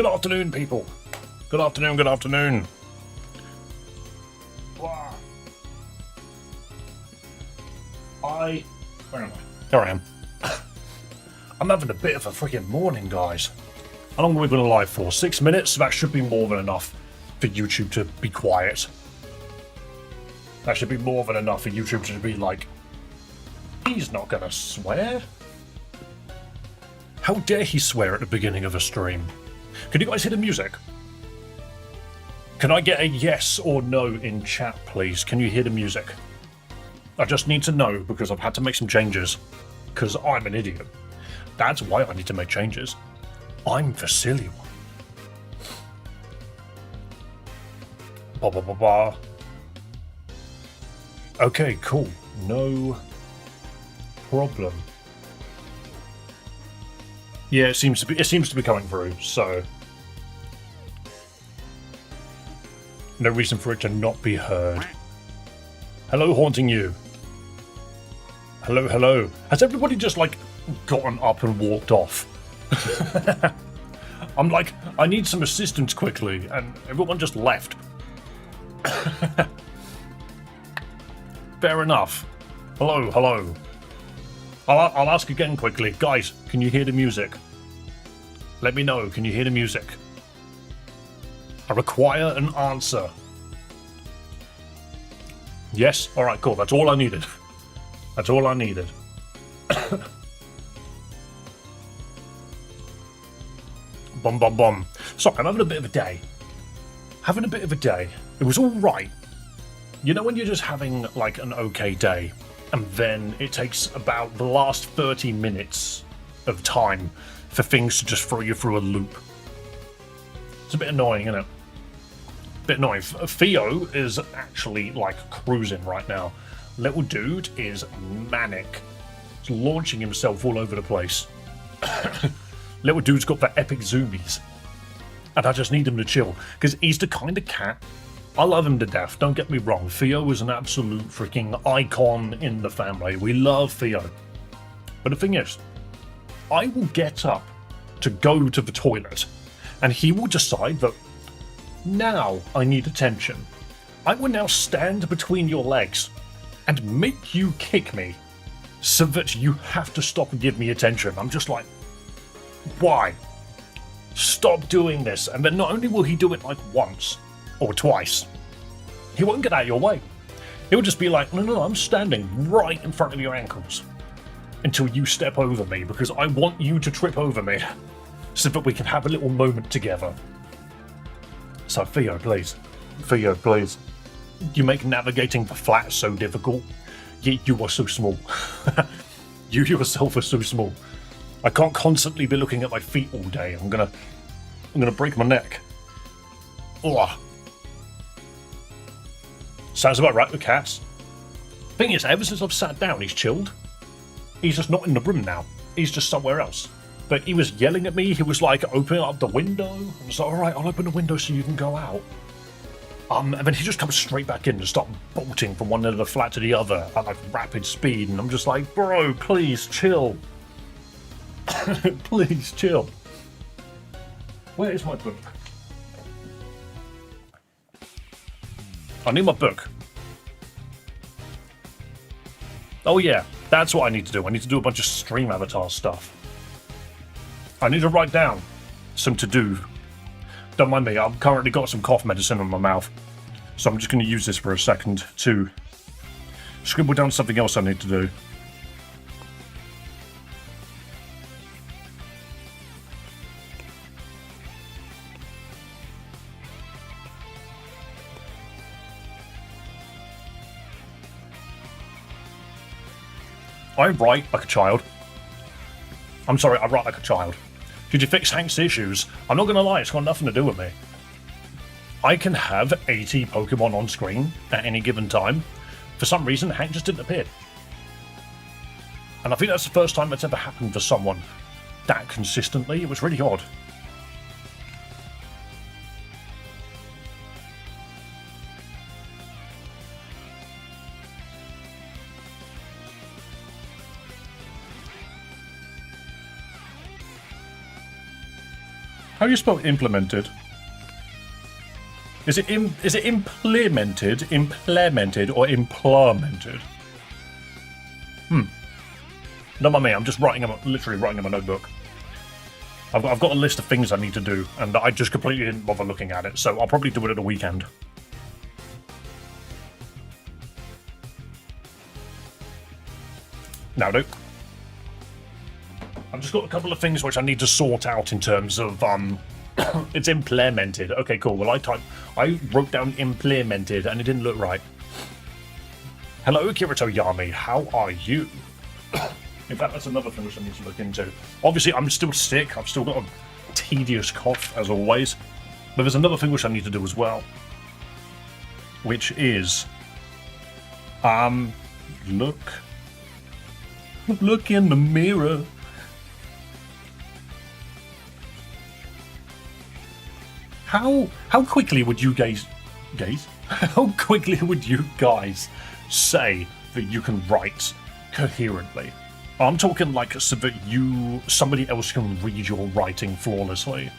Good afternoon, people. Good afternoon, good afternoon. Where am I? There I am. I'm having a bit of a freaking morning, guys. How long are we going to live for? 6 minutes? That should be more than enough for YouTube to be quiet. That should be more than enough for YouTube to be like, he's not going to swear. How dare he swear at the beginning of a stream? Can you guys hear the music? Can I get a yes or no in chat, please? Can you hear the music? I just need to know because I've had to make some changes. Because I'm an idiot. That's why I need to make changes. I'm the silly one. Ba ba ba ba. Okay, cool. No problem. Yeah, it seems to be coming through, so no reason for it to not be heard. Hello, haunting you. Hello, hello. Has everybody just like gotten up and walked off? I'm like, I need some assistance quickly, and everyone just left. Fair enough. Hello, hello. I'll ask again quickly. Guys, can you hear the music? Let me know, can you hear the music? I require an answer. Yes? Alright, cool. That's all I needed. That's all I needed. Bum bum bum. Sorry, I'm having a bit of a day. Having a bit of a day. It was alright. You know when you're just having like an okay day, and then it takes about the last 30 minutes of time for things to just throw you through a loop. It's a bit annoying, isn't it? A bit annoying. Theo is actually like cruising right now. Little dude is manic. He's launching himself all over the place. Little dude's got the epic zoomies. And I just need him to chill. Because he's the kind of cat. I love him to death, don't get me wrong. Theo is an absolute freaking icon in the family. We love Theo. But the thing is, I will get up to go to the toilet, and he will decide that now I need attention. I will now stand between your legs and make you kick me so that you have to stop and give me attention. I'm just like, why? Stop doing this. And then not only will he do it like once or twice, he won't get out of your way. He'll just be like, no, I'm standing right in front of your ankles until you step over me because I want you to trip over me so that we can have a little moment together. So Theo, please. Theo, please. You make navigating the flat so difficult, yet you are so small. You yourself are so small. I can't constantly be looking at my feet all day. I'm gonna break my neck. Ugh. Sounds about right with cats. Thing is, ever since I've sat down, he's chilled. He's just not in the room now. He's just somewhere else. But he was yelling at me. He was like opening up the window. I was like, all right, I'll open the window so you can go out. And then he just comes straight back in and starts bolting from one end of the flat to the other at like rapid speed. And I'm just like, bro, please chill. Please chill. Where is my book? I need my book. Oh yeah, that's what I need to do. I need to do a bunch of stream avatar stuff. I need to write down some to-do. Don't mind me, I've currently got some cough medicine in my mouth. So I'm just going to use this for a second to scribble down something else I need to do. I write like a child. I'm sorry, I write like a child. Did you fix Hank's issues? I'm not gonna lie, it's got nothing to do with me. I can have 80 Pokemon on screen at any given time. For some reason, Hank just didn't appear. And I think that's the first time that's ever happened for someone that consistently. It was really odd. How do you spell implemented? Is it implemented, or implemented? Not by me. I'm just literally writing in my notebook. I've got a list of things I need to do, and I just completely didn't bother looking at it. So I'll probably do it at the weekend. Now, do. I've just got a couple of things which I need to sort out in terms of it's implemented. Okay, cool. Well, I wrote down implemented and it didn't look right. Hello, Kirito Yami. How are you? In fact, that's another thing which I need to look into. Obviously, I'm still sick. I've still got a tedious cough, as always. But there's another thing which I need to do as well. Which is... Look in the mirror. How quickly would you guys... How quickly would you guys say that you can write coherently? I'm talking like so that somebody else can read your writing flawlessly.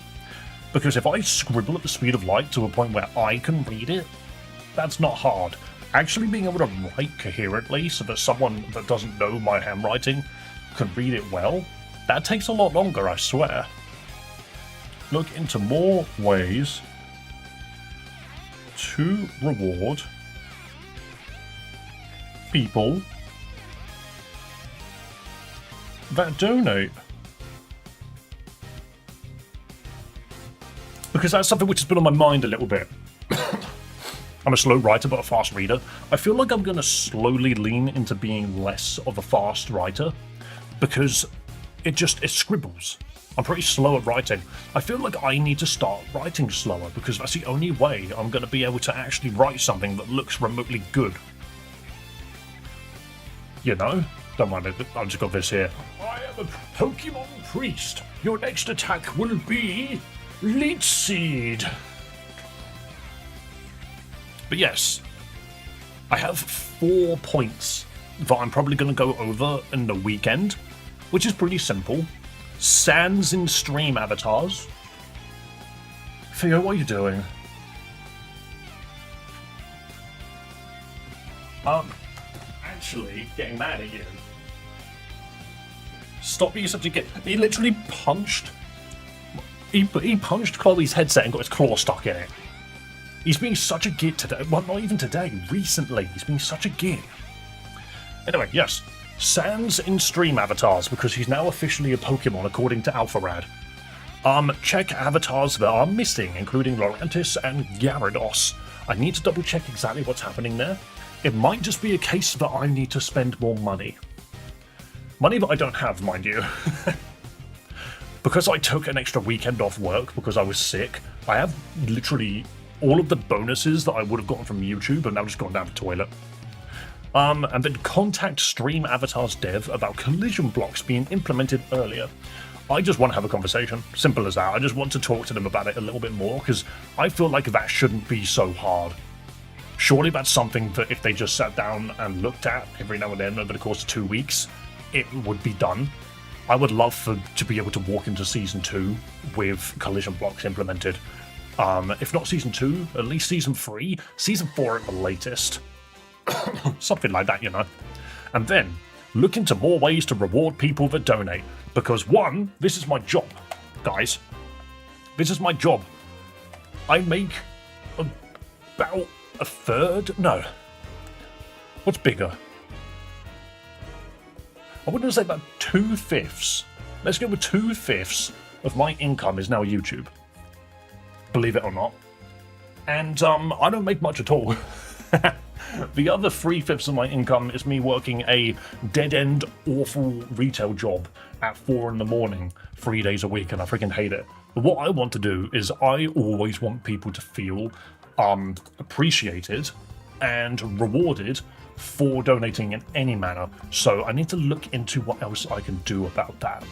Because if I scribble at the speed of light to a point where I can read it, that's not hard. Actually being able to write coherently so that someone that doesn't know my handwriting can read it well, that takes a lot longer, I swear. Look into more ways to reward people that donate. Because that's something which has been on my mind a little bit. I'm a slow writer but a fast reader. I feel like I'm going to slowly lean into being less of a fast writer because it scribbles. I'm pretty slow at writing. I feel like I need to start writing slower because that's the only way I'm going to be able to actually write something that looks remotely good. You know? Don't mind it, I've just got this here. I am a Pokemon Priest. Your next attack will be Leech Seed. But yes, I have 4 points that I'm probably going to go over in the weekend, which is pretty simple. Sans in stream avatars. Theo, what are you doing? Actually getting mad at you. Stop being such a git. He literally punched. He punched Chloe's headset and got his claw stuck in it. He's being such a git today. Well, not even today. Recently, he's being such a git. Anyway, yes. Sans in stream avatars because he's now officially a Pokemon according to alpharad. Check avatars that are missing, including Lurantis and Gyarados. I need to double check exactly what's happening there. It might just be a case that I need to spend more money. Money that I don't have, mind you. Because I took an extra weekend off work because I was sick, I have literally all of the bonuses that I would have gotten from YouTube and now just gone down the toilet. And then contact Stream Avatars Dev about collision blocks being implemented earlier. I just want to have a conversation. Simple as that. I just want to talk to them about it a little bit more because I feel like that shouldn't be so hard. Surely that's something that if they just sat down and looked at every now and then over the course of 2 weeks, it would be done. I would love to be able to walk into Season 2 with collision blocks implemented. If not Season 2, at least Season 3, Season 4 at the latest. Something like that, you know. And then, look into more ways to reward people that donate. Because one, this is my job, guys. This is my job. I make about a third? No. What's bigger? I wouldn't say about 2/5. Let's go with 2/5 of my income is now YouTube. Believe it or not. And I don't make much at all. The other 3/5 of my income is me working a dead-end, awful retail job at 4 in the morning, 3 days a week, and I freaking hate it. But what I want to do is I always want people to feel appreciated and rewarded for donating in any manner. So I need to look into what else I can do about that.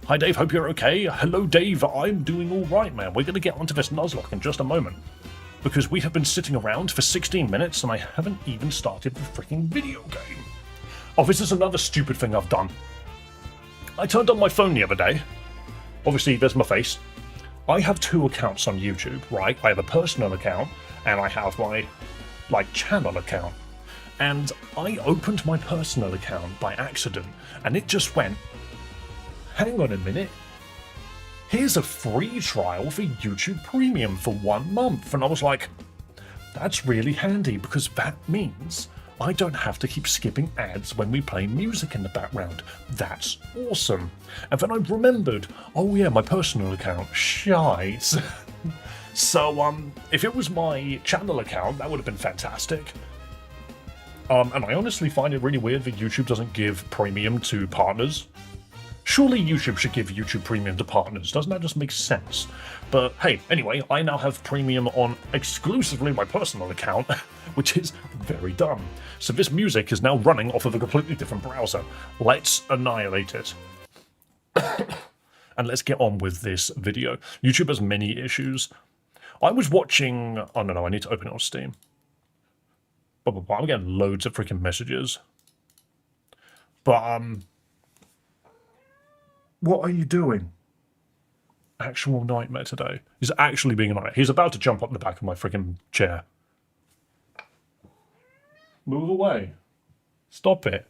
Hi Dave, hope you're okay. Hello Dave, I'm doing all right, man. We're going to get onto this Nuzlocke in just a moment. Because we have been sitting around for 16 minutes and I haven't even started the freaking video game. Oh, this is another stupid thing I've done. I turned on my phone the other day. Obviously, there's my face. I have 2 accounts on YouTube, right? I have a personal account and I have my channel account. And I opened my personal account by accident and it just went, hang on a minute, here's a free trial for YouTube Premium for 1 month. And I was like, that's really handy because that means I don't have to keep skipping ads when we play music in the background. That's awesome. And then I remembered, oh yeah, my personal account, shite. So, if it was my channel account, that would have been fantastic. And I honestly find it really weird that YouTube doesn't give premium to partners. Surely YouTube should give YouTube Premium to partners. Doesn't that just make sense? But hey, anyway, I now have Premium on exclusively my personal account, which is very dumb. So this music is now running off of a completely different browser. Let's annihilate it. And let's get on with this video. YouTube has many issues. I was watching... Oh, no, I need to open it on Steam. I'm getting loads of freaking messages. But, what are you doing? Actual nightmare today. He's actually being a nightmare. He's about to jump up the back of my freaking chair. Move away. Stop it.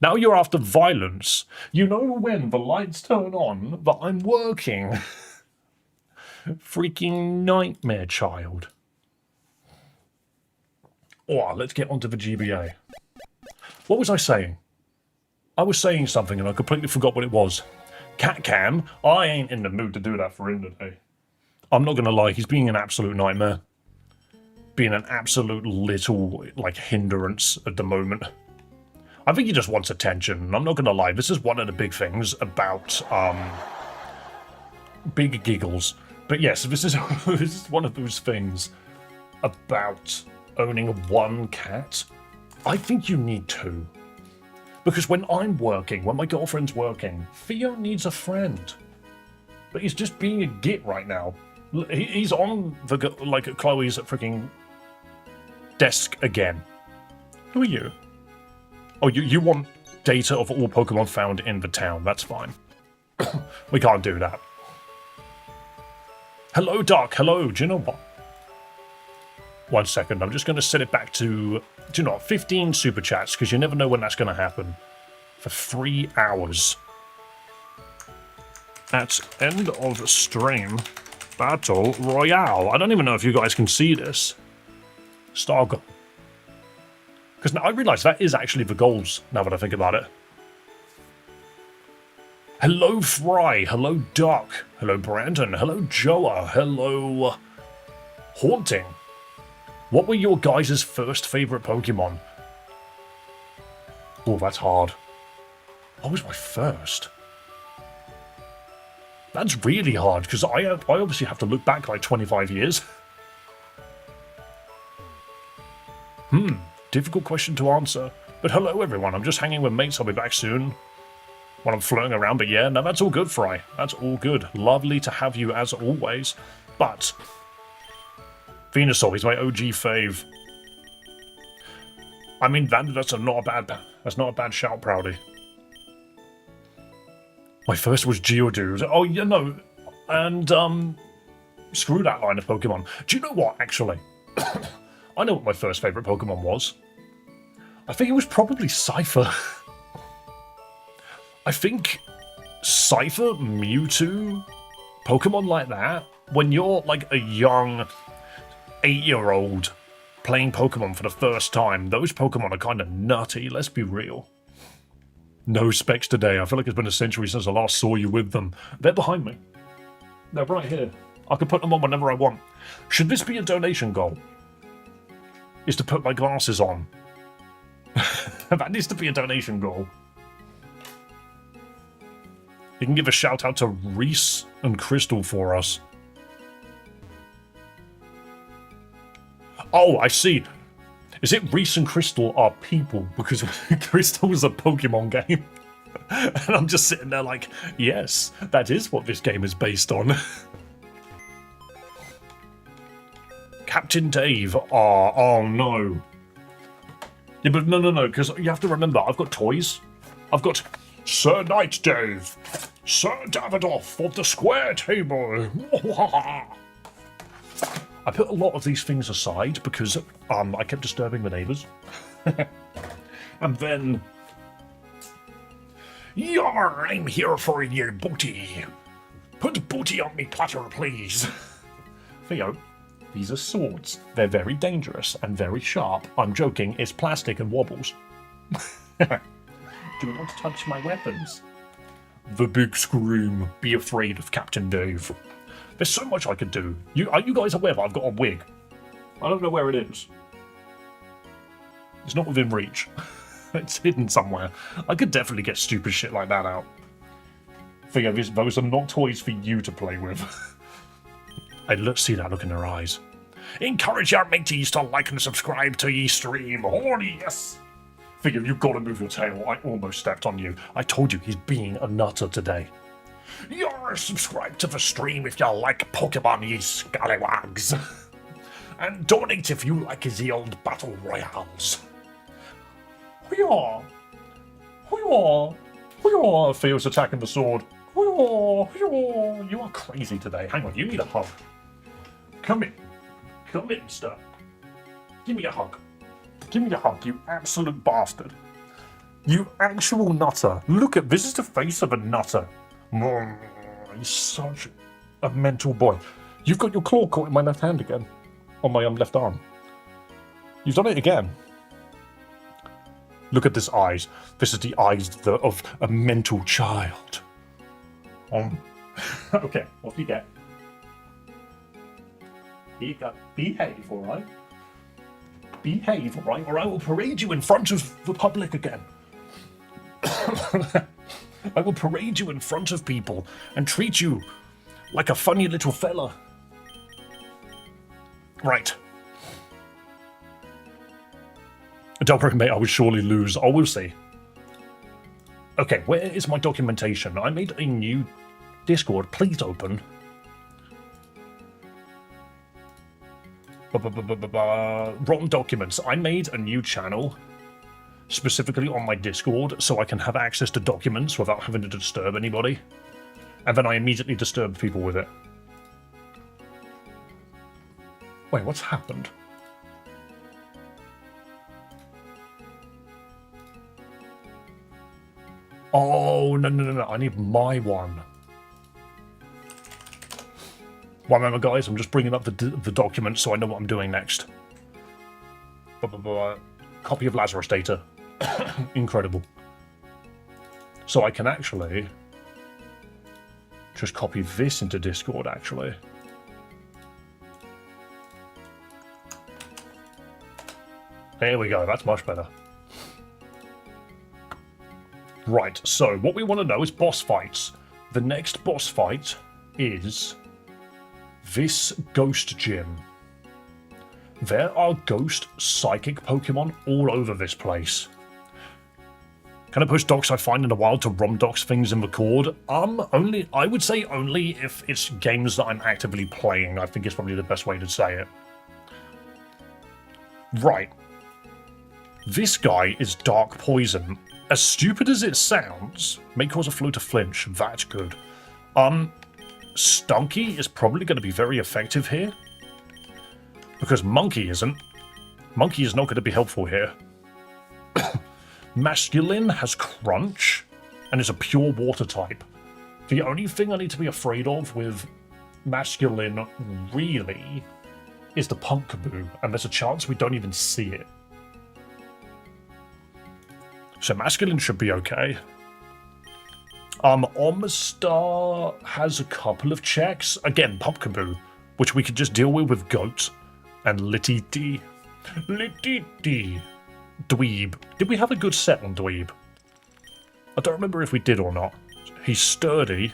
Now you're after violence. You know when the lights turn on that I'm working. Freaking nightmare child. Oh, let's get onto the GBA. What was I saying? I was saying something and I completely forgot what it was. Cat Cam, I ain't in the mood to do that for him today. I'm not going to lie, he's being an absolute nightmare. Being an absolute little, hindrance at the moment. I think he just wants attention. I'm not going to lie, this is one of the big things about, big giggles. But yes, this is one of those things about owning 1 cat. I think you need 2. Because when I'm working, when my girlfriend's working, Theo needs a friend. But he's just being a git right now. He's on the, Chloe's freaking desk again. Who are you? Oh, you want data of all Pokemon found in the town. That's fine. We can't do that. Hello, Doc. Hello. Do you know what? 1 second. I'm just going to set it back to... Do you know what? 15 super chats, because you never know when that's going to happen. For 3 hours. At end of stream. Battle Royale. I don't even know if you guys can see this. Star goal. Because now I realise that is actually the goals, now that I think about it. Hello, Fry. Hello, Doc. Hello, Brandon. Hello, Joa. Hello, Haunting. What were your guys' first favourite Pokemon? Oh, that's hard. What was my first? That's really hard, because I obviously have to look back 25 years. Difficult question to answer. But hello, everyone. I'm just hanging with mates. I'll be back soon. When I'm floating around, but yeah, no, that's all good, Fry. That's all good. Lovely to have you as always. But... Venusaur, he's my OG fave. I mean, that's not a bad shout, Proudy. My first was Geodude. Oh, yeah, no. And, screw that line of Pokemon. Do you know what, actually? I know what my first favourite Pokemon was. I think it was probably Cypher. I think Cypher, Mewtwo, Pokemon like that, when you're, a young... 8-year-old playing Pokemon for the first time, those Pokemon are kind of nutty, let's be real. No specs today. I feel like it's been a century since I last saw you with them. They're behind me. They're right here. I can put them on whenever I want. Should this be a donation goal? Is to put my glasses on. That needs to be a donation goal. You can give a shout out to Reese and Crystal for us. Oh, I see. Is it Reese and Crystal are people? Because Crystal is a Pokemon game. And I'm just sitting there like, yes, that is what this game is based on. Captain Dave. Oh no. Yeah, but no, because you have to remember, I've got toys. I've got Sir Knight Dave, Sir Davidoff of the square table. I put a lot of these things aside because I kept disturbing the neighbours. And then... Yar, I'm here for your booty. Put booty on me platter, please. Theo, these are swords. They're very dangerous and very sharp. I'm joking, it's plastic and wobbles. Do not touch my weapons. The big scream. Be afraid of Captain Dave. There's so much I could do. Are you guys aware that I've got a wig? I don't know where it is. It's not within reach. It's hidden somewhere. I could definitely get stupid shit like that out. Theo, those are not toys for you to play with. Let's see that look in their eyes. Encourage your mateys to like and subscribe to ye stream. Oh yes! Theo, you've got to move your tail. I almost stepped on you. I told you he's being a nutter today. You're subscribed to the stream if you like Pokemon, ye scallywags. And donate if you like the old battle royales. Hoo-yaw! Hoo-yaw! Hoo-yaw! Theo's attacking the sword. Hoo-yaw! Hoo-yaw! You are crazy today. Hang on, you need a hug. Come in. Come in, mister. Give me a hug. Give me a hug, you absolute bastard. You actual nutter. Look at this is the face of a nutter. He's such a mental boy. You've got your claw caught in my left hand again. On my left arm. You've done it again. Look at this eyes. This is the eyes of a mental child. Okay, what do you get? Here you go. Behave, alright? Behave, alright? Or I will parade you in front of the public again. I will parade you in front of people and treat you like a funny little fella. Right. Don't worry, mate, I will surely lose. I will see. Okay, where is my documentation? I made a new Discord. Please open. Rotten documents. I made a new channel specifically on my Discord so I can have access to documents without having to disturb anybody. And then I immediately disturb people with it. Wait, what's happened? Oh, no. I need my one. One moment, guys. I'm just bringing up the document so I know what I'm doing next. Copy of Lazarus data. Incredible. So I can actually just copy this into Discord, actually. There we go. That's much better. Right, so what we want to know is boss fights. The next boss fight is this ghost gym. There are ghost psychic Pokemon all over this place. Can I post docs I find in the wild to ROM docs things and record? I would say only if it's games that I'm actively playing. I think it's probably the best way to say it. Right. This guy is Dark Poison. As stupid as it sounds, may cause a flow to flinch. That's good. Stunky is probably going to be very effective here. Because Monkey isn't. Monkey is not going to be helpful here. Masculine has Crunch and is a pure water type. The only thing I need to be afraid of with Masculine, really, is the Pumpkaboo, and there's a chance we don't even see it. So Masculine should be okay. Omastar has a couple of checks. Again, Pumpkaboo, which we could just deal with Goat and Lititi. Lititi. Dweeb. Did we have a good set on Dweeb? I don't remember if we did or not. He's sturdy.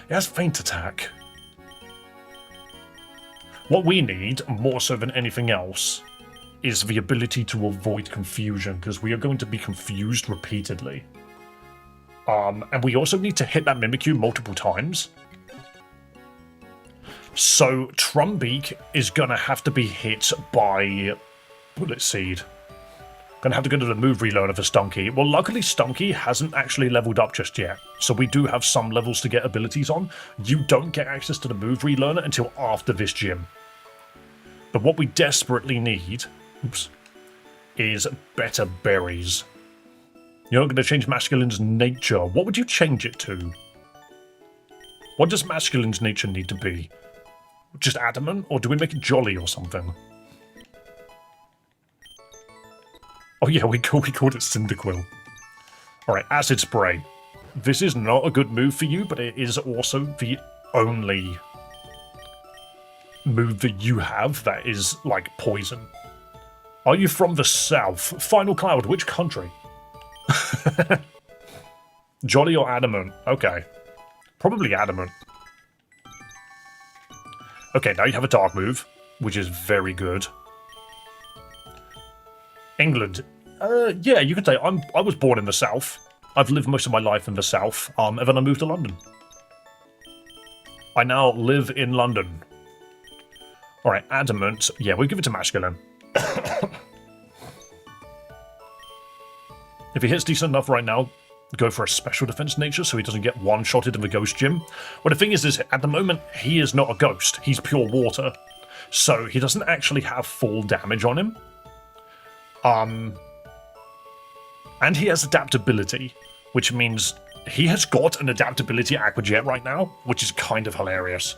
He has Feint Attack. What we need, more so than anything else, is the ability to avoid confusion, because we are going to be confused repeatedly. And we also need to hit that Mimikyu multiple times. So Trumbeak is going to have to be hit by Bullet Seed. Gonna have to go to the move relearner for Stunky. Well, luckily Stunky hasn't actually leveled up just yet, so we do have some levels to get abilities on. You don't get access to the move relearner until after this gym. But what we desperately need, is better berries. You're not going to change Masculine's nature. What would you change it to? What does Masculine's nature need to be? Just adamant, or do we make it jolly or something? Oh yeah, we called it Cyndaquil. Alright, Acid Spray. This is not a good move for you, but it is also the only move that you have that is, like, poison. Are you from the south? Final Cloud, which country? Jolly or adamant? Okay. Probably adamant. Okay, now you have a dark move, which is very good. England. Yeah, you could say I was born in the south. I've lived most of my life in the south, and then I moved to London. I now live in London. Alright, adamant. Yeah, we'll give it to Masculine. If he hits decent enough right now, go for a special defense nature so he doesn't get one-shotted in the ghost gym. Well, the thing is at the moment, he is not a ghost. He's pure water. So he doesn't actually have full damage on him. And he has adaptability, which means he has got an adaptability Aqua Jet right now, which is kind of hilarious.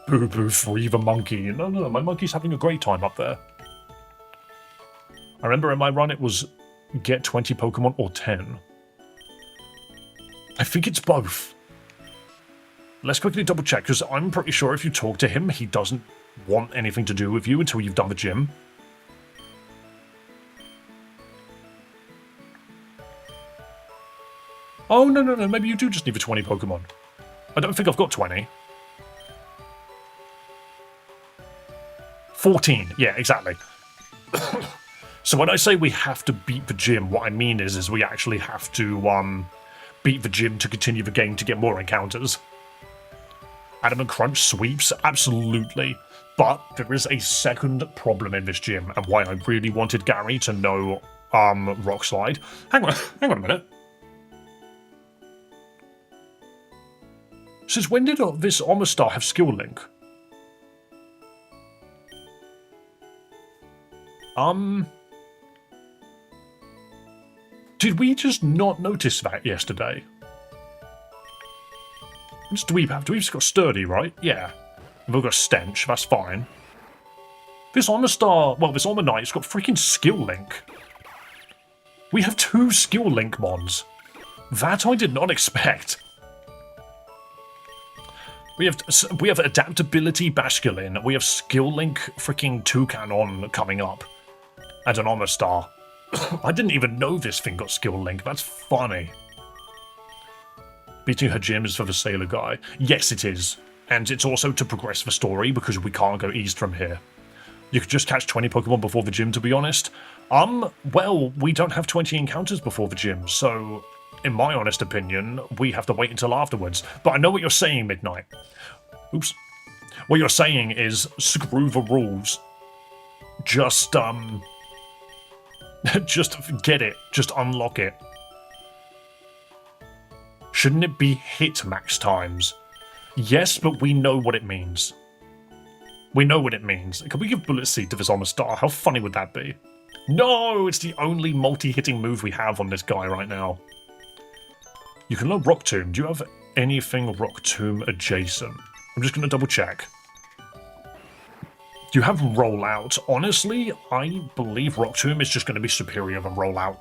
Boo-boo, free the monkey. No, my monkey's having a great time up there. I remember in my run it was get 20 Pokemon or 10. I think it's both. Let's quickly double check, because I'm pretty sure if you talk to him, he doesn't want anything to do with you until you've done the gym. Oh, no, maybe you do just need the 20 Pokemon. I don't think I've got 20. 14, yeah, exactly. So when I say we have to beat the gym, what I mean is we actually have to beat the gym to continue the game to get more encounters. Adamant Crunch sweeps? Absolutely. But there is a second problem in this gym, and why I really wanted Gary to know Rock Slide. Hang on a minute. Since when did this Omastar have Skill Link? Did we just not notice that yesterday? What does Dweeb have? Dweeb's got Sturdy, right? Yeah. We've got Stench, that's fine. This Omastar, well, this Omanite's got freaking Skill Link. We have 2 Skill Link mons. That I did not expect. We have Adaptability Basculin, we have Skill Link freaking Toucanon coming up. And an Omastar. I didn't even know this thing got Skill Link, that's funny. Beating her gym is for the Sailor guy. Yes, it is. And it's also to progress the story, because we can't go east from here. You could just catch 20 Pokemon before the gym, to be honest. Well, we don't have 20 encounters before the gym, so in my honest opinion, we have to wait until afterwards. But I know what you're saying, Midnight. Oops. What you're saying is, screw the rules. Just, just get it. Just unlock it. Shouldn't it be hit max times? Yes, but we know what it means. We know what it means. Can we give Bullet Seed to this Omastar? How funny would that be? No! It's the only multi-hitting move we have on this guy right now. You can learn Rock Tomb. Do you have anything Rock Tomb adjacent? I'm just going to double check. Do you have Rollout? Honestly, I believe Rock Tomb is just going to be superior than Rollout.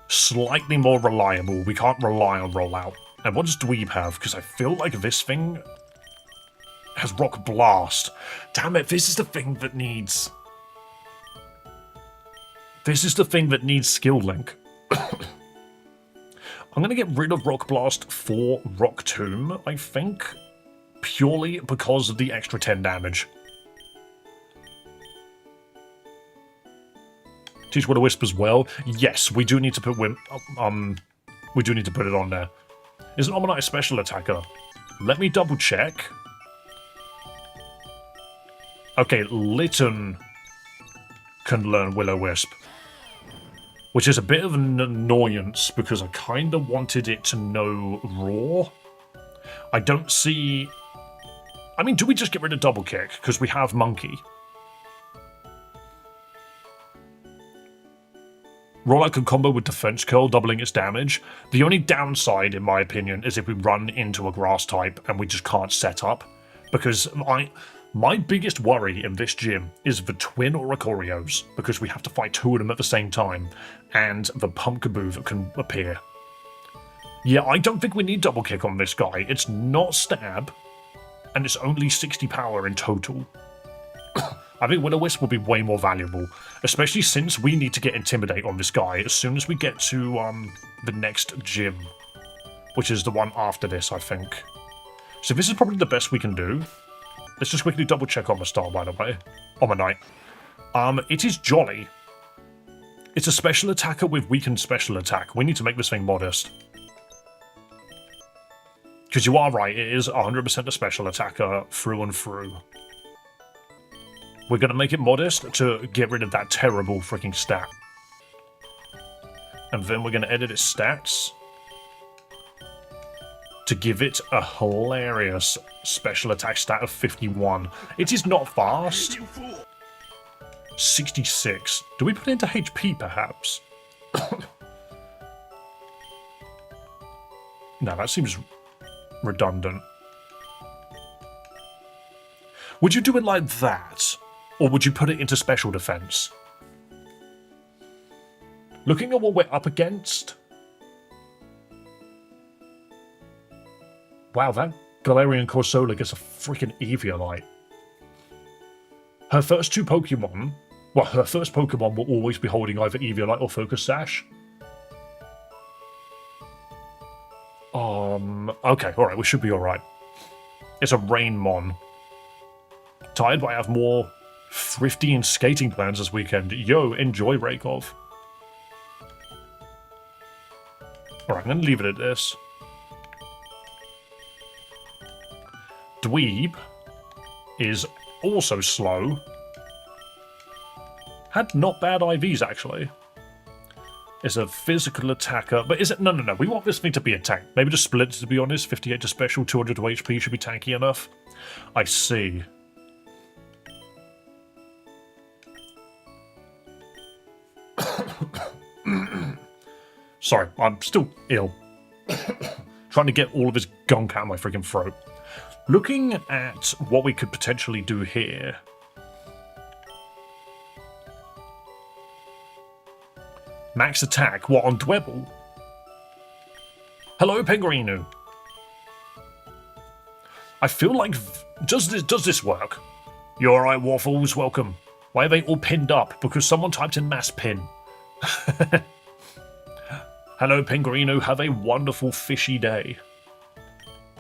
Slightly more reliable. We can't rely on Rollout. And what does Dweeb have? Because I feel like this thing has Rock Blast. Damn it, this is the thing that needs... This is the thing that needs Skill Link. I'm going to get rid of Rock Blast for Rock Tomb, I think. Purely because of the extra 10 damage. Teach Will O Wisp as well. Yes, we do need to put we do need to put it on there. Is an Omanite a special attacker? Let me double check. Okay, Litten can learn Will-O-Wisp, which is a bit of an annoyance because I kind of wanted it to know Roar. I don't see... I mean, do we just get rid of Double Kick because we have Monkey? Roar can combo with Defense Curl, doubling its damage. The only downside, in my opinion, is if we run into a Grass type and we just can't set up. Because my biggest worry in this gym is the twin Oricorios, because we have to fight two of them at the same time, and the Pumpkaboo that can appear. Yeah, I don't think we need Double Kick on this guy. It's not stab, and it's only 60 power in total. I think Will-O-Wisp will be way more valuable, especially since we need to get Intimidate on this guy as soon as we get to the next gym, which is the one after this, I think. So this is probably the best we can do. Let's just quickly double check on my star, by the way. On my knight. It is Jolly. It's a special attacker with weakened special attack. We need to make this thing modest. Because you are right, it is 100% a special attacker through and through. We're going to make it modest to get rid of that terrible freaking stat. And then we're going to edit its stats to give it a hilarious special attack stat of 51. It is not fast. 66. Do we put it into HP, perhaps? No, that seems redundant. Would you do it like that? Or would you put it into special defense? Looking at what we're up against... Wow, that Galarian Corsola gets a freaking Eviolite. Her first two Pokemon... Well, her first Pokemon will always be holding either Eviolite or Focus Sash. Okay, alright, we should be alright. It's a Rainmon. Tired, but I have more thrifty and skating plans this weekend. Yo, enjoy Raikov. Alright, I'm going to leave it at this. Dweeb is also slow. Had not bad IVs, actually. It's a physical attacker, but is it? No. We want this thing to be a tank. Maybe just split it, to be honest. 58 to special, 200 to HP should be tanky enough. I see. Sorry, I'm still ill. Trying to get all of this gunk out of my freaking throat. Looking at what we could potentially do here. Max attack, what, on Dwebble? Hello, Penguinu. I feel like... Does this work? You alright, Waffles? Welcome. Why are they all pinned up? Because someone typed in mass pin. Hello, Penguinu. Have a wonderful fishy day.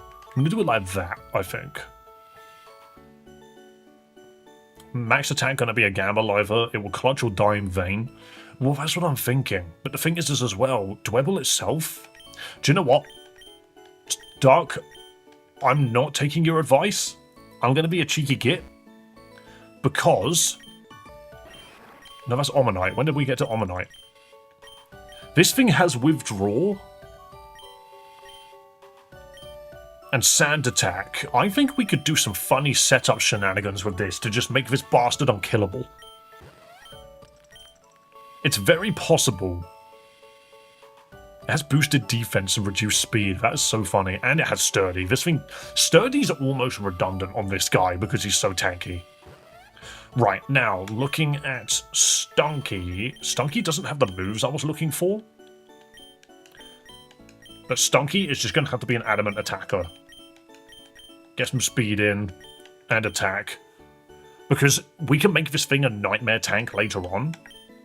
I'm going to do it like that, I think. Max attack going to be a Gamma Liver. It will clutch or die in vain. Well, that's what I'm thinking. But the thing is as well, Dwebble itself... Do you know what? Dark, I'm not taking your advice. I'm going to be a cheeky git. Because... No, that's Omanyte. When did we get to Omanyte? This thing has Withdraw. And Sand Attack. I think we could do some funny setup shenanigans with this to just make this bastard unkillable. It's very possible. It has boosted defense and reduced speed. That is so funny. And it has Sturdy. This thing... Sturdy's almost redundant on this guy because he's so tanky. Right, now, looking at Stunky. Stunky doesn't have the moves I was looking for. But Stunky is just going to have to be an adamant attacker. Get some speed in. And attack. Because we can make this thing a nightmare tank later on.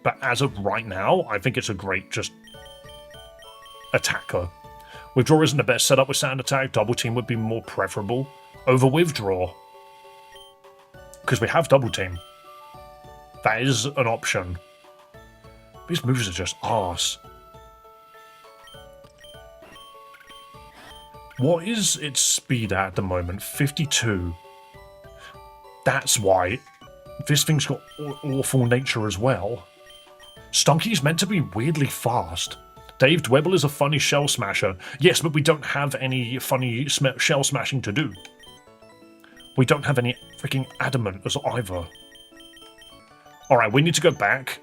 But as of right now, I think it's a great just attacker. Withdraw isn't the best setup with Sand Attack. Double Team would be more preferable over Withdraw. Because we have Double Team. That is an option. These moves are just arse. What is its speed at the moment? 52. That's why. This thing's got awful nature as well. Stunky's meant to be weirdly fast. Dave Dwebble is a funny shell smasher. Yes, but we don't have any funny shell smashing to do. We don't have any freaking adamant as either. Alright, we need to go back.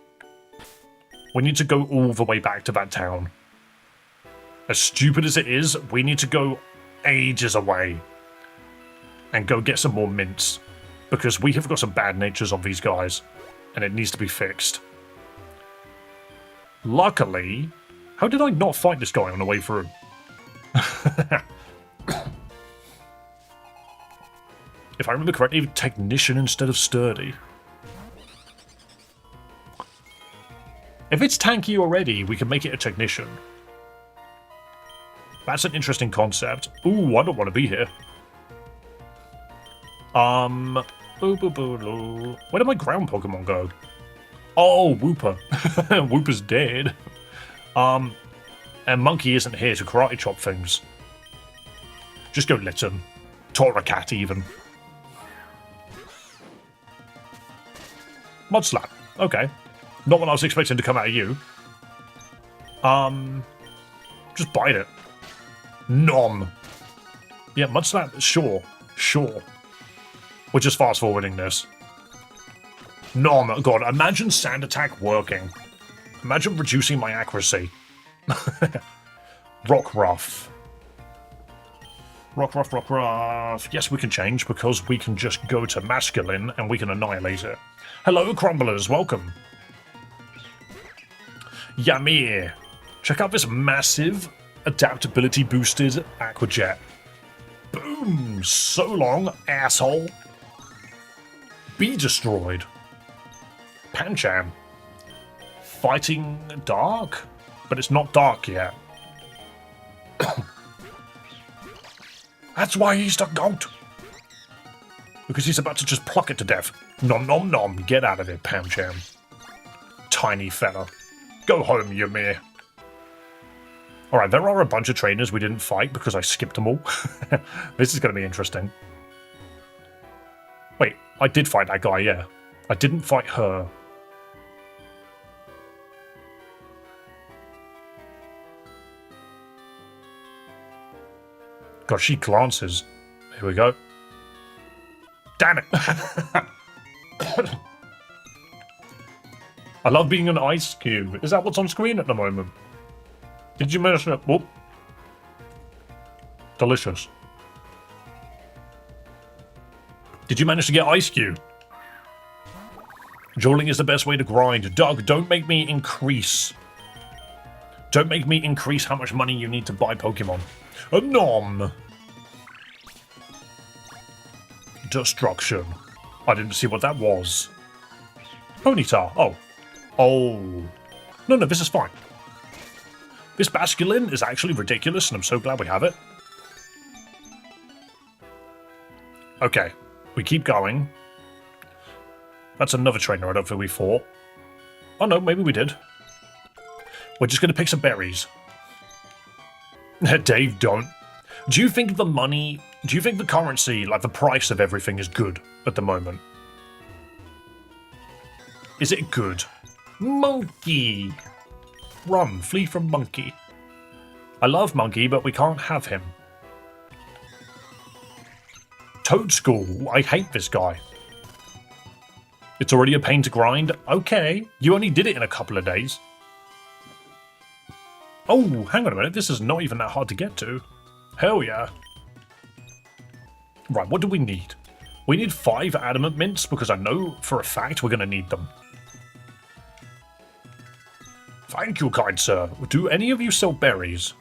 We need to go all the way back to that town. As stupid as it is, we need to go ages away. And go get some more mints. Because we have got some bad natures on these guys. And it needs to be fixed. Luckily... How did I not fight this guy on the way through? If I remember correctly, technician instead of sturdy. If it's tanky already, we can make it a technician. That's an interesting concept. Ooh, I don't want to be here. Where did my ground Pokemon go? Oh, Wooper. Wooper's dead. And Monkey isn't here to karate chop things. Just go Litten. Torracat, even. Mudslap. Okay. Not what I was expecting to come out of you. Just bite it. Nom. Yeah, Mudslap, sure. Sure. We're just fast-forwarding this. Nom. God, imagine Sand Attack working. Imagine reducing my accuracy. Rockruff. Rockruff. Yes, we can change because we can just go to masculine and we can annihilate it. Hello, Crumblers. Welcome. Yamir. Check out this massive adaptability boosted Aquajet. Boom. So long, asshole. Be destroyed. Pancham. Fighting dark? But it's not dark yet. That's why he's the GOAT. Because he's about to just pluck it to death. Nom nom nom. Get out of it, Pancham. Tiny fella. Go home, Ymir. Alright, there are a bunch of trainers we didn't fight because I skipped them all. This is going to be interesting. Wait, I did fight that guy, yeah. I didn't fight her. God, she glances. Here we go. Damn it! I love being an ice cube. Is that what's on screen at the moment? Did you manage to... Whoop. Delicious. Did you manage to get ice cube? Dueling is the best way to grind. Doug, don't make me increase. Don't make me increase how much money you need to buy Pokemon. A nom. Destruction. I didn't see what that was. Ponyta. Oh. Oh. No, this is fine. This Basculin is actually ridiculous, and I'm so glad we have it. Okay. We keep going. That's another trainer I don't think we fought. Oh no, maybe we did. We're just going to pick some berries. Dave, don't. Do you think the money, do you think the currency, like the price of everything is good at the moment? Is it good? Monkey! Run, flee from Monkey. I love Monkey, but we can't have him. Toadstool, I hate this guy. It's already a pain to grind? Okay, you only did it in a couple of days. Oh, hang on a minute, this is not even that hard to get to. Hell yeah. Right, what do we need? We need 5 adamant mints because I know for a fact we're going to need them. Thank you, kind sir. Do any of you sell berries?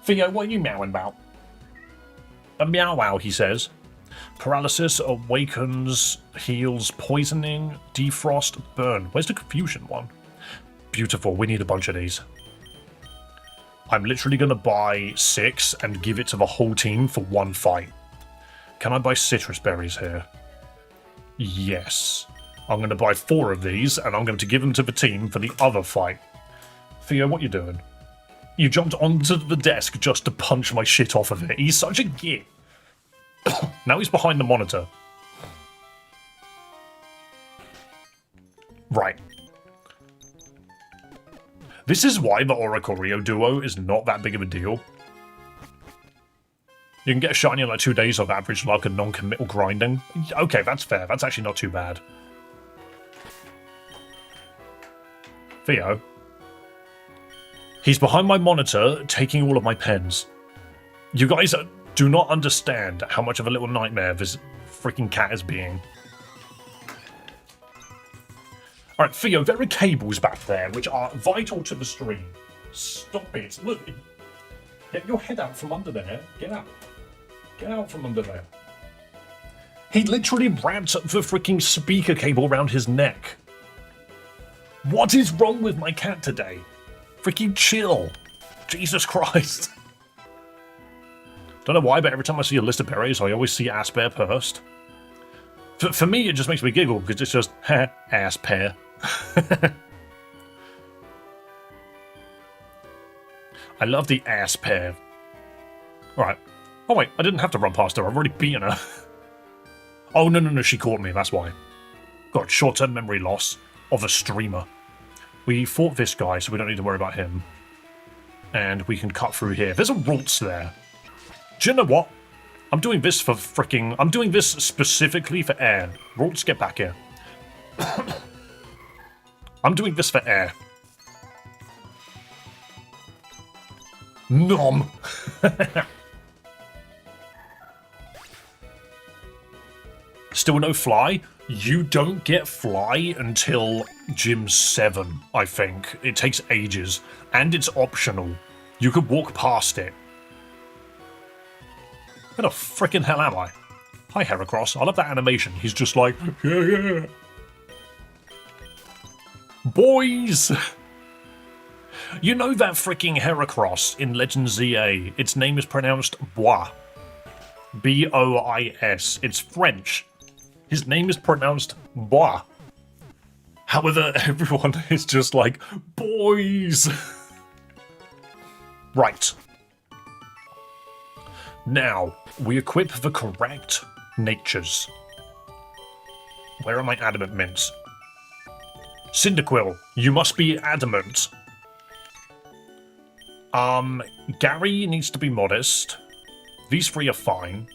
Theo, what are you meowing about? A meow wow, he says. Paralysis, awakens, heals, poisoning, defrost, burn. Where's the confusion one? Beautiful, we need a bunch of these. I'm literally going to buy 6 and give it to the whole team for one fight. Can I buy citrus berries here? Yes. I'm going to buy 4 of these and I'm going to give them to the team for the other fight. Theo, what you doing? You jumped onto the desk just to punch my shit off of it. He's such a git. Now he's behind the monitor. Right. This is why the Oricorio duo is not that big of a deal. You can get a shiny in like 2 days of average luck and non-committal grinding. Okay, that's fair. That's actually not too bad. Theo. He's behind my monitor, taking all of my pens. You guys do not understand how much of a little nightmare this freaking cat is being. Alright, Theo, there are cables back there which are vital to the stream. Stop it. Look, get your head out from under there. Get out. Get out from under there. He literally wrapped the freaking speaker cable around his neck. What is wrong with my cat today? Freaking chill. Jesus Christ. Don't know why, but every time I see a list of berries, I always see ass pear first. For me, it just makes me giggle, because it's just, heh, ass pear. I love the ass pear. Alright. Oh wait, I didn't have to run past her, I've already beaten her. Oh, no, she caught me, that's why. Got short-term memory loss of a streamer. We fought this guy, so we don't need to worry about him. And we can cut through here. There's a Ralts there. Do you know what? I'm doing this for freaking... I'm doing this specifically for air. Ralts, get back here. I'm doing this for air. Nom. Still no fly? You don't get fly until Gym 7, I think. It takes ages. And it's optional. You could walk past it. Where the frickin' hell am I? Hi, Heracross. I love that animation. He's just like, yeah. Boys! You know that freaking Heracross in Legend ZA? Its name is pronounced Bois. B-O-I-S. It's French. His name is pronounced Bois. However, everyone is just like, boys! Right. Now, we equip the correct natures. Where are my adamant mints? Cyndaquil, you must be adamant. Gary needs to be modest. These three are fine.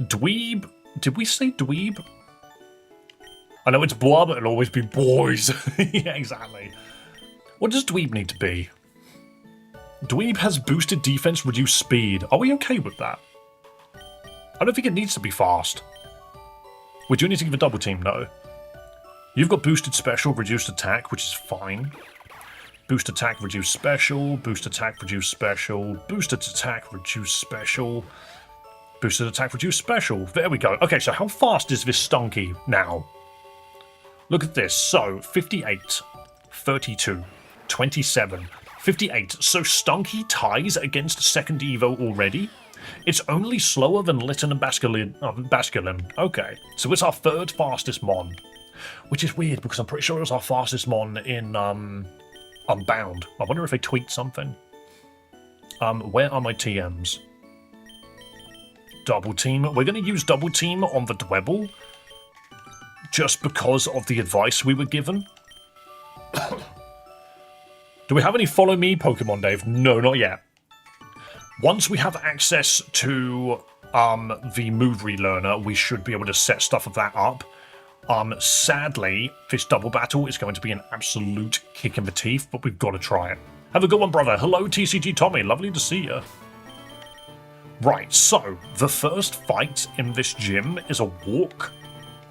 Dweeb, did we say dweeb? I know it's blah, but it'll always be boys. Yeah, exactly. What does dweeb need to be? Dweeb has boosted defense, reduced speed. Are we okay with that? I don't think it needs to be fast. We do need to give a double team, though. You've got boosted special, reduced attack, which is fine. Boost attack, reduce special. Boost attack, reduce special. Boosted attack, reduce special. Boosted attack, reduce special. There we go. Okay, so how fast is this Stunky now? Look at this. So, 58, 32, 27, 58. So Stunky ties against second Evo already. It's only slower than Litten and Basculin. Okay, so it's our third fastest Mon. Which is weird, because I'm pretty sure it was our fastest Mon in, Unbound. I wonder if they tweaked something. Where are my TMs? Double team. We're going to use double team on the Dwebble. Just because of the advice we were given. Do we have any follow me Pokemon, Dave? No, not yet. Once we have access to the move relearner, we should be able to set stuff of that up. Sadly, this double battle is going to be an absolute kick in the teeth, but we've got to try it. Have a good one, brother. Hello, TCG Tommy. Lovely to see you. Right, so the first fight in this gym is a walk.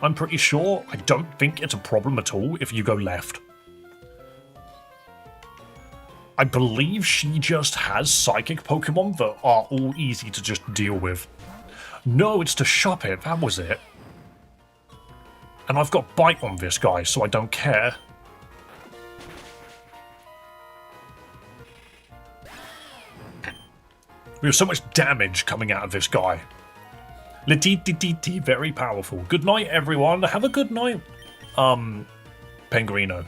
I'm pretty sure. I don't think it's a problem at all if you go left. I believe she just has psychic Pokemon that are all easy to just deal with. No, it's to shop it. That was it. And I've got Bite on this guy, so I don't care. We have so much damage coming out of this guy. Lititititi, very powerful. Good night, everyone. Have a good night, Penguino.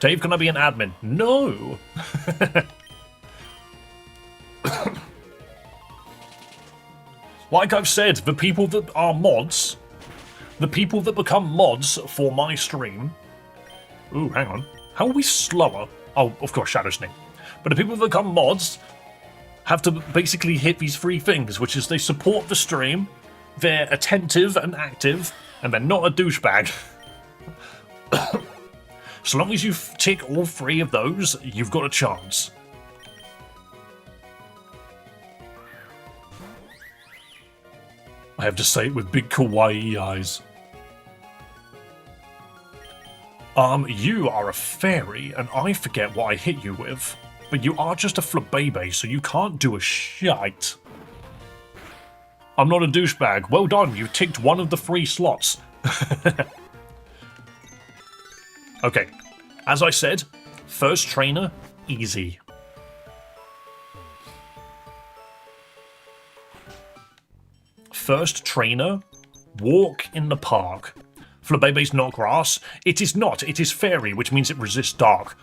Dave, can I be an admin? No. Like I've said, the people that are mods, The people that become mods for my stream... Ooh, hang on. How are we slower? Oh, of course, Shadow Sneak. But the people that become mods have to basically hit these three things, which is they support the stream, they're attentive and active, and they're not a douchebag. So long as you tick all three of those, you've got a chance. I have to say it with big kawaii eyes. You are a fairy, and I forget what I hit you with. But you are just a flabebe, so you can't do a shite. I'm not a douchebag. Well done, you ticked one of the 3 slots. Okay, as I said, first trainer, easy. First trainer, walk in the park. Flabebe's not grass. It is not. It is fairy, which means it resists dark.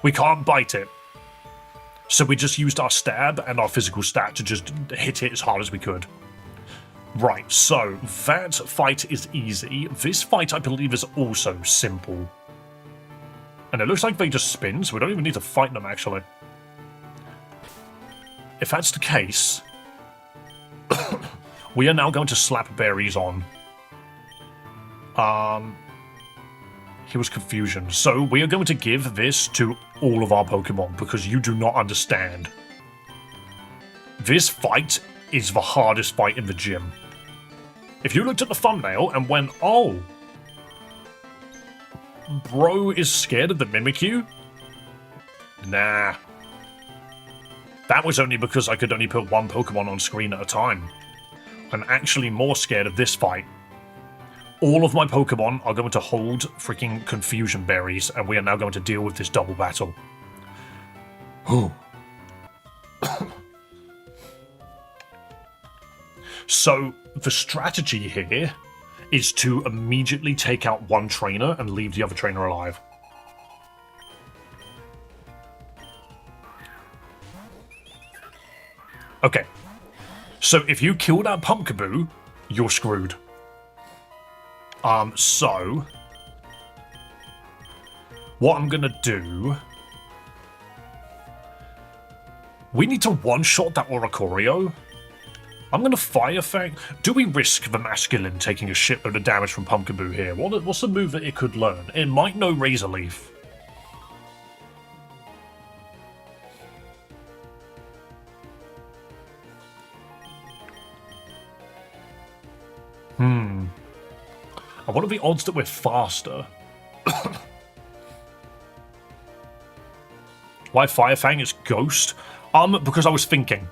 We can't bite it. So we just used our stab and our physical stat to just hit it as hard as we could. Right, so that fight is easy. This fight, I believe, is also simple. And it looks like they just spin, so we don't even need to fight them, actually. If that's the case, we are now going to slap berries on. Here was confusion. So we are going to give this to all of our Pokemon, because you do not understand. This fight is the hardest fight in the gym. If you looked at the thumbnail and went, oh, bro is scared of the Mimikyu? Nah. That was only because I could only put one Pokemon on screen at a time. I'm actually more scared of this fight. All of my Pokemon are going to hold freaking Confusion Berries, and we are now going to deal with this double battle. So, the strategy here is to immediately take out one trainer and leave the other trainer alive. Okay. So, if you kill that Pumpkaboo, you're screwed. So what I'm gonna do, we need to one-shot that Oricorio. I'm gonna Fire Fang. Do we risk the Masculine taking a shitload of damage from Pumpkaboo here? What's the move that it could learn? It might know Razor Leaf. What are the odds that we're faster? Why Fire Fang is Ghost? Because I was thinking.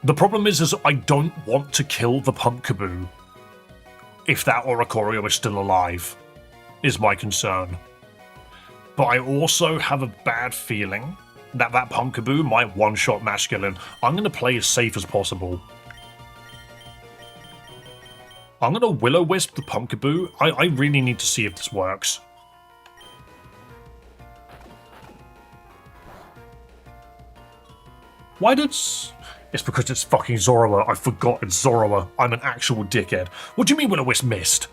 The problem is I don't want to kill the Pumpkaboo if that Oricorio is still alive, is my concern. But I also have a bad feeling that that Pumpkaboo might one-shot Masculine. I'm going to play as safe as possible. I'm going to Will-O-Wisp the Pumpkaboo. I really need to see if this works. Why did... It's because it's fucking Zoroark. I forgot it's Zoroark. I'm an actual dickhead. What do you mean Will-O-Wisp missed?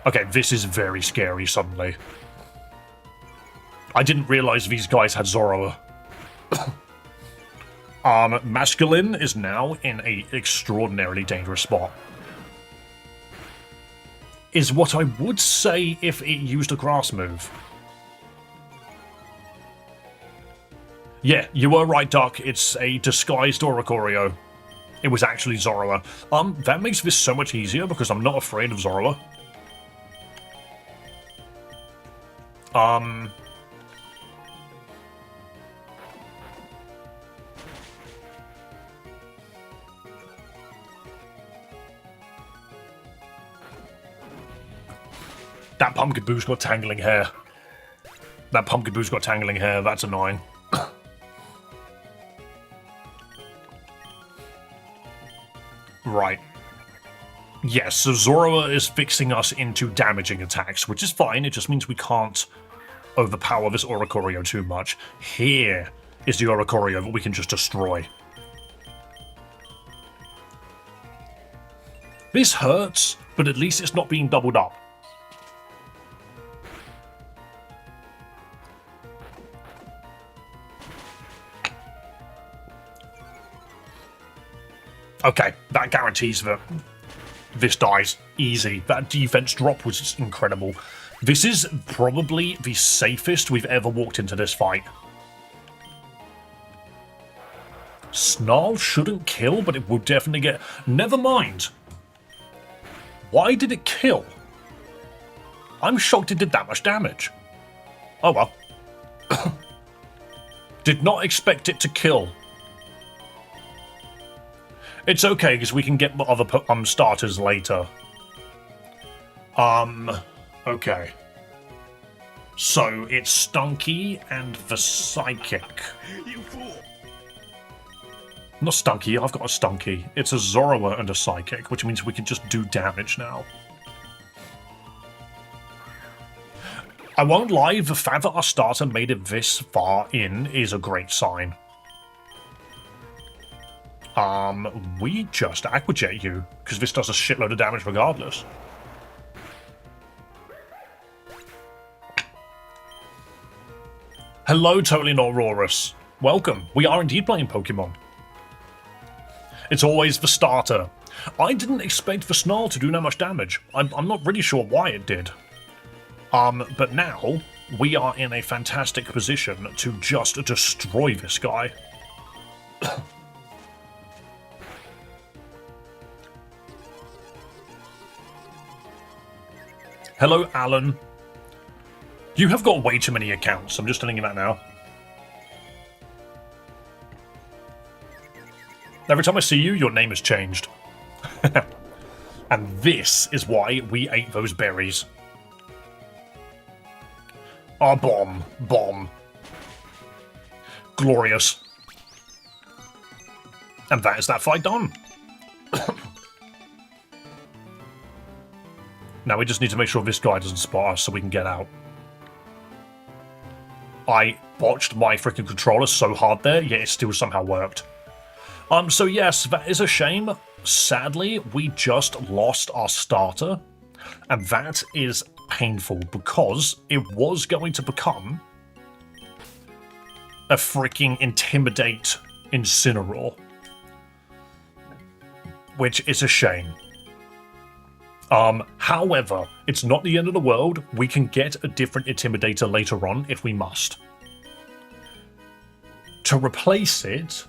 Okay, this is very scary suddenly. I didn't realize these guys had Zoroark. Masculine is now in an extraordinarily dangerous spot. Is what I would say if it used a grass move. Yeah, you were right, Duck. It's a disguised Oricorio. It was actually Zoroark. That makes this so much easier because I'm not afraid of Zoroark. That Pumpkaboo's got tangling hair. That Pumpkaboo's got tangling hair. That's annoying. Right. Yes, so Zoroark is fixing us into damaging attacks, which is fine. It just means we can't overpower this Oricorio too much. Here is the Oricorio that we can just destroy. This hurts, but at least it's not being doubled up. Okay, that guarantees that this dies. Easy. That defense drop was incredible. This is probably the safest we've ever walked into this fight. Snarl shouldn't kill, but it will definitely get... Never mind. Why did it kill? I'm shocked it did that much damage. Oh well. Did not expect it to kill. It's okay, because we can get other starters later. Okay. So, it's Stunky and the Psychic. You fool! Not Stunky, I've got a Stunky. It's a Zoroark and a Psychic, which means we can just do damage now. I won't lie, the fact that our starter made it this far in is a great sign. We just Aquajet you, because this does a shitload of damage regardless. Hello, Totally Not Aurorus. Welcome. We are indeed playing Pokemon. It's always the starter. I didn't expect the Snarl to do that much damage. I'm not really sure why it did. But now, we are in a fantastic position to just destroy this guy. Hello, Alan. You have got way too many accounts. I'm just telling you that now. Every time I see you, your name has changed. And this is why we ate those berries. Ah, bomb. Bomb. Glorious. And that is that fight done. Now we just need to make sure this guy doesn't spot us so we can get out. I botched my freaking controller so hard there, yet it still somehow worked. So yes, that is a shame. Sadly, we just lost our starter, and that is painful because it was going to become a freaking Intimidate Incineroar, which is a shame. However, it's not the end of the world. We can get a different Intimidator later on if we must. To replace it,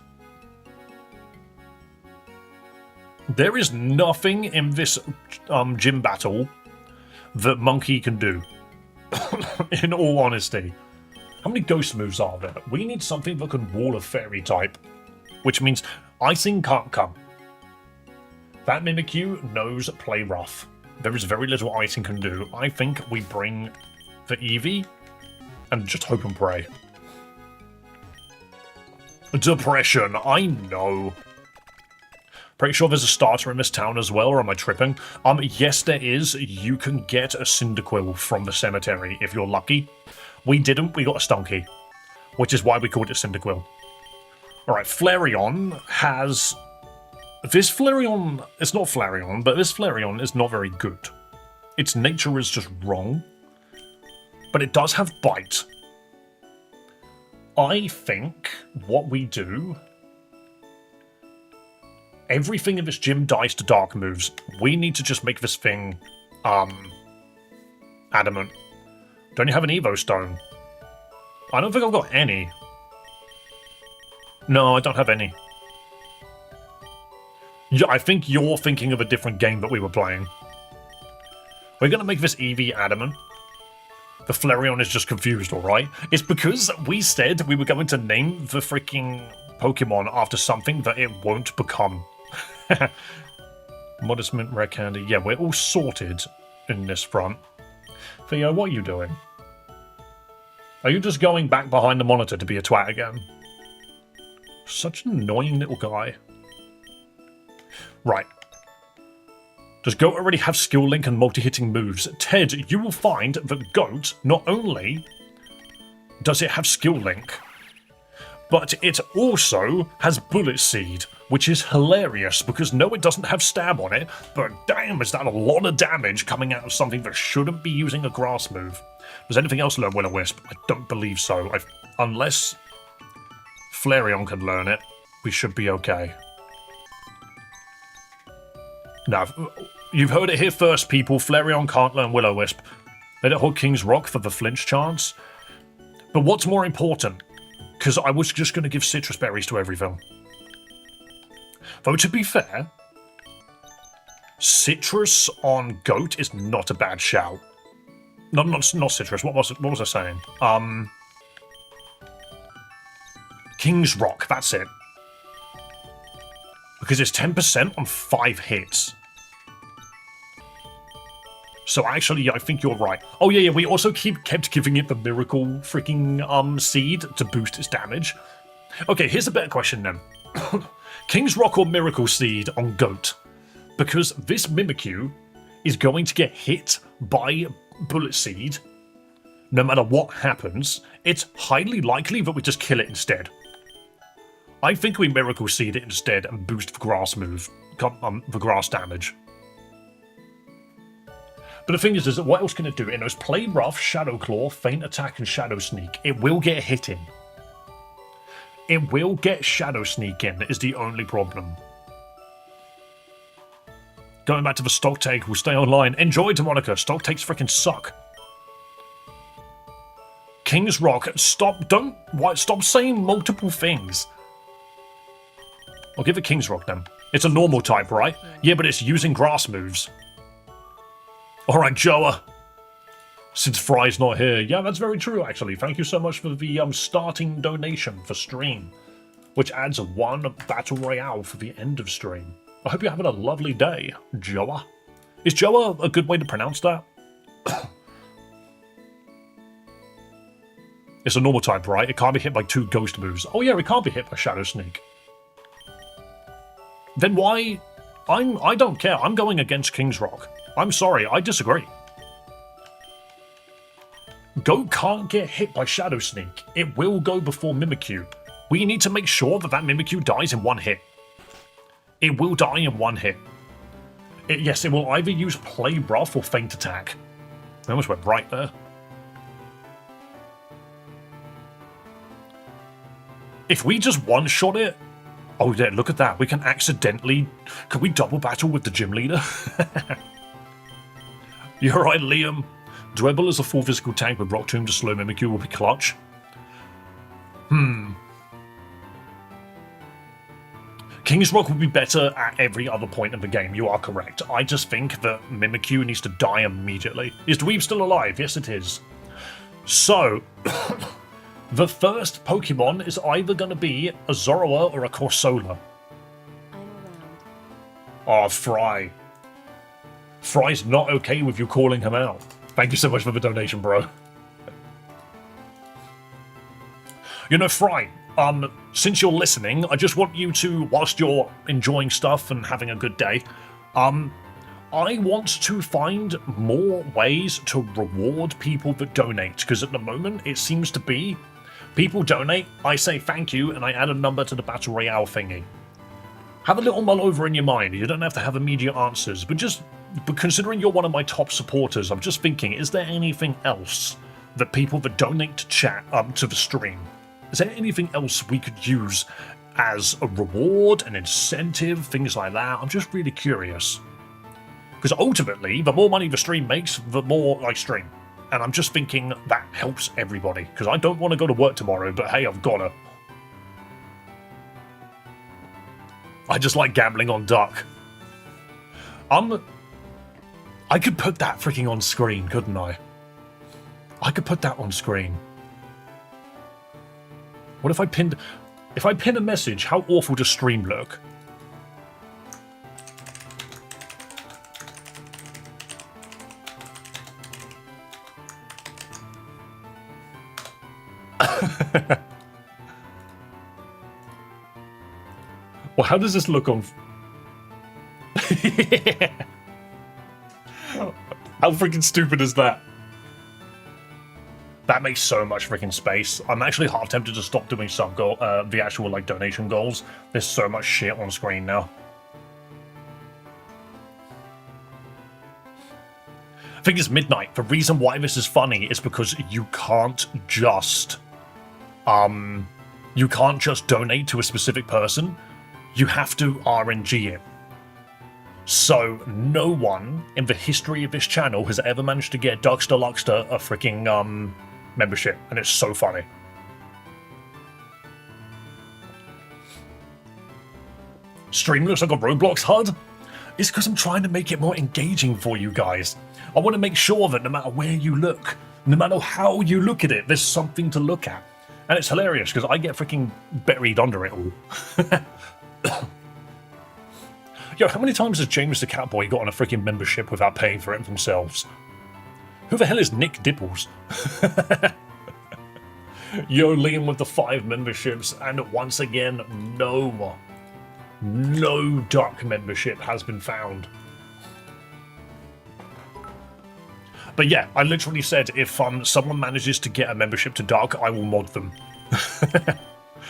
there is nothing in this gym battle that Monkey can do. In all honesty. How many ghost moves are there? We need something that can wall a fairy type, which means icing can't come. That Mimikyu knows play rough. There is very little icing can do. I think we bring the Eevee and just hope and pray. Depression, I know. Pretty sure there's a starter in this town as well, or am I tripping? Yes there is. You can get a Cyndaquil from the cemetery if you're lucky. We didn't, we got a Stunky, which is why we called it Cyndaquil. Alright, Flareon has... This Flareon, it's not Flareon, but this Flareon is not very good. Its nature is just wrong. But it does have Bite. I think what we do... Everything in this gym dies to dark moves. We need to just make this thing, adamant. Don't you have an Evo Stone? I don't think I've got any. No, I don't have any. Yeah, I think you're thinking of a different game that we were playing. We're going to make this Eevee adamant. The Flareon is just confused, alright? It's because we said we were going to name the freaking Pokemon after something that it won't become. Modest Mint Rare Candy. Yeah, we're all sorted in this front. Theo, what are you doing? Are you just going back behind the monitor to be a twat again? Such an annoying little guy. Right. Does Goat already have Skill Link and multi-hitting moves? Ted, you will find that Goat, not only does it have Skill Link, But it also has Bullet Seed, which is hilarious because no, it doesn't have Stab on it, but damn, is that a lot of damage coming out of something that shouldn't be using a grass move. Does anything else learn Will-O-Wisp? I don't believe so. Unless Flareon can learn it, we should be okay. Now, you've heard it here first, people. Flareon can't learn Will-O-Wisp. Let it hold King's Rock for the flinch chance. But what's more important? Because I was just going to give citrus berries to everything. Though, to be fair, citrus on goat is not a bad shout. Not citrus. What was I saying? King's Rock. That's it. Because it's 10% on 5 hits. So actually, I think you're right. Oh yeah, we also kept giving it the miracle freaking seed to boost its damage. Okay, here's a better question then. King's Rock or Miracle Seed on Goat? Because this Mimikyu is going to get hit by Bullet Seed. No matter what happens, it's highly likely that we just kill it instead. I think we Miracle Seed it instead and boost the grass move, the grass damage. But the thing is that what else can it do? It knows Play Rough, Shadow Claw, Feint Attack, and Shadow Sneak. It will get hit in. It will get Shadow Sneak in, is the only problem. Going back to the stock take, we'll stay online. Enjoy, Demonica. Stock takes freaking suck. King's Rock. Stop saying multiple things. I'll give it King's Rock then. It's a normal type, right? Yeah, but it's using grass moves. Alright, Joa. Since Fry's not here. Yeah, that's very true, actually. Thank you so much for the starting donation for stream, which adds 1 Battle Royale for the end of stream. I hope you're having a lovely day, Joa. Is Joa a good way to pronounce that? It's a normal type, right? It can't be hit by 2 ghost moves. Oh yeah, it can't be hit by Shadow Sneak. Then why... I don't care. I'm going against King's Rock. I'm sorry, I disagree. Goat can't get hit by Shadow Sneak. It will go before Mimikyu. We need to make sure that Mimikyu dies in 1 hit. It will die in 1 hit. Yes, it will either use Play Rough or Feint Attack. I almost went right there. If we just one-shot it... Oh yeah, look at that. We can accidentally... Can we double battle with the gym leader? You're right, Liam. Dwebble as a full physical tank with Rock Tomb to slow Mimikyu will be clutch. King's Rock will be better at every other point in the game, you are correct. I just think that Mimikyu needs to die immediately. Is Dweeb still alive? Yes, it is. So, the first Pokemon is either going to be a Zoroark or a Corsola. I'm around. Oh, Fry. Fry's not okay with you calling him out. Thank you so much for the donation, bro. You know, Fry, since you're listening, I just want you to, whilst you're enjoying stuff and having a good day, I want to find more ways to reward people that donate, because at the moment it seems to be people donate, I say thank you, and I add a number to the Battle Royale thingy. Have a little mull over in your mind. You don't have to have immediate answers, but considering you're one of my top supporters, I'm just thinking, is there anything else that people that donate to chat to the stream, is there anything else we could use as a reward, an incentive, things like that? I'm just really curious. Because ultimately, the more money the stream makes, the more I stream. And I'm just thinking that helps everybody. Because I don't want to go to work tomorrow, but hey, I've gotta. I just like gambling on duck. I could put that freaking on screen, couldn't I? I could put that on screen. What if I pinned... If I pin a message, how awful does stream look? Well, how does this look on... How freaking stupid is that? That makes so much freaking space. I'm actually half tempted to stop doing sub goal, the actual like donation goals. There's so much shit on screen now. I think it's midnight. The reason why this is funny is because you can't just donate to a specific person. You have to RNG it. So no one in the history of this channel has ever managed to get Duckster Luckster a freaking membership, and it's so funny. Stream looks like a Roblox HUD? It's because I'm trying to make it more engaging for you guys. I want to make sure that no matter where you look, no matter how you look at it, there's something to look at. And it's hilarious because I get freaking buried under it all. Yo, how many times has James the Catboy got on a freaking membership without paying for it themselves? Who the hell is Nick Dipples? Yo, Liam with the 5 memberships, and once again, no Duck membership has been found. But yeah, I literally said if someone manages to get a membership to Duck, I will mod them.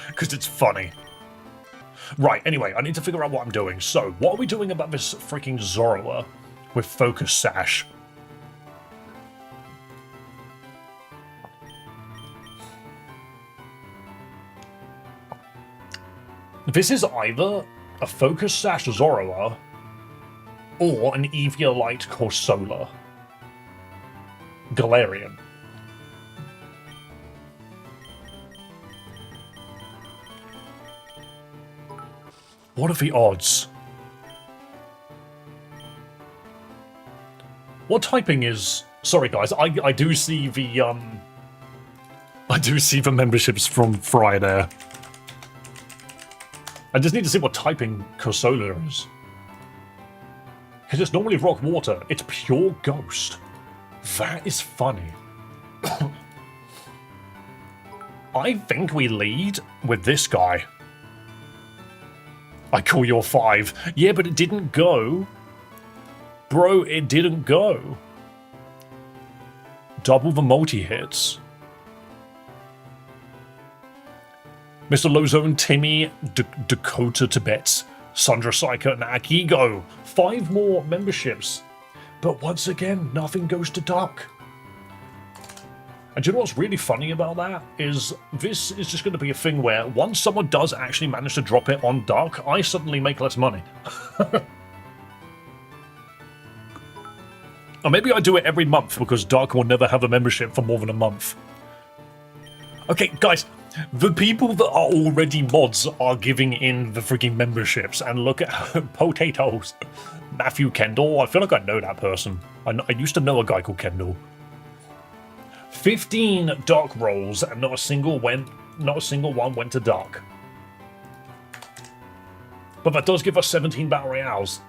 Because it's funny. Right, anyway, I need to figure out what I'm doing. So, what are we doing about this freaking Zoroa with Focus Sash? This is either a Focus Sash Zoroa or an Eviolite Corsola. Galarian. What are the odds? What typing is... Sorry guys, I do see the I do see the memberships from Friday. I just need to see what typing Corsola is. Because it's normally rock water. It's pure ghost. That is funny. I think we lead with this guy. I call your 5. Yeah, but it didn't go. Bro, it didn't go. Double the multi-hits. Mr. Lozone, Timmy, Dakota Tibet, Sandra Psycho, and Akigo. 5 more memberships. But once again, nothing goes to Duck. And do you know what's really funny about that? Is this is just going to be a thing where once someone does actually manage to drop it on Duck, I suddenly make less money. Or maybe I do it every month because Duck will never have a membership for more than a month. Okay, guys, the people that are already mods are giving in the freaking memberships, and look at potatoes. Matthew Kendall, I feel like I know that person. I used to know a guy called Kendall. 15 Dark rolls, and not a single one went to Dark. But that does give us 17 battle royales.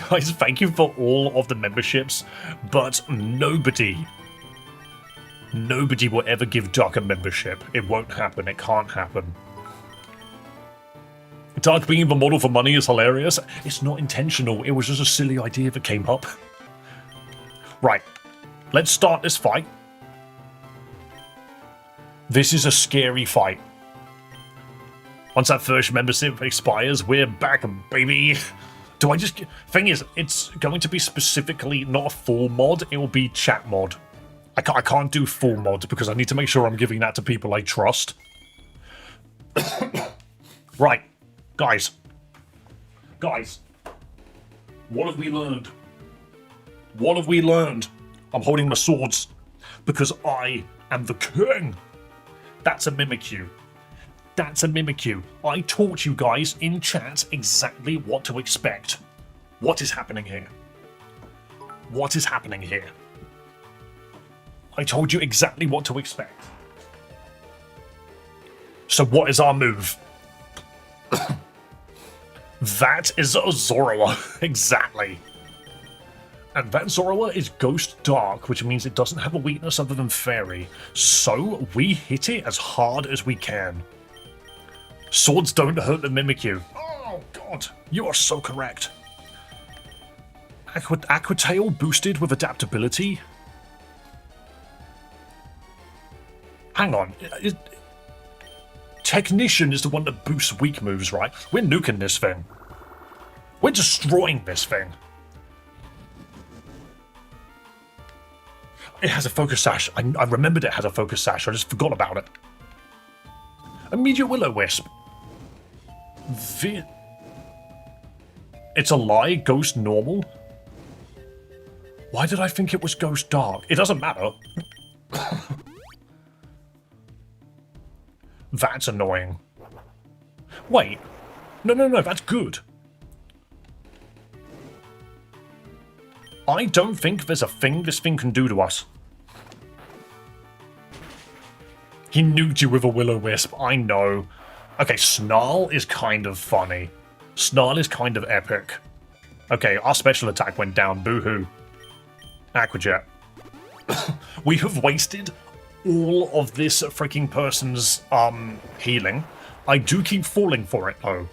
Guys, thank you for all of the memberships, but nobody will ever give Duck a membership. It won't happen. It can't happen. Duck being the model for money is hilarious. It's not intentional. It was just a silly idea that came up. Right. Let's start this fight. This is a scary fight. Once that first membership expires, we're back, baby. Do I just... Thing is, it's going to be specifically not a full mod. It will be chat mod. I can't do full mod because I need to make sure I'm giving that to people I trust. Right. Guys. What have we learned? What have we learned? I'm holding my swords because I am the king. That's a Mimikyu. That's a Mimikyu. I taught you guys in chat exactly what to expect. What is happening here? What is happening here? I told you exactly what to expect. So what is our move? That is a Zoroa. Exactly. And that Zoroa is Ghost Dark, which means it doesn't have a weakness other than Fairy. So we hit it as hard as we can. Swords don't hurt the Mimikyu. Oh god, you are so correct. Aqua Tail boosted with adaptability. Hang on. Technician is the one that boosts weak moves, right? We're nuking this thing. We're destroying this thing. It has a focus sash. I remembered it has a focus sash. I just forgot about it. Immediate Will-O-Wisp. It's a lie. Ghost normal. Why did I think it was Ghost Dark? It doesn't matter. That's annoying. Wait. No, that's good. I don't think there's a thing this thing can do to us. He nuked you with a Will-O-Wisp, I know. Okay, Snarl is kind of funny. Snarl is kind of epic. Okay, our special attack went down, boo-hoo. Aquajet. We have wasted all of this freaking person's healing. I do keep falling for it though.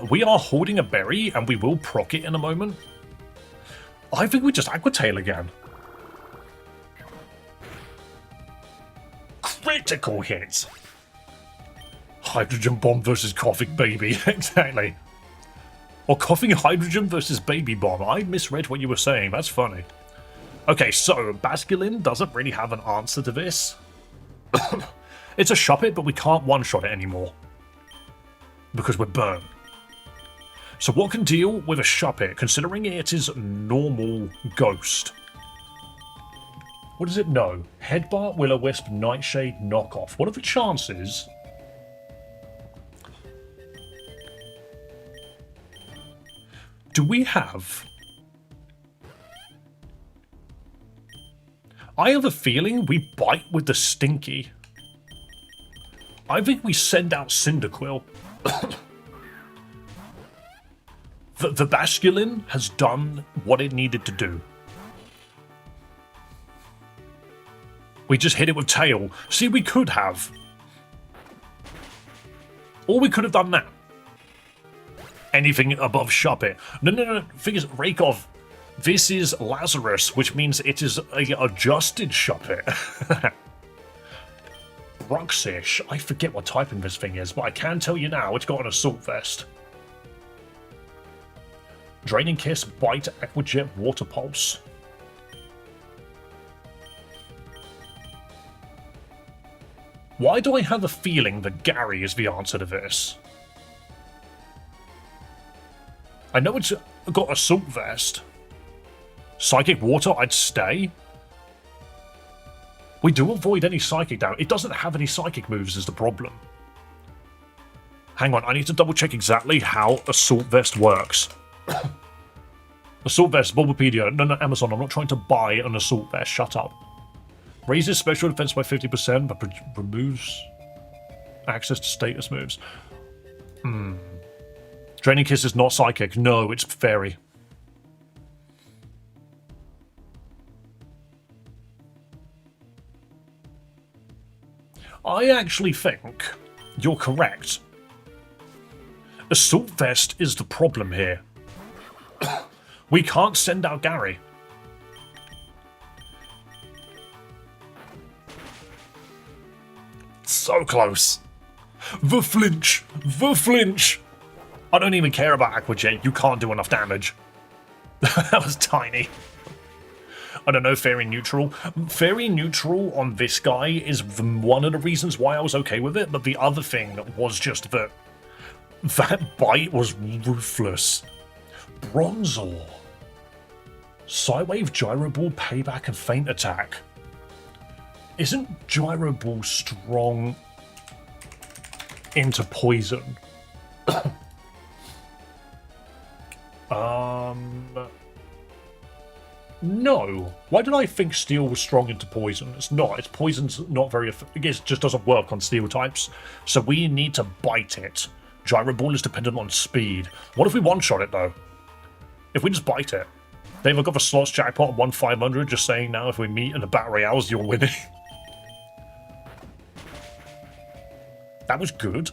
We are holding a berry and we will proc it in a moment. I think we just Aqua Tail again. Critical hit. Hydrogen Bomb versus Coughing Baby, exactly. Or Coughing Hydrogen versus Baby Bomb. I misread what you were saying, that's funny. Okay, so Basculin doesn't really have an answer to this. It's a shop it, but we can't one-shot it anymore. Because we're burnt. So what can deal with a shop it, considering it is normal ghost? What does it know? Headbutt, Will-O-Wisp, Nightshade, Knockoff. What are the chances? Do we have... I have a feeling we bite with the Stinky. I think we send out Cyndaquil. The Basculin has done what it needed to do. We just hit it with Tail. See, we could have. Or we could have done that. Anything above Shop It. No. Thing is, Rakeoff, this is Lazarus, which means it is a adjusted Shop It. Bruxish. I forget what typing this thing is, but I can tell you now it's got an Assault Vest. Draining Kiss, Bite, Aquajet, Water Pulse. Why do I have a feeling that Gary is the answer to this? I know it's got Assault Vest. Psychic Water, I'd stay. We do avoid any Psychic damage. It doesn't have any Psychic moves is the problem. Hang on, I need to double check exactly how Assault Vest works. Assault Vest, Bulbapedia. No, Amazon, I'm not trying to buy an Assault Vest. Shut up. Raises special defense by 50%, but removes access to status moves. Draining Kiss is not Psychic. No, it's Fairy. I actually think you're correct. Assault Vest is the problem here. We can't send out Gary. So close. The flinch. The flinch. I don't even care about Aquajet. You can't do enough damage. That was tiny. I don't know, Fairy Neutral. Fairy Neutral on this guy is one of the reasons why I was okay with it, but the other thing was just that that bite was ruthless. Bronzor. Psywave, Gyro Ball, Payback, and Feint Attack. Isn't Gyro Ball strong into poison? No. Why did I think Steel was strong into poison? It's not. Its poison's not very effective. It just doesn't work on Steel types. So we need to bite it. Gyro Ball is dependent on speed. What if we one-shot it, though? If we just bite it? They've got the slots jackpot at 1,500, just saying now if we meet in the Battle Royales, you're winning. That was good.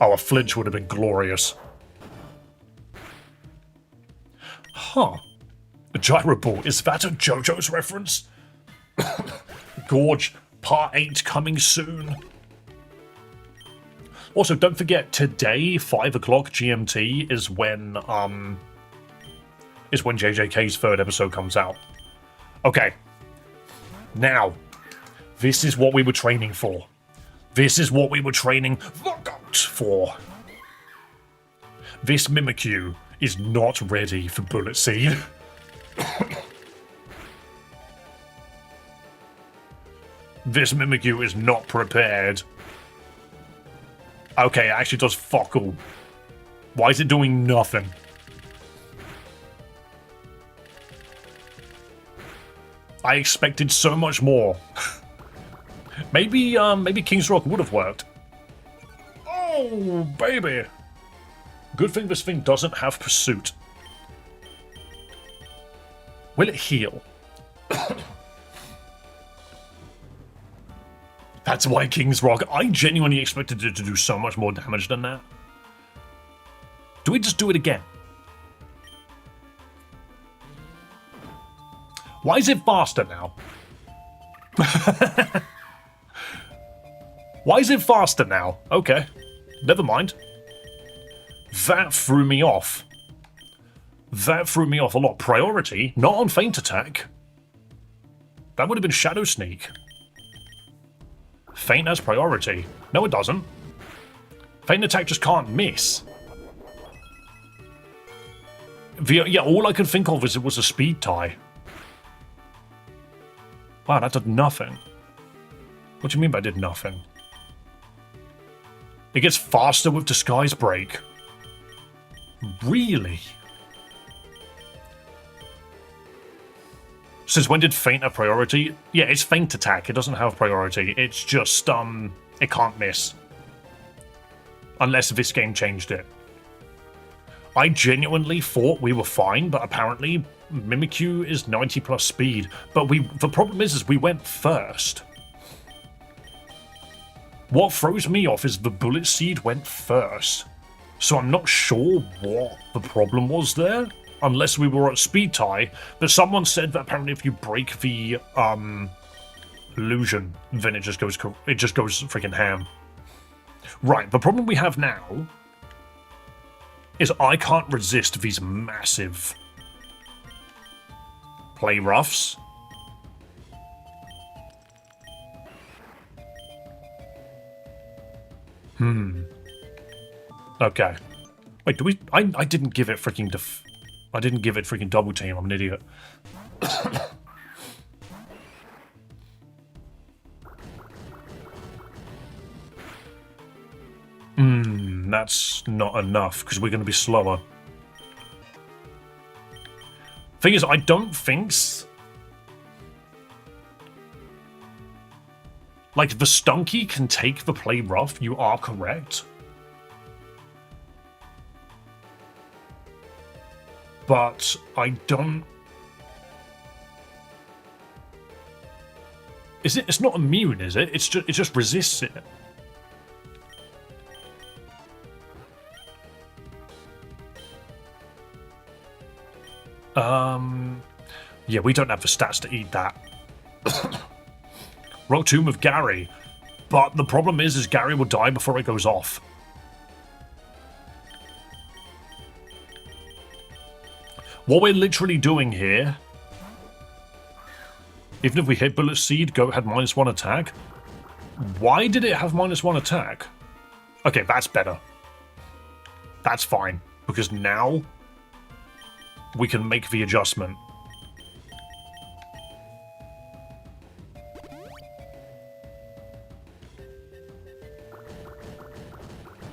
Oh, a flinch would have been glorious. Huh. A Gyro Ball. Is that a JoJo's reference? Gorge Part 8 coming soon. Also, don't forget, today, 5 o'clock GMT, is when JJK's third episode comes out. Okay. Now, this is what we were training for. This is what we were training for. This Mimikyu is not ready for Bullet Seed. This Mimikyu is not prepared. Okay, it actually does fuck all. Why is it doing nothing? I expected so much more. Maybe King's Rock would have worked. Oh, baby. Good thing this thing doesn't have Pursuit. Will it heal? That's why King's Rock... I genuinely expected it to do so much more damage than that. Do we just do it again? Why is it faster now? Why is it faster now? Okay. Never mind. That threw me off. That threw me off a lot. Priority, not on Feint Attack. That would have been Shadow Sneak. Feint has priority. No, it doesn't. Feint Attack just can't miss. Yeah, all I can think of is it was a speed tie. Wow, that did nothing. What do you mean by did nothing? It gets faster with Disguise Break. Really? Since when did Feint have priority? Yeah, it's Feint Attack. It doesn't have priority. It's just, it can't miss. Unless this game changed it. I genuinely thought we were fine, but apparently Mimikyu is 90 plus speed. But the problem is we went first. What throws me off is the Bullet Seed went first. So I'm not sure what the problem was there. Unless we were at speed tie, but someone said that apparently if you break the illusion, then it just goes freaking ham. Right, the problem we have now is I can't resist these massive play roughs. Okay. Wait, do we? I didn't give it freaking I didn't give it freaking double team. I'm an idiot. That's not enough because we're going to be slower. Thing is, I don't think... Like, the Stunky can take the play rough, you are correct. But I don't... Is it? It's not immune, is it? It just resists it. Yeah, we don't have the stats to eat that. Rock Tomb of Gary. But the problem is Gary will die before it goes off. What we're literally doing here, even if we hit Bullet Seed, Goat had -1 attack. Why did it have -1 attack? Okay, that's better. That's fine, because now we can make the adjustment.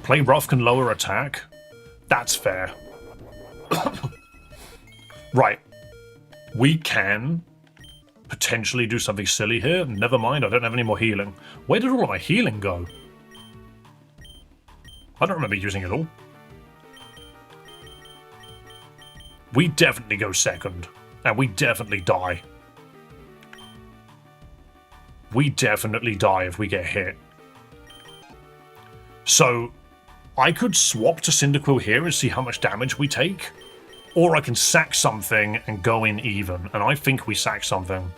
Play rough can lower attack. That's fair. Right. We can potentially do something silly here. Never mind, I don't have any more healing. Where did all my healing go? I don't remember using it all. We definitely go second. And we definitely die. We definitely die if we get hit. So, I could swap to Cyndaquil here and see how much damage we take. Or I can sack something and go in even. And I think we sack something.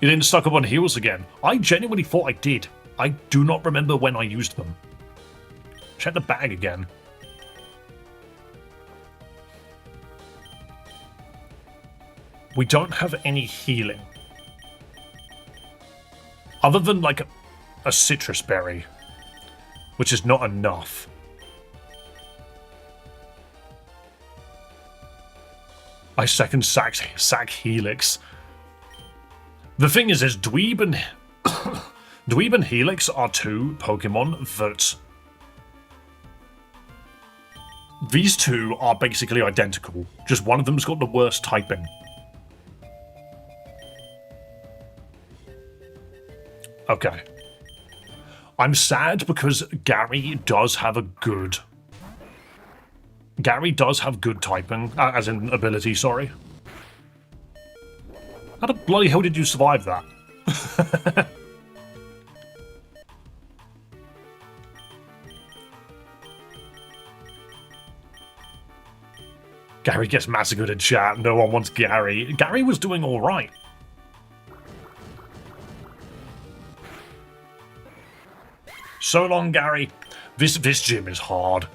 You didn't stock up on heals again. I genuinely thought I did. I do not remember when I used them. Check the bag again. We don't have any healing. Other than like a citrus berry, which is not enough. I second sack Helix. The thing is Dweeb and Dweeb and Helix are two Pokemon that these two are basically identical. Just one of them's got the worst typing. Okay. I'm sad because Gary does have good typing, as in ability, sorry. How the bloody hell did you survive that? Gary gets massacred in chat. No one wants Gary. Gary was doing alright. So long, Gary. This gym is hard.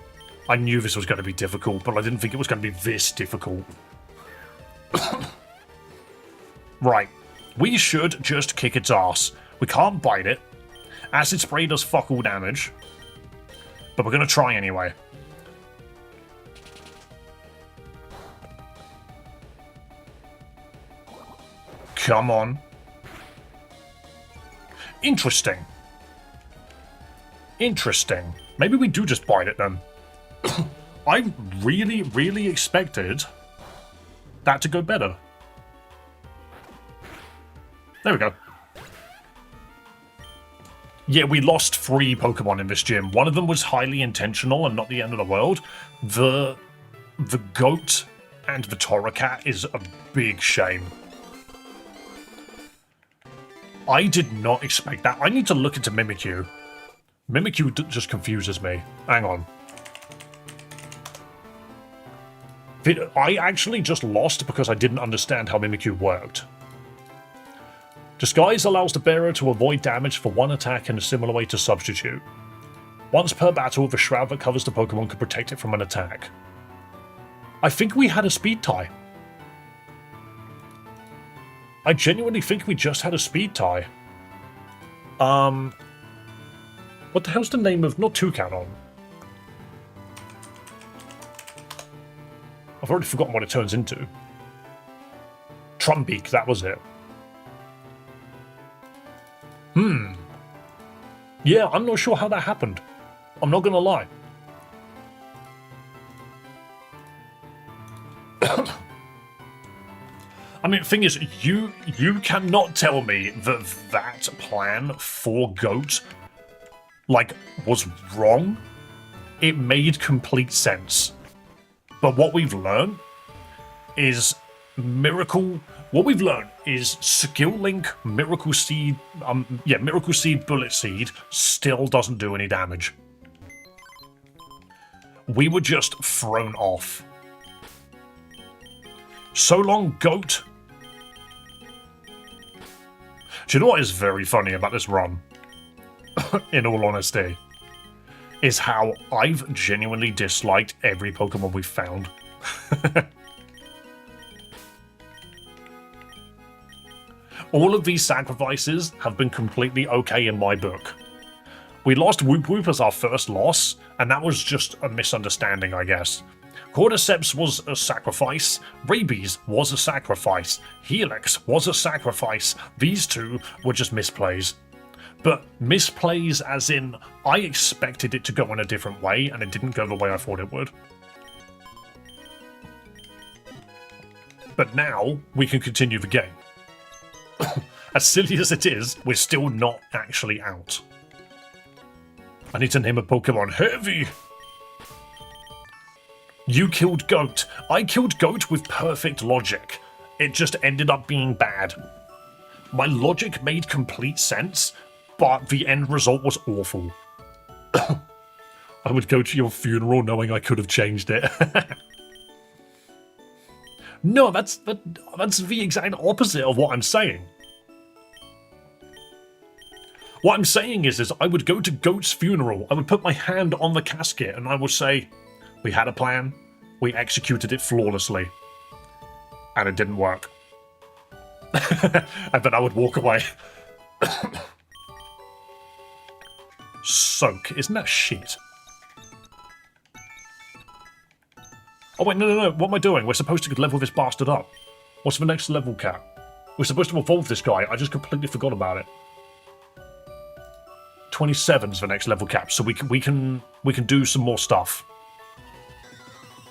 I knew this was going to be difficult, but I didn't think it was going to be this difficult. Right. We should just kick its ass. We can't bite it. Acid Spray does fuck all damage. But we're going to try anyway. Come on. Interesting. Interesting. Maybe we do just bite it then. I really expected that to go better. There we go. Yeah, we lost 3 Pokemon in this gym. One of them was highly intentional and not the end of the world. The goat and the Torracat is a big shame. I did not expect that. I need to look into Mimikyu. Mimikyu just confuses me. Hang on. I actually just lost because I didn't understand how Mimikyu worked. Disguise allows the bearer to avoid damage for one attack in a similar way to Substitute. Once per battle, the shroud that covers the Pokemon can protect it from an attack. I think we had a speed tie. I genuinely think we just had a speed tie. What the hell's the name of... not Toucanon. I've already forgotten what it turns into. Trumbeak, that was it. Yeah, I'm not sure how that happened. I'm not gonna lie. I mean, the thing is, you cannot tell me that that plan for Goat, like, was wrong. It made complete sense. But what we've learned is What we've learned is Skill Link, Miracle Seed, Miracle Seed, Bullet Seed still doesn't do any damage. We were just thrown off. So long, Goat. Do you know what is very funny about this run? In all honesty, is how I've genuinely disliked every Pokemon we've found. All of these sacrifices have been completely okay in my book. We lost Whoop Whoop as our first loss, and that was just a misunderstanding, I guess. Cordyceps was a sacrifice, Rabies was a sacrifice, Helix was a sacrifice. These two were just misplays. But misplays as in, I expected it to go in a different way, and it didn't go the way I thought it would. But now, we can continue the game. As silly as it is, we're still not actually out. I need to name a Pokemon. Heavy! You killed Goat. I killed Goat with perfect logic. It just ended up being bad. My logic made complete sense, but the end result was awful. I would go to your funeral knowing I could have changed it. No, that's the exact opposite of what I'm saying. What I'm saying is I would go to Goat's funeral, I would put my hand on the casket, and I would say, we had a plan, we executed it flawlessly, and it didn't work. And then I would walk away. Soak, isn't that shit? Oh wait, no, what am I doing? We're supposed to level this bastard up. What's the next level cap? We're supposed to evolve this guy, I just completely forgot about it. 27's the next level cap, so we can do some more stuff.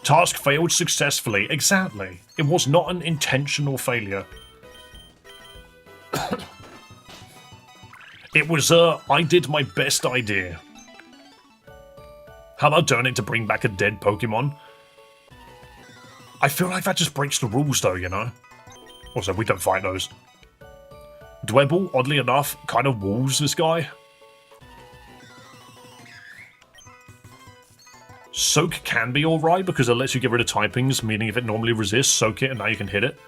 Task failed successfully. Exactly. It was not an intentional failure. It was I did my best idea. How about donate to bring back a dead Pokemon? I feel like that just breaks the rules though, you know? Also, we don't fight those. Dwebble, oddly enough, kind of walls this guy. Soak can be alright because it lets you get rid of typings, meaning if it normally resists, soak it and now you can hit it.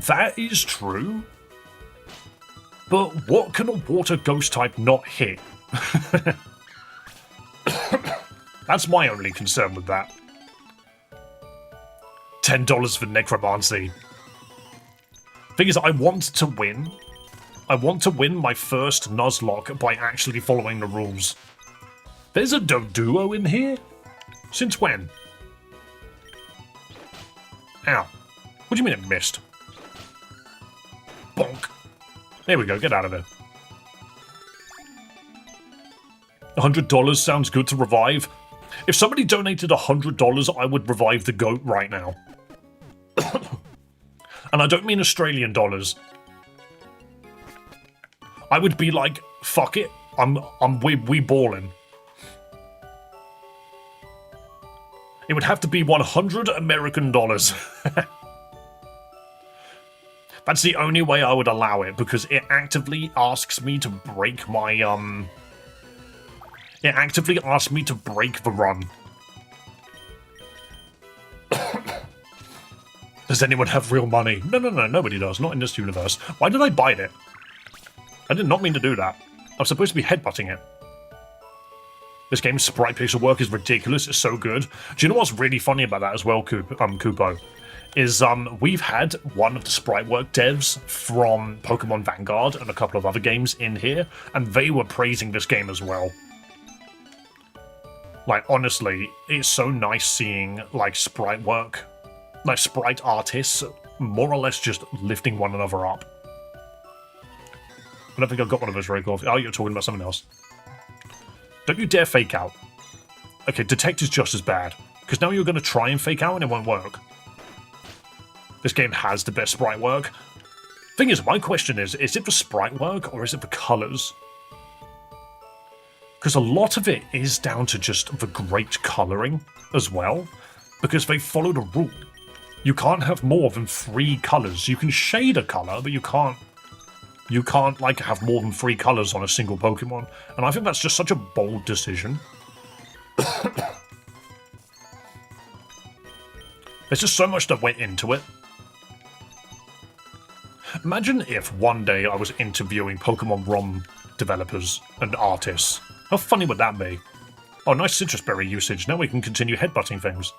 That is true. But what can a water ghost type not hit? That's my only concern with that. $10 for necromancy. Thing is, I want to win. I want to win my first Nuzlocke by actually following the rules. There's a Doduo in here? Since when? Ow. What do you mean it missed? Bonk. There we go, get out of there. $100 sounds good to revive. If somebody donated $100, I would revive the goat right now. And I don't mean Australian dollars. I would be like, fuck it, we ballin'. It would have to be 100 American dollars. That's the only way I would allow it, because it actively asks me to break my, It actively asks me to break the run. Does anyone have real money? No, nobody does. Not in this universe. Why did I bite it? I did not mean to do that. I'm supposed to be headbutting it. This game's sprite pixel work is ridiculous. It's so good. Do you know what's really funny about that as well, Kupo? Is we've had one of the sprite work devs from Pokemon Vanguard and a couple of other games in here, and they were praising this game as well. Like, honestly, it's so nice seeing, like, sprite work, like, sprite artists, more or less just lifting one another up. I don't think I've got one of those very cool. Oh, you're talking about something else. Don't you dare fake out. Okay, detect is just as bad, because now you're going to try and fake out and it won't work. This game has the best sprite work. Thing is, my question is it the sprite work or is it the colours? Because a lot of it is down to just the great colouring as well, because they followed a rule. You can't have more than 3 colours. You can shade a colour, but you can't, like, have more than 3 colours on a single Pokemon. And I think that's just such a bold decision. There's just so much that went into it. Imagine if one day I was interviewing Pokemon ROM developers and artists. How funny would that be? Oh, nice citrus berry usage. Now we can continue headbutting things.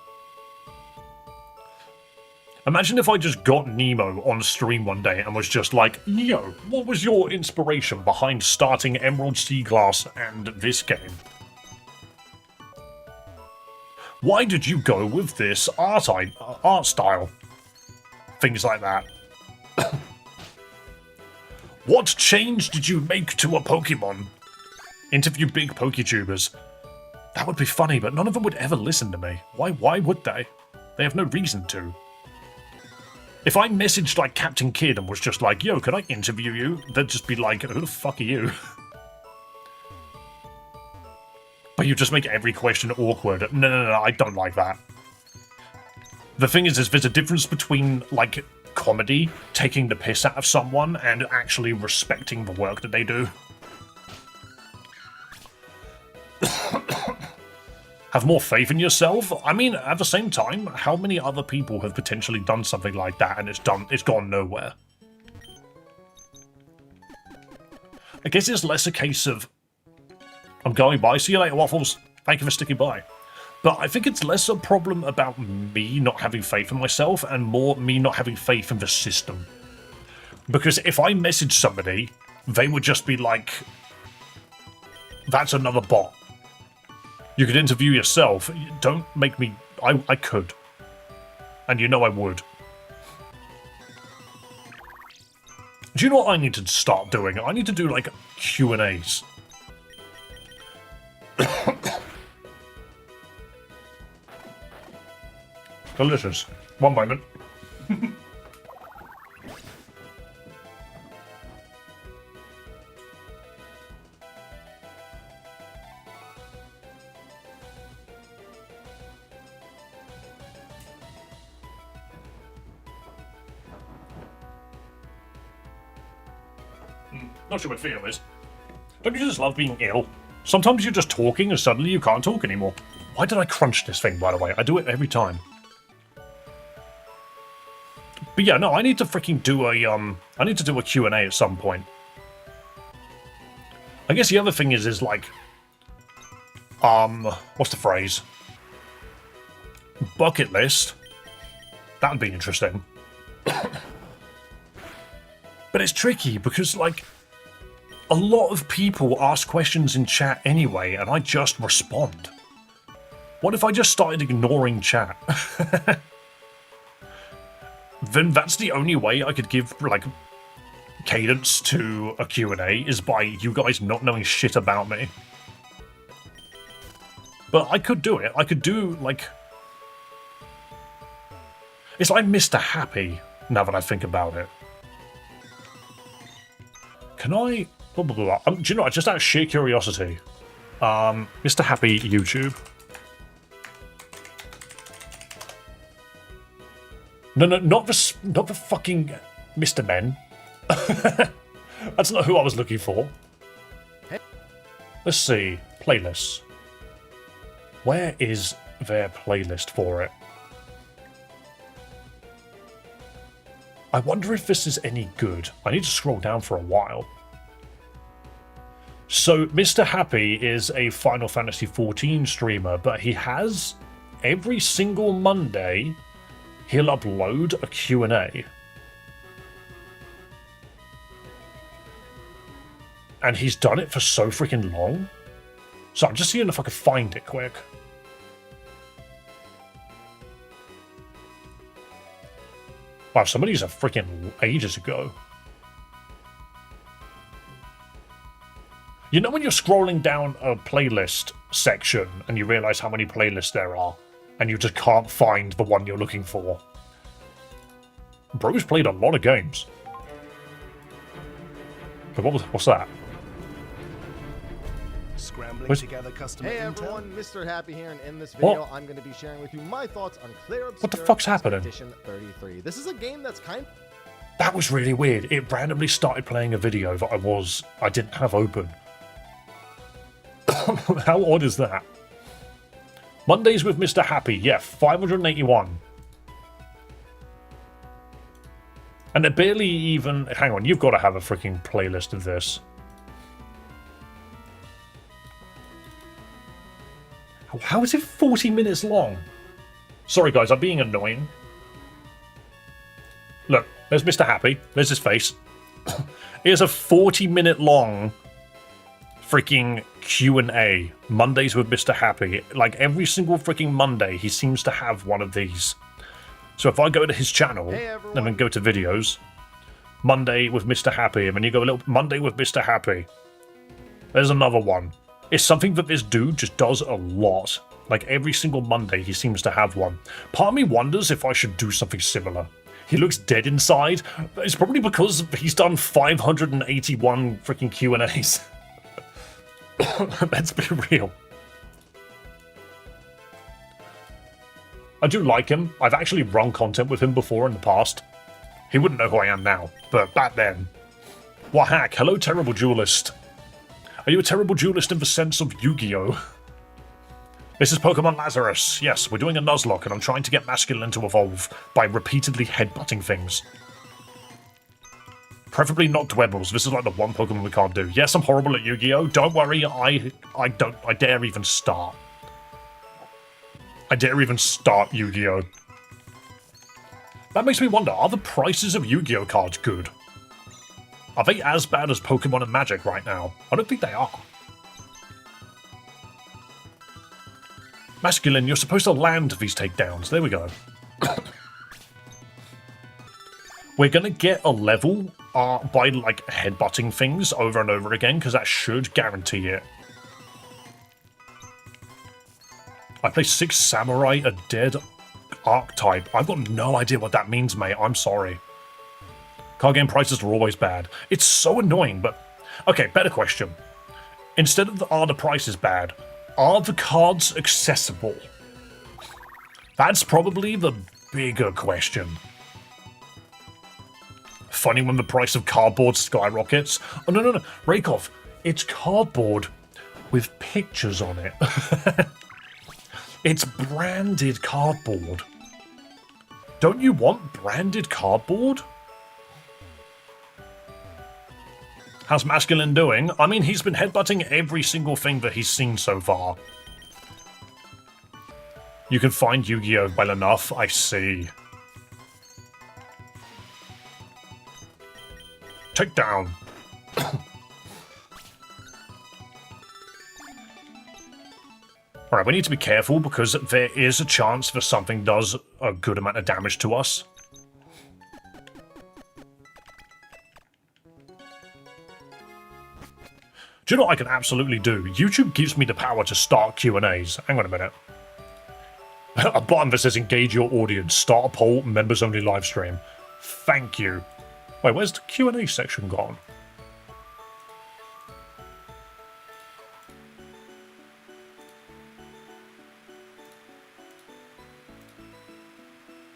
Imagine if I just got Nemo on stream one day and was just like, yo, what was your inspiration behind starting Emerald Sea Glass and this game? Why did you go with this art style? Things like that. What change did you make to a Pokemon? Interview big Poketubers. That would be funny, but none of them would ever listen to me. Why would they? They have no reason to. If I messaged like Captain Kidd and was just like, yo, could I interview you? They'd just be like, who the fuck are you? But you just make every question awkward. No, I don't like that. The thing is there's a difference between, like, comedy, taking the piss out of someone, and actually respecting the work that they do. Have more faith in yourself? I mean, at the same time, how many other people have potentially done something like that and it's gone nowhere? I guess it's less a case of, I'm going by, see you later, Waffles. Thank you for sticking by. But I think it's less a problem about me not having faith in myself and more me not having faith in the system. Because if I message somebody, they would just be like, that's another bot. You could interview yourself. Don't make me... I could. And you know I would. Do you know what I need to start doing? I need to do, like, Q&As. Delicious. One moment. Not sure what feel is. Don't you just love being ill? Sometimes you're just talking and suddenly you can't talk anymore. Why did I crunch this thing, by the way? I do it every time. But yeah, no, I need to freaking do a, I need to do a Q&A at some point. I guess the other thing is like, what's the phrase? Bucket list. That would be interesting. But it's tricky because, like, a lot of people ask questions in chat anyway, and I just respond. What if I just started ignoring chat? Then that's the only way I could give, like, cadence to a Q&A, is by you guys not knowing shit about me. But I could do it. I could do, like... It's like Mr. Happy, now that I think about it. Can I... Blah, blah, blah, blah. Do you know what? Just out of sheer curiosity. Mr. Happy YouTube. No, not the fucking Mr. Men. That's not who I was looking for. Let's see. Playlists. Where is their playlist for it? I wonder if this is any good. I need to scroll down for a while. So, Mr. Happy is a Final Fantasy XIV streamer, but he has, every single Monday, he'll upload a Q&A. And he's done it for so freaking long. So I'm just seeing if I can find it quick. Wow, some of these are freaking ages ago. You know when you're scrolling down a playlist section and you realise how many playlists there are, and you just can't find the one you're looking for? Bro's played a lot of games. What's that? Scrambling together customer Hey intel. everyone, Mr. Happy here, and in this video, What? I'm going to be sharing with you my thoughts on Clear Obscure What the fuck's happening? Expedition 33. This is a game that's kind of... That was really weird. It randomly started playing a video that I didn't have open. How odd is that? Mondays with Mr. Happy, yeah, 581. And they're barely even... Hang on, you've got to have a freaking playlist of this. How is it 40 minutes long? Sorry guys, I'm being annoying. Look, there's Mr. Happy. There's his face. Here's a 40-minute long freaking Q&A. Mondays with Mr. Happy. Like every single freaking Monday, he seems to have one of these. So if I go to his channel and then go to videos, Monday with Mr. Happy, and then you go a little Monday with Mr. Happy. There's another one. It's something that this dude just does a lot. Like every single Monday, he seems to have one. Part of me wonders if I should do something similar. He looks dead inside. It's probably because he's done 581 freaking Q&As. Let's be real. I do like him. I've actually run content with him before in the past. He wouldn't know who I am now, but back then. Wahhack, hello terrible duelist. Are you a terrible duelist in the sense of Yu-Gi-Oh? This is Pokemon Lazarus. Yes, we're doing a Nuzlocke, and I'm trying to get Masculine to evolve by repeatedly headbutting things. Preferably not Dwebbles. This is like the one Pokemon we can't do. Yes, I'm horrible at Yu-Gi-Oh! Don't worry, I dare even start. I dare even start Yu-Gi-Oh! That makes me wonder, are the prices of Yu-Gi-Oh! Cards good? Are they as bad as Pokemon and Magic right now? I don't think they are. Masculine, you're supposed to land these takedowns. There we go. We're gonna get a level by like headbutting things over and over again, because that should guarantee it. I play 6 Samurai, a dead archetype. I've got no idea what that means, mate. I'm sorry. Card game prices are always bad. It's so annoying, but... Okay, better question. Instead of are the prices bad, are the cards accessible? That's probably the bigger question. Funny when the price of cardboard skyrockets. Oh, no. Rakoff, it's cardboard with pictures on it. It's branded cardboard. Don't you want branded cardboard? How's Masculine doing? I mean, he's been headbutting every single thing that he's seen so far. You can find Yu-Gi-Oh! Well enough, I see. Take down. Alright, we need to be careful because there is a chance that something does a good amount of damage to us. Do you know what I can absolutely do? YouTube gives me the power to start Q&As. Hang on a minute. A button that says engage your audience, start a poll, members only live stream. Thank you. Wait, where's the Q&A section gone?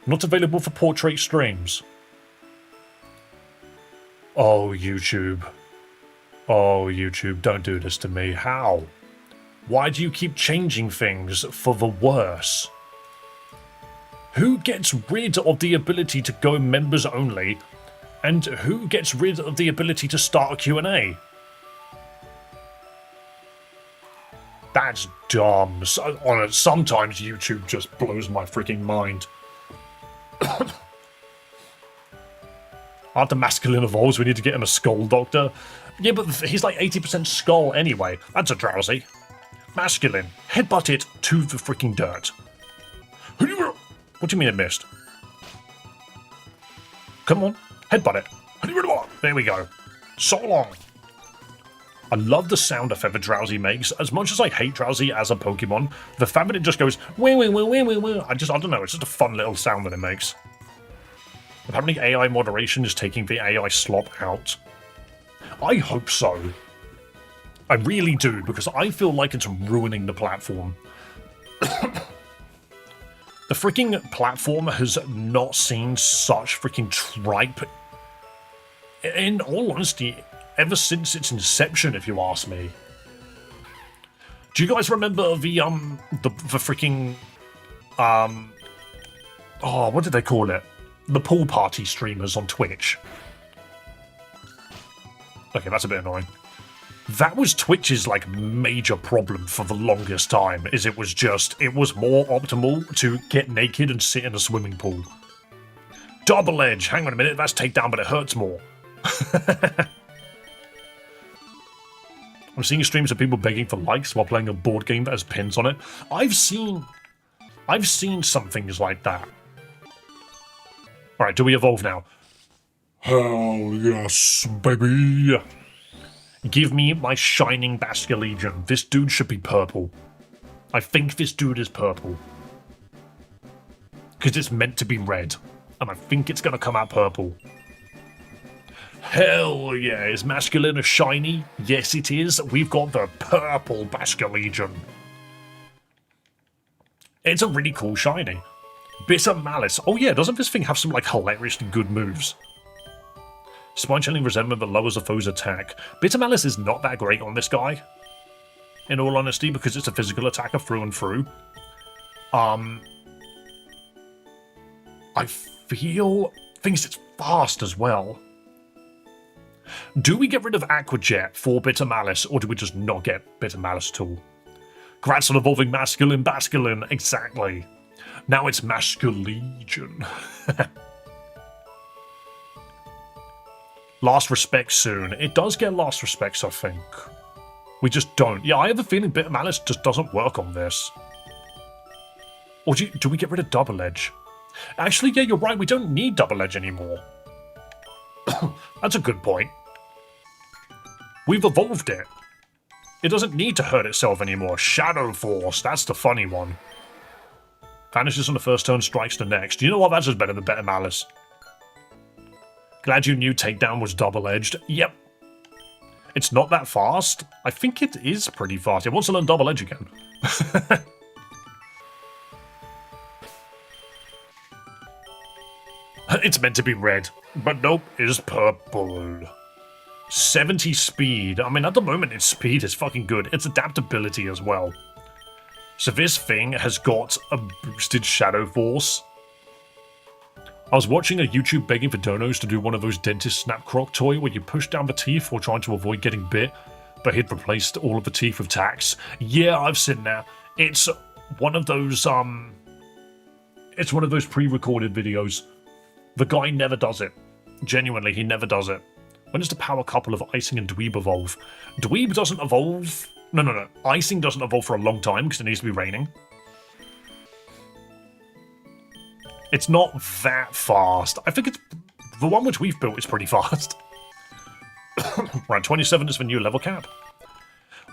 Not available for portrait streams. Oh, YouTube. Oh, YouTube, don't do this to me. How? Why do you keep changing things for the worse? Who gets rid of the ability to go members only? And who gets rid of the ability to start a Q&A? That's dumb. Sometimes YouTube just blows my freaking mind. After Masculine evolves, we need to get him a skull doctor. Yeah, but he's like 80% skull anyway. That's a drowsy. Masculine, headbutt it to the freaking dirt. What do you mean it missed? Come on, headbutt it. There we go. So long. I love the sound effect that Drowsy makes. As much as I hate Drowsy as a Pokemon, the fact that it just goes wee wee wee wee wee wee, I don't know, it's just a fun little sound that it makes. Apparently AI moderation is taking the AI slop out. I hope so. I really do, because I feel like it's ruining the platform. The freaking platform has not seen such freaking tripe, in all honesty, ever since its inception, if you ask me. Do you guys remember the freaking, oh, what did they call it? The pool party streamers on Twitch. Okay, that's a bit annoying. That was Twitch's, like, major problem for the longest time, is it was more optimal to get naked and sit in a swimming pool. Double edge, hang on a minute, that's takedown, but it hurts more. I'm seeing streams of people begging for likes while playing a board game that has pins on it. I've seen some things like that. Alright, do we evolve now? Hell yes, baby! Give me my shining Basculegion. This dude should be purple. I think this dude is purple. Because it's meant to be red. And I think it's going to come out purple. Hell yeah, is Masculine a shiny? Yes it is. We've got the purple Basculegion. It's a really cool shiny. Bitter Malice. Oh yeah, doesn't this thing have some like hilariously good moves? Spine-chilling resentment that lowers a foe's attack. Bitter Malice is not that great on this guy, in all honesty, because it's a physical attacker through and through. I feel... thinks it's fast as well. Do we get rid of Aquajet for Bitter Malice, or do we just not get Bitter Malice at all? Congrats on evolving Masculine Basculin, exactly. Now it's Masculegion. Last Respects soon. It does get Last Respects, I think. We just don't. Yeah, I have a feeling Bitter Malice just doesn't work on this. Or do we get rid of Double Edge? Actually, yeah, you're right. We don't need Double Edge anymore. That's a good point. We've evolved it. It doesn't need to hurt itself anymore. Shadow Force, that's the funny one. Vanishes on the first turn, strikes the next. You know what? That's just better than Bitter Malice. Glad you knew Takedown was double-edged. Yep. It's not that fast. I think it is pretty fast. It wants to learn Double Edge again. It's meant to be red, but nope, it is purple. 70 speed. I mean, at the moment, its speed is fucking good. Its adaptability as well. So this thing has got a boosted Shadow Force. I was watching a YouTube begging for donos to do one of those dentist snap croc toy where you push down the teeth while trying to avoid getting bit, but he'd replaced all of the teeth with tacks. Yeah, I've seen that. It's one of those, it's one of those pre-recorded videos. The guy never does it. Genuinely, he never does it. When does the power couple of Icing and Dweeb evolve? Dweeb doesn't evolve... No. Icing doesn't evolve for a long time because it needs to be raining. It's not that fast. I think it's... The one which we've built is pretty fast. Right, 27 is the new level cap.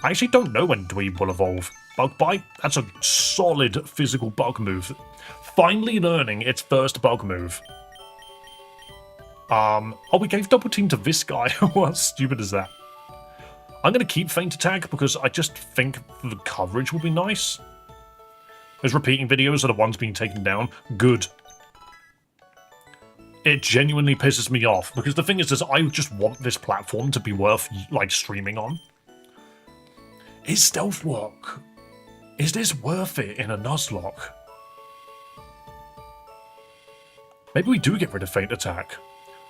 I actually don't know when Dweeb will evolve. Bug Bite? That's a solid physical bug move. Finally learning its first bug move. Oh, we gave double team to this guy. How stupid is that? I'm going to keep Feint Attack because I just think the coverage will be nice. Those repeating videos are the ones being taken down. Good. It genuinely pisses me off because the thing is I just want this platform to be worth, like, streaming on. Is stealth work? Is this worth it in a Nuzlocke? Maybe we do get rid of Feint Attack.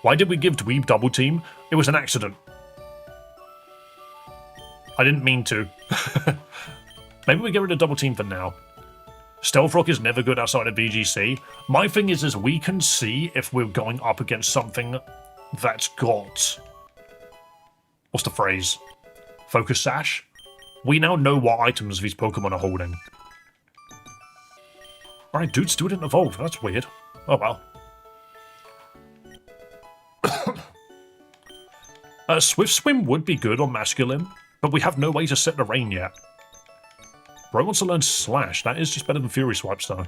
Why did we give Dweeb double team? It was an accident. I didn't mean to. Maybe we get rid of double team for now. Stealth Rock is never good outside of BGC. My thing is we can see if we're going up against something that's got... What's the phrase? Focus Sash? We now know what items these Pokemon are holding. Alright, dude still didn't evolve. That's weird. Oh well. Swift Swim would be good on Masculine, but we have no way to set the rain yet. Bro wants to learn Slash. That is just better than Fury Swipes, though.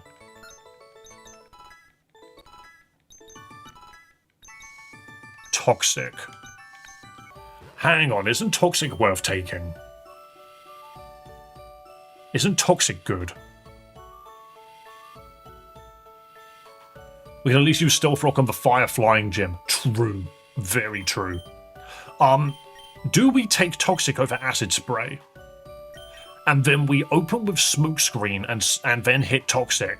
Toxic. Hang on, isn't Toxic worth taking? Isn't Toxic good? We can at least use Stealth Rock on the Fire Flying Gym. True. Very true. Do we take Toxic over Acid Spray? And then we open with Smokescreen and then hit Toxic?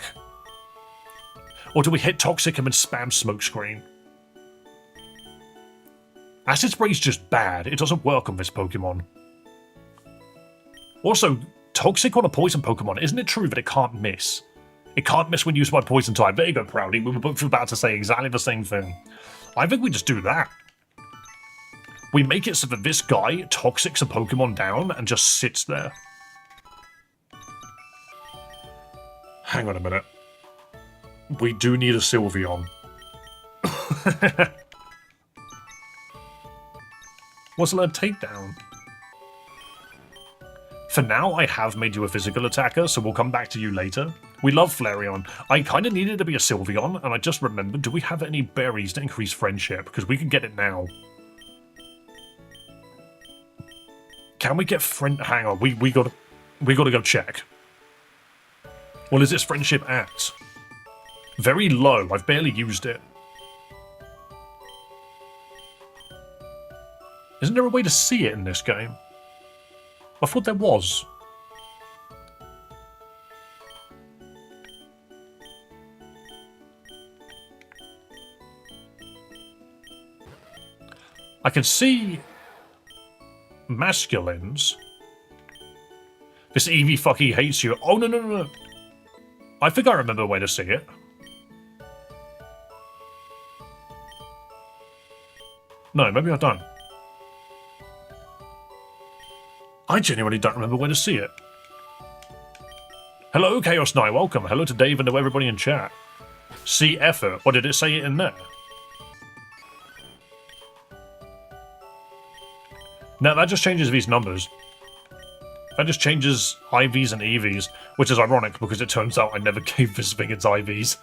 Or do we hit Toxic and then spam Smokescreen? Acid Spray's just bad. It doesn't work on this Pokemon. Also, Toxic on a Poison Pokemon, isn't it true that it can't miss? It can't miss when used by Poison type. There you go, Proudy. We were both about to say exactly the same thing. I think we just do that. We make it so that this guy Toxics a Pokemon down and just sits there. Hang on a minute. We do need a Sylveon. What's a learned takedown? For now, I have made you a physical attacker, so we'll come back to you later. We love Flareon. I kind of needed to be a Sylveon, and I just remembered, do we have any berries to increase friendship? Because we can get it now. Can we get friend... Hang on, we gotta go check. Well, is this friendship at? Very low. I've barely used it. Isn't there a way to see it in this game? I thought there was. I can see masculines. This Eevee fucking hates you. Oh, no, no, no, no. I think I remember where to see it. No, maybe I don't. I genuinely don't remember where to see it. Hello, Chaos Knight, welcome. Hello to Dave and to everybody in chat. See effort. What did it say it in there? No, that just changes these numbers. That just changes IVs and EVs, which is ironic because it turns out I never gave this thing its IVs.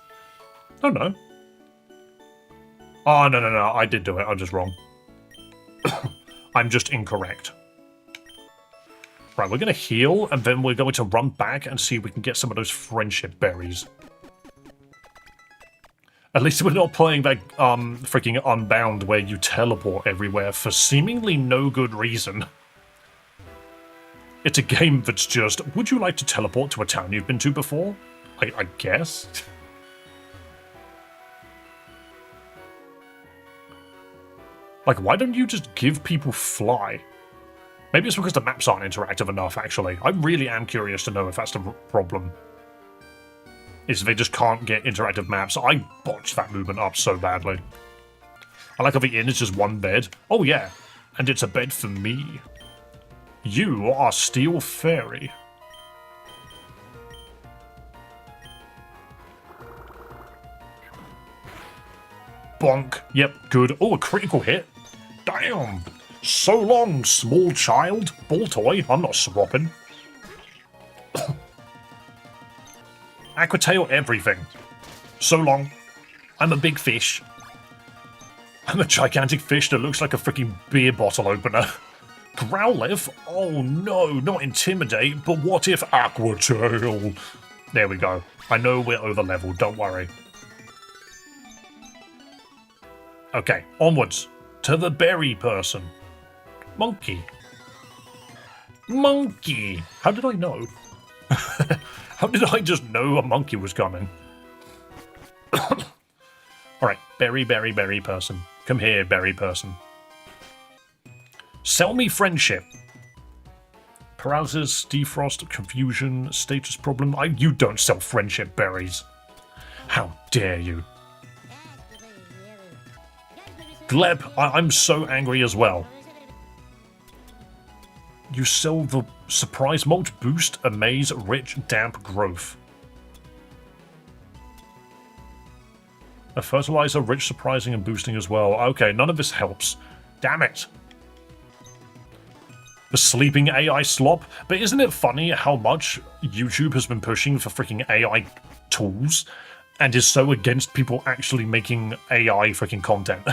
Oh no. Oh, no, no, no, I did do it. I'm just wrong. I'm just incorrect. Right, we're going to heal, and then we're going to run back and see if we can get some of those friendship berries. At least we're not playing that freaking Unbound where you teleport everywhere for seemingly no good reason. It's a game that's just, would you like to teleport to a town you've been to before? I guess. Like, why don't you just give people fly? Maybe it's because the maps aren't interactive enough, actually. I really am curious to know if that's the problem. Is they just can't get interactive maps. I botched that movement up so badly. I like how the inn is just one bed. Oh yeah, and it's a bed for me. You are Steel Fairy. Bonk. Yep, good. Oh, a critical hit. Damn. So long, small child. Ball toy. I'm not swapping. Aquatail everything. So long. I'm a big fish. I'm a gigantic fish that looks like a freaking beer bottle opener. Growlithe? Oh no, not Intimidate, but what if Aquatail? There we go. I know we're over leveled, don't worry. Okay, onwards. To the berry person. Monkey. Monkey! How did I know? How did I just know a monkey was coming? Alright, berry person. Come here, berry person. Sell me friendship. Paralysis, defrost, confusion, status problem. You don't sell friendship berries. How dare you? Gleb, I'm so angry as well. You sell the surprise malt, boost, amaze, rich, damp growth. A fertilizer, rich, surprising, and boosting as well. Okay, none of this helps. Damn it. The sleeping AI slop. But isn't it funny how much YouTube has been pushing for freaking AI tools and is so against people actually making AI freaking content?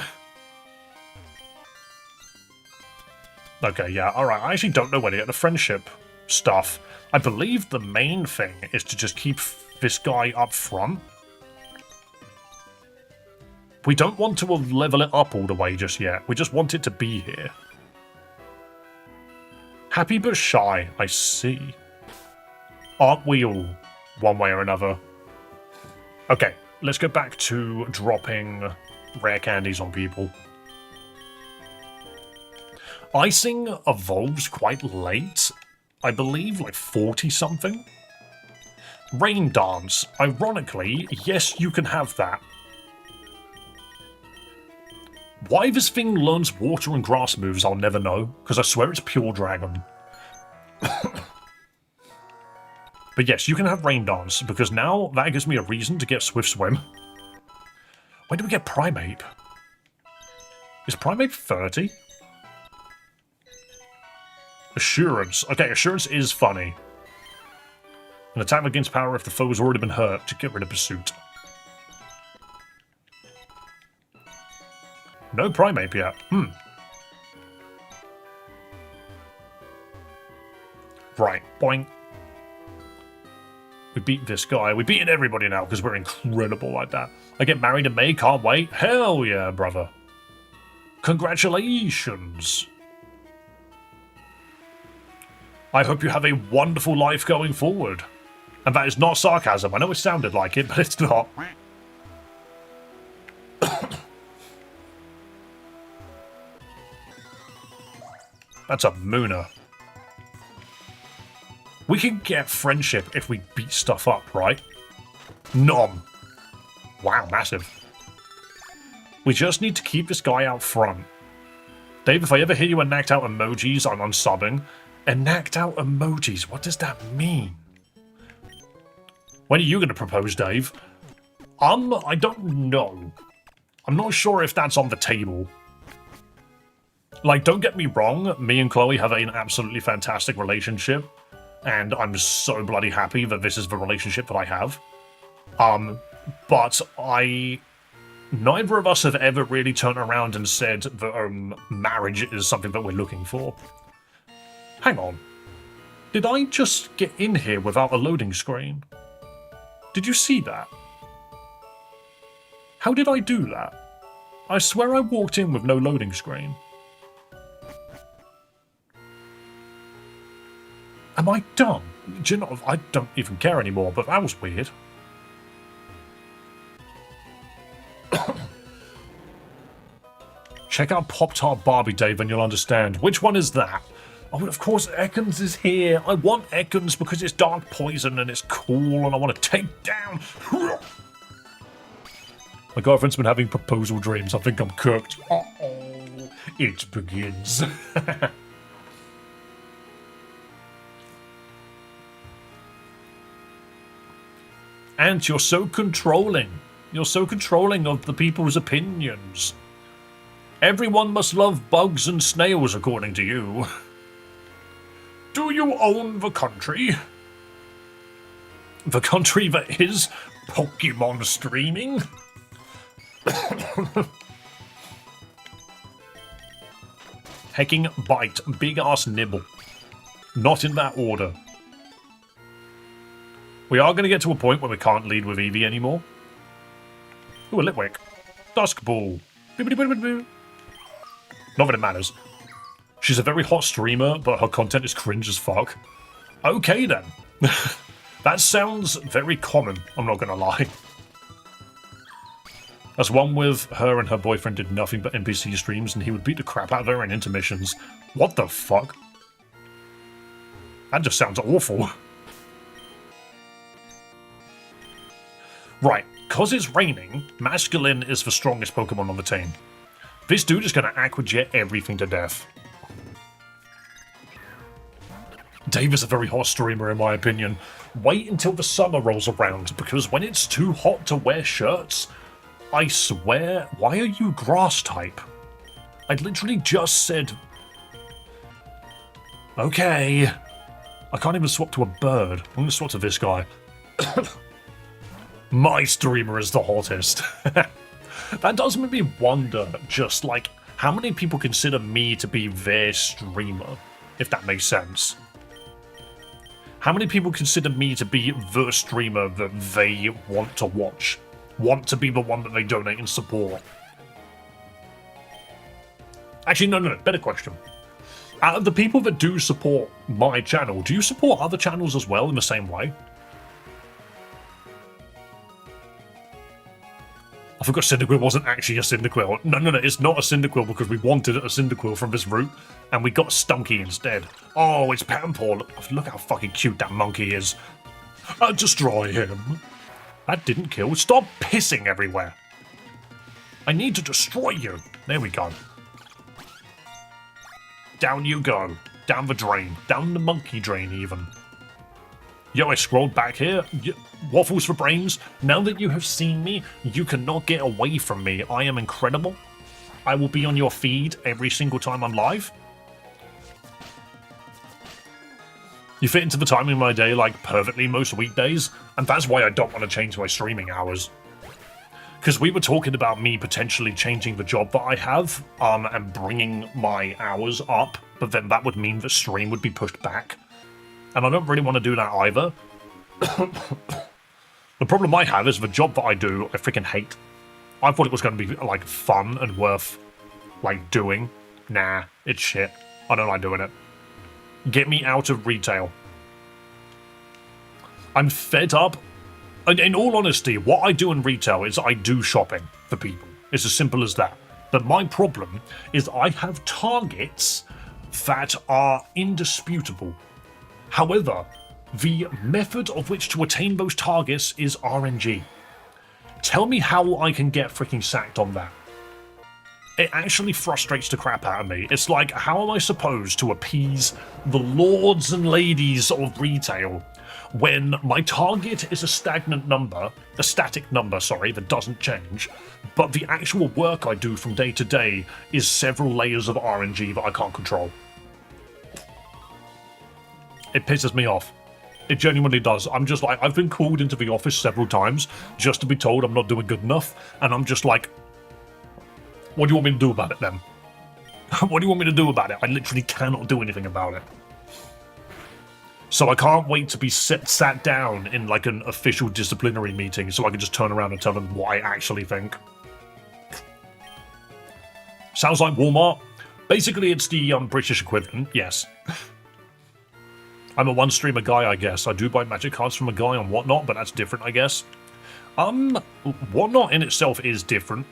Okay, yeah, alright. I actually don't know where to get the friendship stuff. I believe the main thing is to just keep this guy up front. We don't want to level it up all the way just yet. We just want it to be here. Happy but shy, I see. Aren't we all, one way or another? Okay, let's go back to dropping rare candies on people. Icing evolves quite late. I believe like 40-something. Rain Dance. Ironically, yes, you can have that. Why this thing learns water and grass moves, I'll never know, because I swear it's pure dragon. But yes, you can have Rain Dance, because now that gives me a reason to get Swift Swim. When do we get Primeape? Is Primeape 30? Assurance. Okay, Assurance is funny. An attack against power if the foe has already been hurt to get rid of Pursuit. No Primeape yet. Right, boing. We beat this guy. We beaten everybody now because we're incredible like that. I get married in May, can't wait. Hell yeah, brother. Congratulations. I hope you have a wonderful life going forward. And that is not sarcasm. I know it sounded like it, but it's not. That's a mooner. We can get friendship if we beat stuff up, right? Nom. Wow, massive. We just need to keep this guy out front. Dave, if I ever hear you enact out emojis, I'm unsubbing. Enact out emojis, what does that mean? When are you going to propose, Dave? I don't know. I'm not sure if that's on the table. Like, don't get me wrong, me and Chloe have an absolutely fantastic relationship, and I'm so bloody happy that this is the relationship that I have. But neither of us have ever really turned around and said that marriage is something that we're looking for. Hang on. Did I just get in here without a loading screen? Did you see that? How did I do that? I swear I walked in with no loading screen. Am I dumb? Do you know, I don't even care anymore, but that was weird. Check out Pop-Tart Barbie, Dave, and you'll understand. Which one is that? Oh, of course, Ekans is here. I want Ekans because it's dark poison and it's cool and I want to take down. My girlfriend's been having proposal dreams. I think I'm cooked. Uh-oh. It begins. And you're so controlling. You're so controlling of the people's opinions. Everyone must love bugs and snails, according to you. Do you own the country? The country that is Pokemon streaming? Hecking bite, big ass nibble. Not in that order. We are going to get to a point where we can't lead with Eevee anymore. Ooh, a Litwick. Dusk Ball. Not that it matters. She's a very hot streamer, but her content is cringe as fuck. Okay then. That sounds very common, I'm not going to lie. That's one with her and her boyfriend did nothing but NPC streams and he would beat the crap out of her in intermissions. What the fuck? That just sounds awful. Right, cause it's raining, Masculine is the strongest Pokemon on the team. This dude is going to Aqua Jet everything to death. Dave is a very hot streamer in my opinion. Wait until the summer rolls around, because when it's too hot to wear shirts, I swear, why are you grass type? I literally just said... Okay. I can't even swap to a bird. I'm going to swap to this guy. My streamer is the hottest. That does make me wonder, just like, how many people consider me to be their streamer, if that makes sense. How many people consider me to be the streamer that they want to watch? Want to be the one that they donate and support? Actually, no, better question. Out of the people that do support my channel, do you support other channels as well in the same way? I forgot Cyndaquil wasn't actually a Cyndaquil. No, it's not a Cyndaquil because we wanted a Cyndaquil from this route, and we got Stunky instead. Oh, it's Pampor. Look how fucking cute that monkey is. Destroy him. That didn't kill. Stop pissing everywhere. I need to destroy you. There we go. Down you go. Down the drain. Down the monkey drain, even. Yo, I scrolled back here. Waffles for brains. Now that you have seen me, you cannot get away from me. I am incredible. I will be on your feed every single time I'm live. You fit into the timing of my day like perfectly most weekdays, and that's why I don't want to change my streaming hours. Because we were talking about me potentially changing the job that I have, and bringing my hours up, but then that would mean the stream would be pushed back. And I don't really want to do that either. The problem I have is the job that I do, I freaking hate. I thought it was going to be, like, fun and worth, like, doing. Nah, it's shit. I don't like doing it. Get me out of retail. I'm fed up. In all honesty, what I do in retail is I do shopping for people. It's as simple as that. But my problem is I have targets that are indisputable. However, the method of which to attain those targets is RNG. Tell me how I can get freaking sacked on that. It actually frustrates the crap out of me. It's like, how am I supposed to appease the lords and ladies of retail when my target is a static number, that doesn't change, but the actual work I do from day to day is several layers of RNG that I can't control. It pisses me off. It genuinely does. I'm just like, I've been called into the office several times just to be told I'm not doing good enough, and I'm just like, what do you want me to do about it then? What do you want me to do about it? I literally cannot do anything about it. So I can't wait to be sat down in like an official disciplinary meeting so I can just turn around and tell them what I actually think. Sounds like Walmart. Basically, it's the British equivalent, yes. I'm a one-streamer guy, I guess. I do buy magic cards from a guy on Whatnot, but that's different, I guess. Whatnot in itself is different.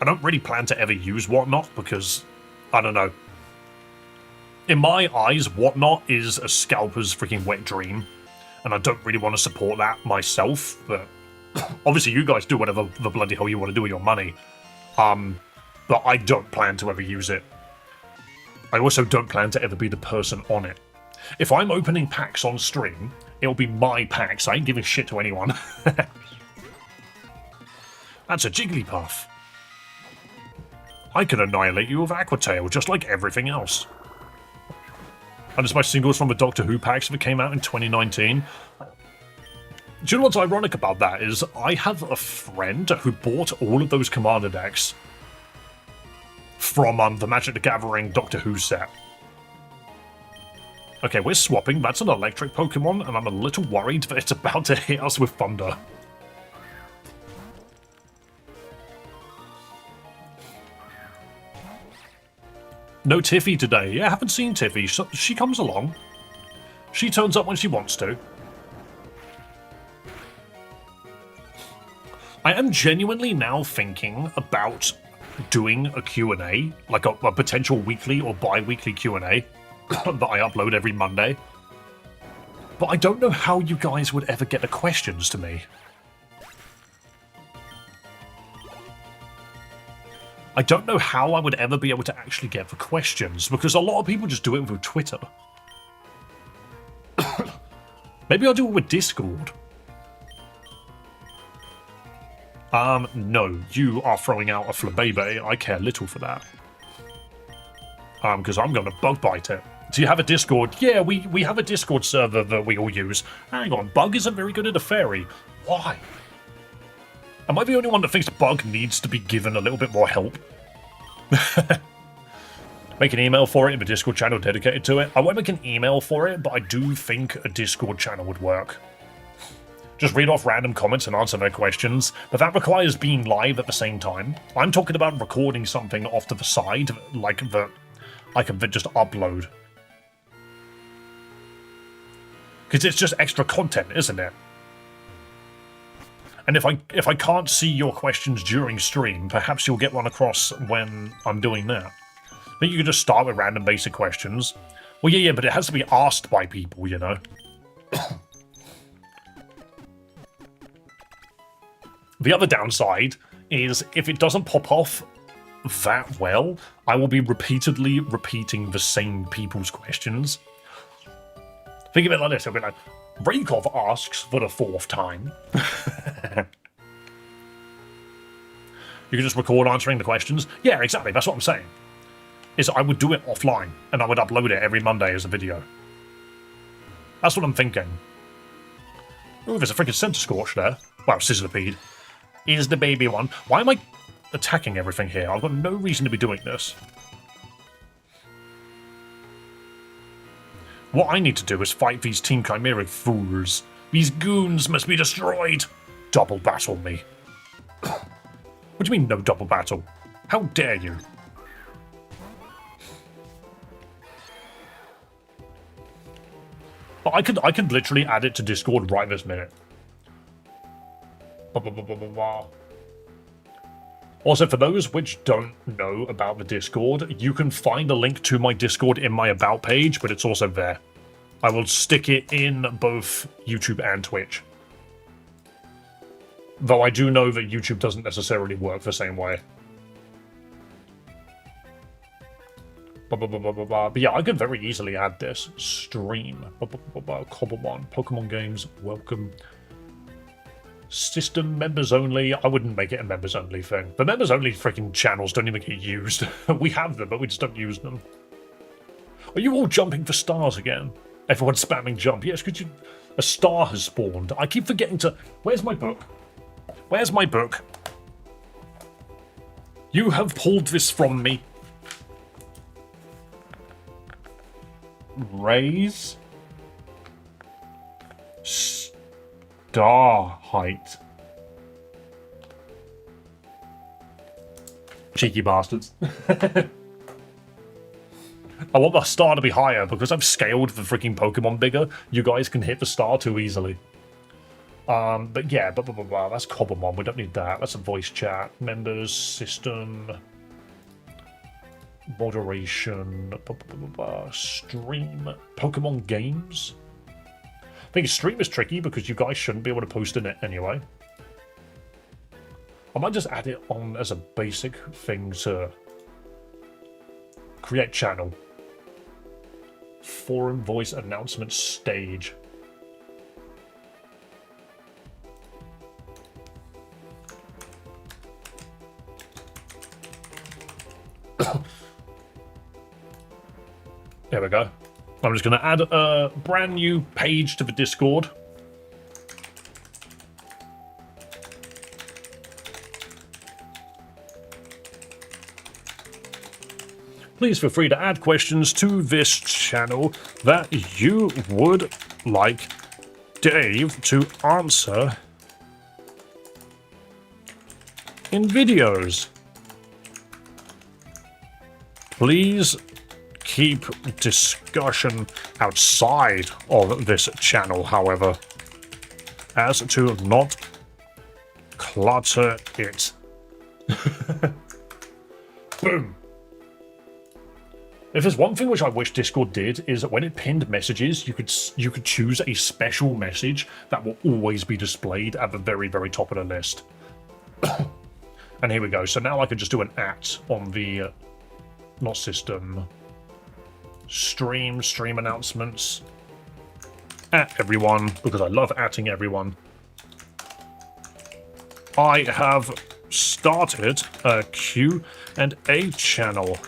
I don't really plan to ever use Whatnot because, I don't know. In my eyes, Whatnot is a scalper's freaking wet dream, and I don't really want to support that myself, but obviously you guys do whatever the bloody hell you want to do with your money. But I don't plan to ever use it. I also don't plan to ever be the person on it. If I'm opening packs on stream, it'll be my packs. I ain't giving shit to anyone. That's a Jigglypuff. I can annihilate you with Aquatail, just like everything else. And it's my singles from the Doctor Who packs that came out in 2019. Do you know what's ironic about that is I have a friend who bought all of those Commander decks from the Magic the Gathering Doctor Who set. Okay, we're swapping. That's an electric Pokemon, and I'm a little worried that it's about to hit us with thunder. No Tiffy today. Yeah, I haven't seen Tiffy. She comes along. She turns up when she wants to. I am genuinely now thinking about doing a Q&A, like a potential weekly or bi-weekly Q&A that I upload every Monday. But I don't know how you guys would ever get the questions to me. I don't know how I would ever be able to actually get the questions, because a lot of people just do it with Twitter. Maybe I'll do it with Discord. No, you are throwing out a Flabébé. I care little for that. Because I'm going to bug bite it. Do you have a Discord? Yeah, we have a Discord server that we all use. Hang on, Bug isn't very good at a fairy. Why? Am I the only one that thinks Bug needs to be given a little bit more help? Make an email for it in the Discord channel dedicated to it. I won't make an email for it, but I do think a Discord channel would work. Just read off random comments and answer their questions, but that requires being live at the same time. I'm talking about recording something off to the side, like that I can just upload. Because it's just extra content, isn't it? And if I can't see your questions during stream, perhaps you'll get one across when I'm doing that. I think you can just start with random basic questions. Well, yeah, but it has to be asked by people, you know? The other downside is if it doesn't pop off that well, I will be repeatedly repeating the same people's questions. Think of it like this, it'll be like, Raykov asks for the 4th time. You can just record answering the questions. Yeah, exactly, that's what I'm saying. Is I would do it offline, and I would upload it every Monday as a video. That's what I'm thinking. Ooh, there's a freaking Center Scorch there. Wow, Sizzlipede. Is the baby one. Why am I attacking everything here? I've got no reason to be doing this. What I need to do is fight these Team Chimeric fools. These goons must be destroyed. Double battle me. What do you mean, no double battle? How dare you? But I could literally add it to Discord right this minute. Also, for those which don't know about the Discord, you can find a link to my Discord in my About page, but it's also there. I will stick it in both YouTube and Twitch. Though I do know that YouTube doesn't necessarily work the same way. But yeah, I could very easily add this. Stream. Cobblemon. Pokemon games. Welcome. System members only. I wouldn't make it a members only thing. The members only freaking channels don't even get used. We have them, but we just don't use them. Are you all jumping for stars again? Everyone's spamming jump. Yes, could you... A star has spawned. I keep forgetting to... Where's my book? Where's my book? You have pulled this from me. Raise star height. Cheeky bastards. I want the star to be higher because I've scaled the freaking Pokemon bigger. You guys can hit the star too easily. But yeah, that's Cobblemon. We don't need that. That's a voice chat. Members, system, moderation, stream, Pokemon games. I think stream is tricky because you guys shouldn't be able to post in it anyway. I might just add it on as a basic thing to create channel. Forum voice announcement stage. There we go. I'm just going to add a brand new page to the Discord. Please feel free to add questions to this channel that you would like Dave to answer in videos. Please keep discussion outside of this channel, however, as to not clutter it. Boom. If there's one thing which I wish Discord did, is that when it pinned messages, you could choose a special message that will always be displayed at the very, very top of the list. And here we go. So now I can just do an @ on the not system. Stream announcements. At everyone, because I love atting everyone. I have started a Q&A channel.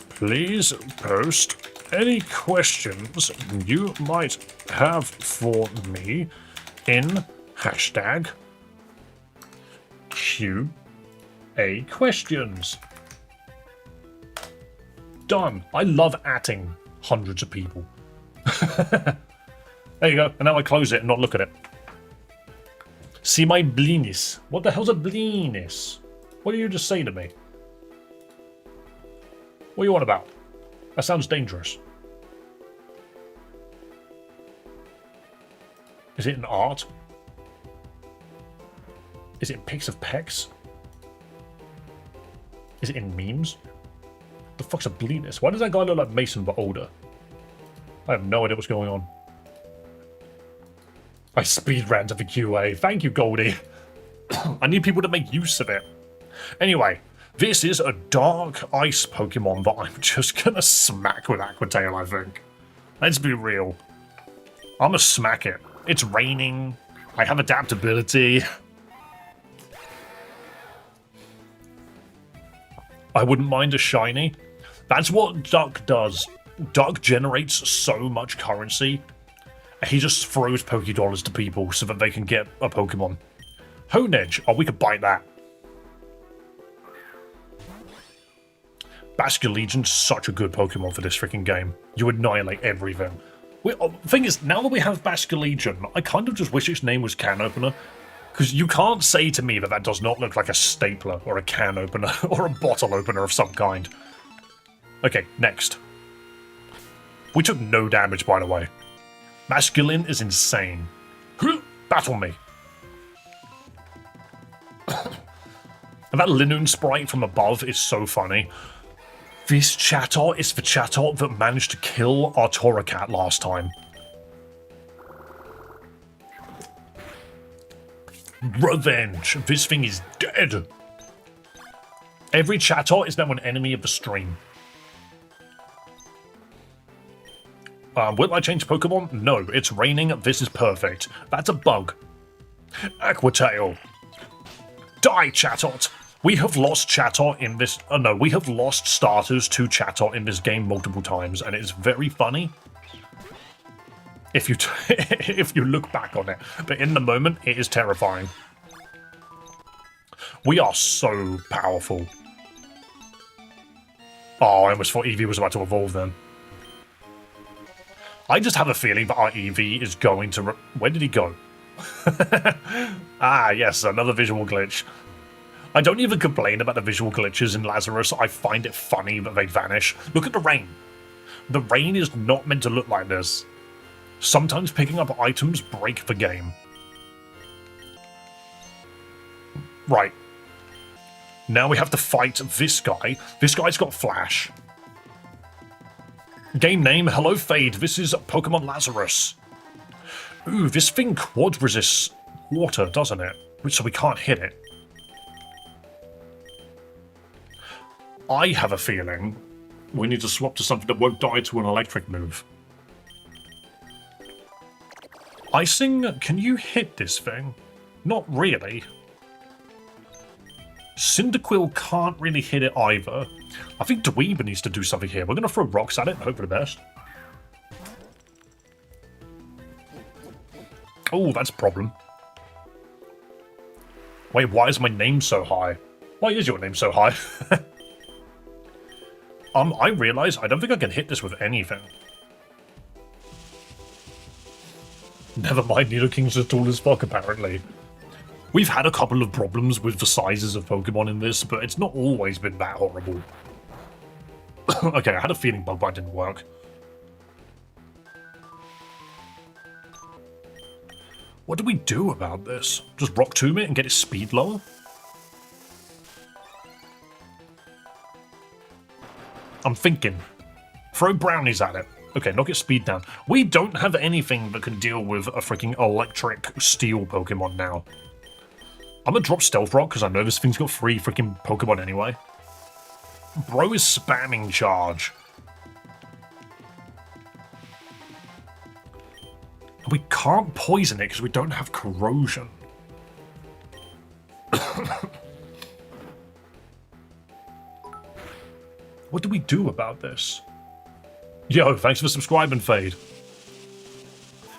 Please post any questions you might have for me in hashtag QA questions. Done. I love atting hundreds of people. There you go. And now I close it and not look at it. See my bleeness. What the hell's a bleeness? What did you just say to me? What are you on about? That sounds dangerous. Is it an art? Is it in pics of pecs? Is it in memes? What the fuck's a bleeness? Why does that guy look like Mason but older? I have no idea what's going on. I speed ran to the QA. Thank you, Goldie. I need people to make use of it. Anyway, this is a dark ice Pokemon that I'm just gonna smack with Aqua Tail, I think. Let's be real. I'm gonna smack it. It's raining. I have adaptability. I wouldn't mind a shiny. That's what Duck does. Duck generates so much currency. He just throws Pokédollars to people so that they can get a Pokemon. Honedge. Oh, we could bite that. Basculegion's such a good Pokemon for this freaking game. You annihilate everything. The thing is, now that we have Basculegion, I kind of just wish its name was Can Opener. Because you can't say to me that that does not look like a stapler or a can opener or a bottle opener of some kind. Okay, next. We took no damage, by the way. Masculine is insane. Battle me. And that Linoon sprite from above is so funny. This chatter is the chatter that managed to kill our Toracat last time. Revenge. This thing is dead. Every chatter is now an enemy of the stream. Will I change Pokemon? No, it's raining. This is perfect. That's a bug. Aquatail. Die, Chatot. We have lost Chatot in this... Oh no, we have lost starters to Chatot in this game multiple times, and it's very funny if you if you look back on it. But in the moment, it is terrifying. We are so powerful. Oh, I almost thought Eevee was about to evolve then. I just have a feeling that our Eevee is going to... Where did he go? Ah, yes, another visual glitch. I don't even complain about the visual glitches in Lazarus. I find it funny that they vanish. Look at the rain. The rain is not meant to look like this. Sometimes picking up items break the game. Right. Now we have to fight this guy. This guy's got Flash. Game name, hello Fade. This is Pokemon Lazarus. Ooh, this thing quad resists water, doesn't it? So we can't hit it. I have a feeling we need to swap to something that won't die to an electric move. Icing, can you hit this thing? Not really. Cyndaquil can't really hit it either. I think Dweeb needs to do something here. We're going to throw rocks at it and hope for the best. Oh, that's a problem. Wait, why is my name so high? Why is your name so high? I realise I don't think I can hit this with anything. Never mind, Nidoking's as tall as fuck, apparently. We've had a couple of problems with the sizes of Pokemon in this, but it's not always been that horrible. Okay, I had a feeling Bug Bite didn't work. What do we do about this? Just Rock Tomb it and get its speed lower? I'm thinking. Throw brownies at it. Okay, knock its speed down. We don't have anything that can deal with a freaking electric steel Pokemon now. I'm gonna drop Stealth Rock because I know this thing's got 3 freaking Pokemon anyway. Bro is spamming Charge. We can't poison it because we don't have Corrosion. What do we do about this? Yo, thanks for subscribing, Fade.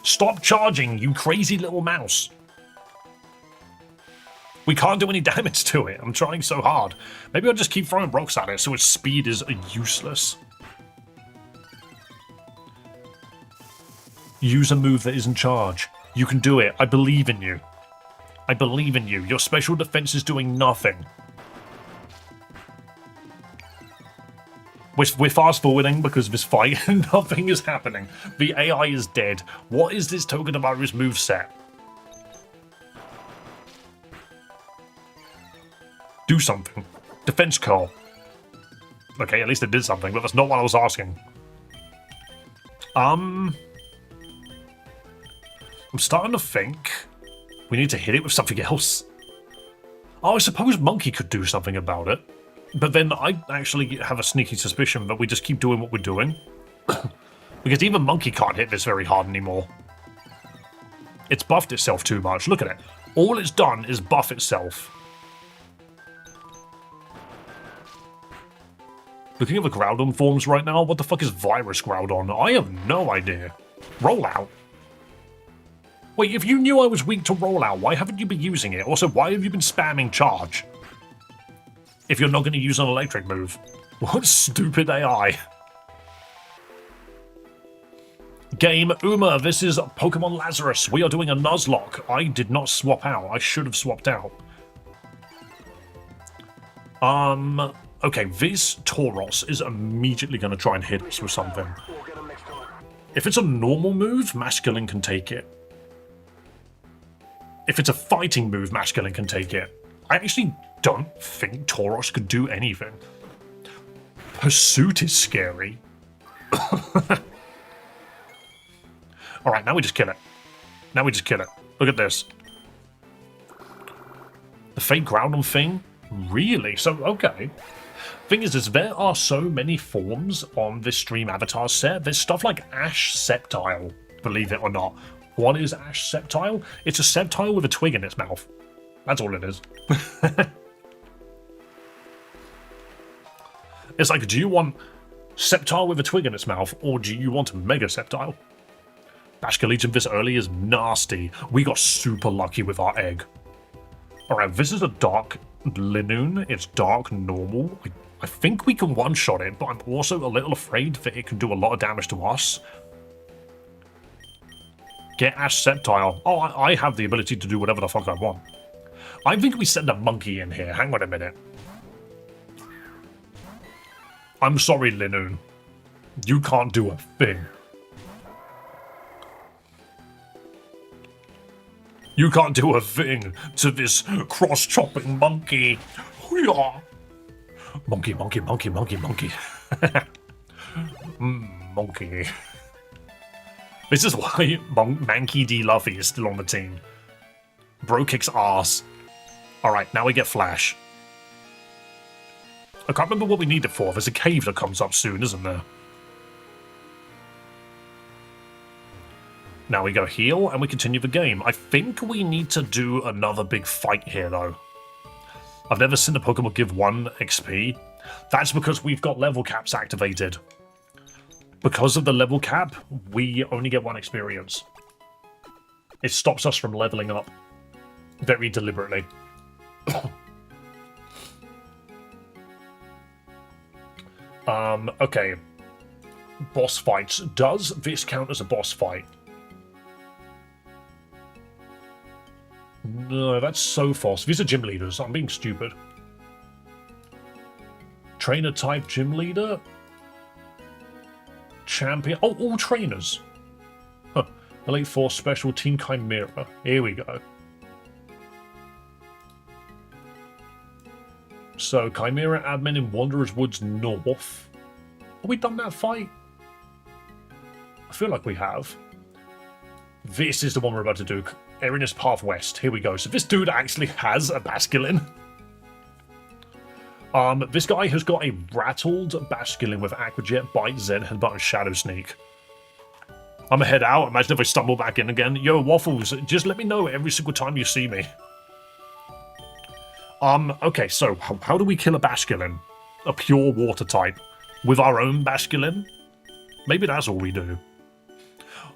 Stop charging, you crazy little mouse. We can't do any damage to it. I'm trying so hard. Maybe I'll just keep throwing rocks at it so its speed is useless. Use a move that isn't charge. You can do it. I believe in you. I believe in you. Your special defense is doing nothing. We're fast forwarding because of this fight and nothing is happening. The AI is dead. What is this Togedemaru's moveset? Do something. Defense curl. Okay, at least it did something, but that's not what I was asking. I'm starting to think we need to hit it with something else. Oh, I suppose Monkey could do something about it. But then I actually have a sneaky suspicion that we just keep doing what we're doing. Because even Monkey can't hit this very hard anymore. It's buffed itself too much. Look at it. All it's done is buff itself. Looking at the Groudon forms right now, what the fuck is Virus Groudon? I have no idea. Rollout. Wait, if you knew I was weak to Rollout, why haven't you been using it? Also, why have you been spamming Charge? If you're not going to use an electric move. What stupid AI. Game Uma, this is Pokemon Lazarus. We are doing a Nuzlocke. I did not swap out. I should have swapped out. Okay, this Tauros is immediately going to try and hit us with something. If it's a normal move, Masculine can take it. If it's a fighting move, Masculine can take it. I actually don't think Tauros could do anything. Pursuit is scary. Alright, now we just kill it. Now we just kill it. Look at this. The fake ground on thing? Really? So, okay. Thing is, there are so many forms on this stream avatar set. There's stuff like Ash Septile, believe it or not. What is Ash Septile? It's a septile with a twig in its mouth. That's all it is. It's like, do you want Septile with a twig in its mouth, or do you want a Mega Septile? Bashka Legion this early is nasty. We got super lucky with our egg. Alright, this is a Dark Linoon. It's Dark Normal. I think we can one-shot it, but I'm also a little afraid that it can do a lot of damage to us. Get Ash Septile. Oh, I have the ability to do whatever the fuck I want. I think we send a monkey in here. Hang on a minute. I'm sorry, Linoon. You can't do a thing. You can't do a thing to this cross-chopping monkey. Monkey, monkey, monkey, monkey, monkey. Monkey. This is why Manky D. Luffy is still on the team. Bro kicks ass. Alright, now we get Flash. I can't remember what we need it for. There's a cave that comes up soon, isn't there? Now we go heal, and we continue the game. I think we need to do another big fight here, though. I've never seen a Pokemon give 1 XP. That's because we've got level caps activated. Because of the level cap, we only get 1 experience. It stops us from leveling up. Very deliberately. Okay. Boss fights. Does this count as a boss fight? No, that's so false. These are gym leaders. I'm being stupid. Trainer type gym leader? Champion. Oh, all trainers. Huh. Elite Force Special Team Chimera. Here we go. So, Chimera admin in Wanderer's Woods North. Have we done that fight? I feel like we have. This is the one we're about to do. Erinus Path West. Here we go. So this dude actually has a Basculin. This guy has got a rattled Basculin with Aquajet, Bite, Zen, Headbutt, and Shadow Sneak. I'm gonna head out. Imagine if I stumble back in again. Yo, Waffles, just let me know every single time you see me. Okay, so how do we kill a Basculin? A pure water type. With our own Basculin? Maybe that's all we do.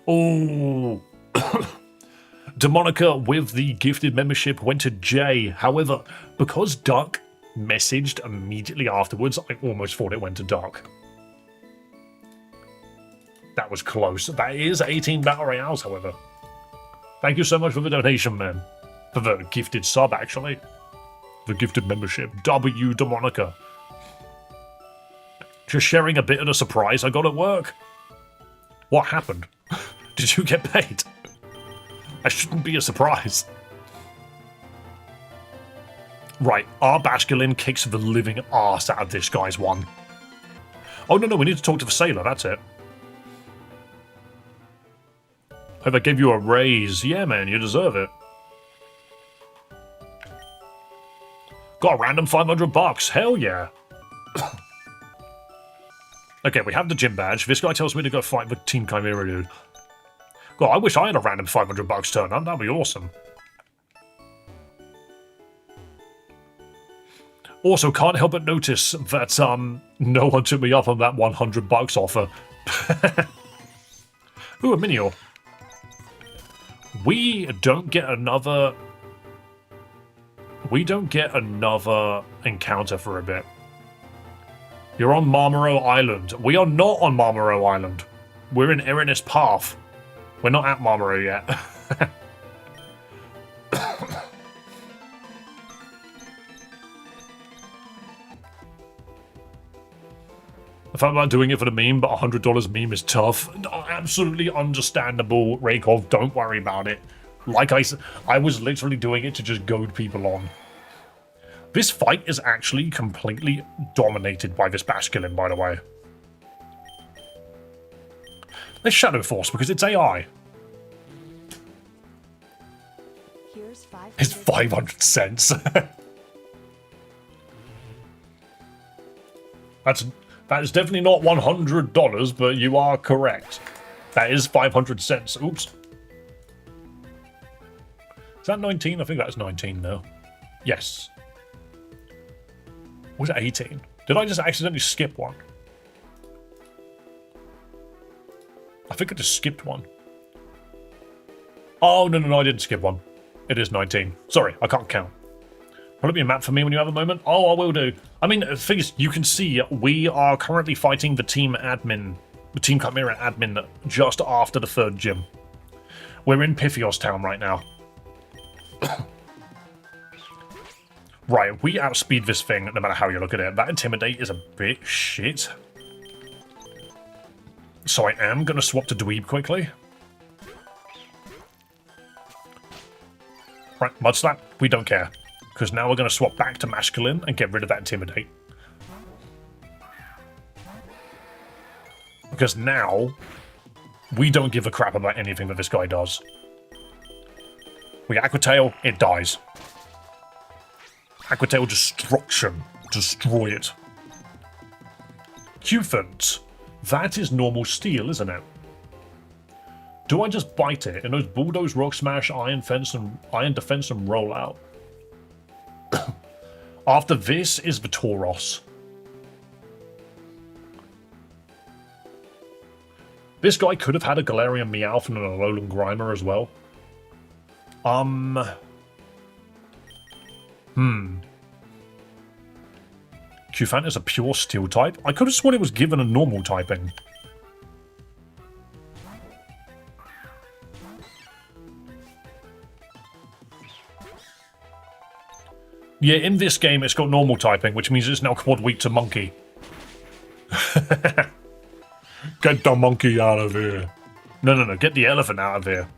Oh... Demonica with the gifted membership went to Jay. However, because Duck messaged immediately afterwards, I almost thought it went to Duck. That was close. That is 18 Battle Royales, however. Thank you so much for the donation, man. For the gifted sub, actually. The gifted membership. W. Demonica. Just sharing a bit of the surprise I got at work. What happened? Did you get paid? I shouldn't be a surprise. Right, our Basculin kicks the living arse out of this guy's one. Oh, no, we need to talk to the sailor, that's it. Hope I gave you a raise. Yeah, man, you deserve it. Got a random $500. Hell yeah. Okay, we have the gym badge. This guy tells me to go fight the Team Chimera dude. God, I wish I had a random $500 turn up. That'd be awesome. Also, can't help but notice that no one took me up on that $100 offer. Ooh, a Minior. We don't get another encounter for a bit. You're on Marmoro Island. We are not on Marmoro Island. We're in Erinus Path. We're not at Marmoro yet. The fact about doing it for the meme, but $100 meme is tough. No, absolutely understandable, Raykov. Don't worry about it. Like I said, I was literally doing it to just goad people on. This fight is actually completely dominated by this Basculin, by the way. There's Shadow Force because it's AI. Here's 500. It's 500 cents. That is definitely not $100, but you are correct. That is 500 cents. Oops. Is that 19? I think that's 19 now. Yes. Was it 18? Did I just accidentally skip one? I think I just skipped one. Oh, no, I didn't skip one. It is 19. Sorry, I can't count. Pull up your map for me when you have a moment. Oh, I will do. I mean, the thing is, you can see we are currently fighting the team admin, the Team Chimera admin, just after the third gym. We're in Pythios Town right now. Right, we outspeed this thing no matter how you look at it. That Intimidate is a bit shit. So I am going to swap to Dweeb quickly. Right, Mud Slap, we don't care. Because now we're going to swap back to Masculine and get rid of that Intimidate. Because now, we don't give a crap about anything that this guy does. We Aqua Tail, it dies. Aqua Tail Destruction. Destroy it. Cufant. That is normal steel, isn't it? Do I just bite it? And those Bulldoze, Rock Smash, Iron Defense, and Roll Out. After this is the Tauros. This guy could have had a Galarian Meowth and an Alolan Grimer as well. Cufant is a pure steel type. I could have sworn it was given a normal typing. Yeah, in this game it's got normal typing, which means it's now quad weak to monkey. Get the monkey out of here. No, get the elephant out of here.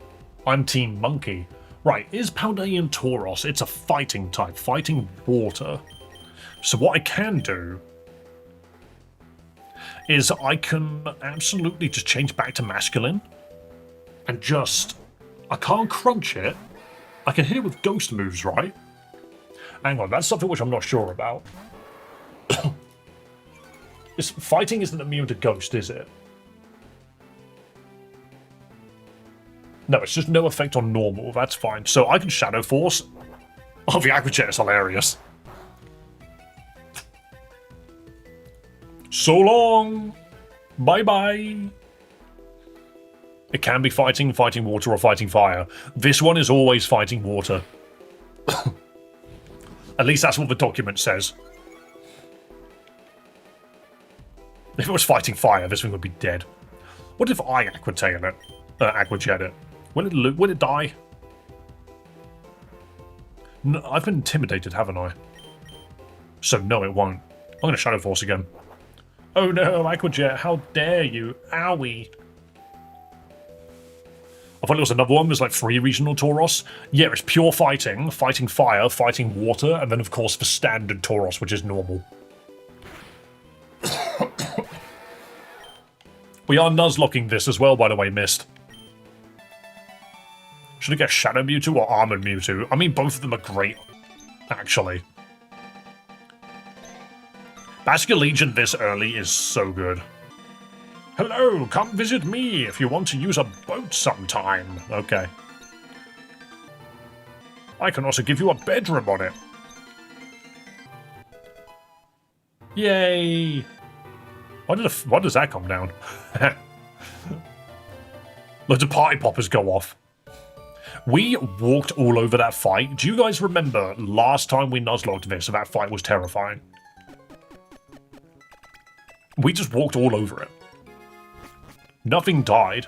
I'm team monkey. Right, is Paldean Tauros? It's a fighting type, fighting water. So what I can do is I can absolutely just change back to masculine and just... I can't crunch it. I can hit it with ghost moves, right? Hang on, that's something which I'm not sure about. Fighting isn't immune to ghost, is it? No, it's just no effect on normal. That's fine. So I can Shadow Force. Oh, the Aqua Jet is hilarious. So long. Bye-bye. It can be fighting water, or fighting fire. This one is always fighting water. At least that's what the document says. If it was fighting fire, this thing would be dead. What if I Aqua Tail it? Aqua Jet it? Will it die? No, I've been intimidated, haven't I? So no, it won't. I'm going to Shadow Force again. Oh no, Aqua Jet, how dare you? Owie. I thought it was another one. There's like 3 regional Tauros. Yeah, it's pure fighting, fighting fire, fighting water, and then of course the standard Tauros, which is normal. We are Nuzlocking this as well, by the way, Mist. Should I get Shadow Mewtwo or Armored Mewtwo? I mean, both of them are great, actually. Basque Legion this early is so good. Hello, come visit me if you want to use a boat sometime. Okay. I can also give you a bedroom on it. Yay! Why does that come down? Loads of party poppers go off. We walked all over that fight. Do you guys remember last time we Nuzlocked this, so that fight was terrifying? We just walked all over it. Nothing died.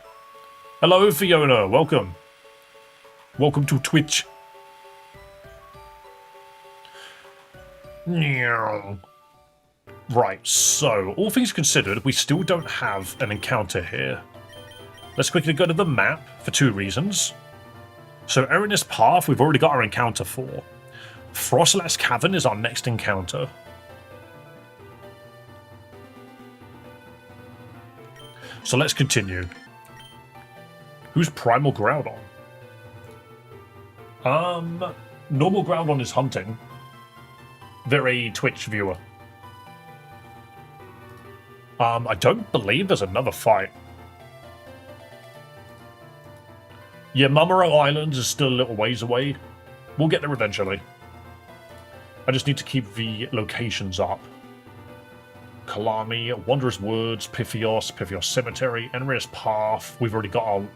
Hello, Fiona. Welcome. Welcome to Twitch. Right, so, all things considered, we still don't have an encounter here. Let's quickly go to the map for 2 reasons. So, Erinys Path, we've already got our encounter for. Frostlass Cavern is our next encounter. So let's continue. Who's Primal Groudon? Normal Groudon is hunting. Very Twitch viewer. I don't believe there's another fight. Yeah, Mumaro Island is still a little ways away. We'll get there eventually. I just need to keep the locations up. Kalami, Wanderer's Woods, Pythios Cemetery, Enria's Path. We've already got our...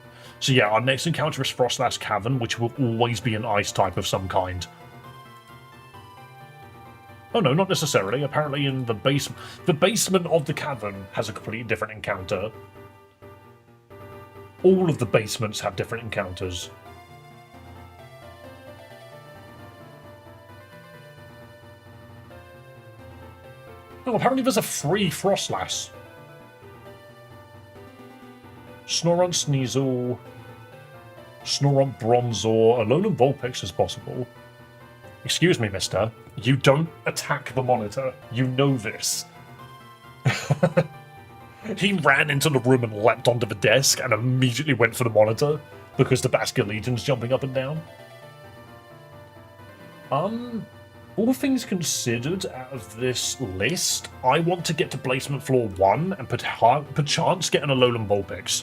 So yeah, our next encounter is Frostlass Cavern, which will always be an ice type of some kind. Oh no, not necessarily. Apparently in the basement of the cavern has a completely different encounter. All of the basements have different encounters. Oh, apparently there's a free Frostlass. Snorunt Sneasel, Snorunt Bronzor, Alolan Vulpix is possible. Excuse me, mister. You don't attack the monitor. You know this. He ran into the room and leapt onto the desk and immediately went for the monitor because the Basculegion's jumping up and down. All things considered, out of this list, I want to get to Placement Floor 1 and perchance get an Alolan Vulpix.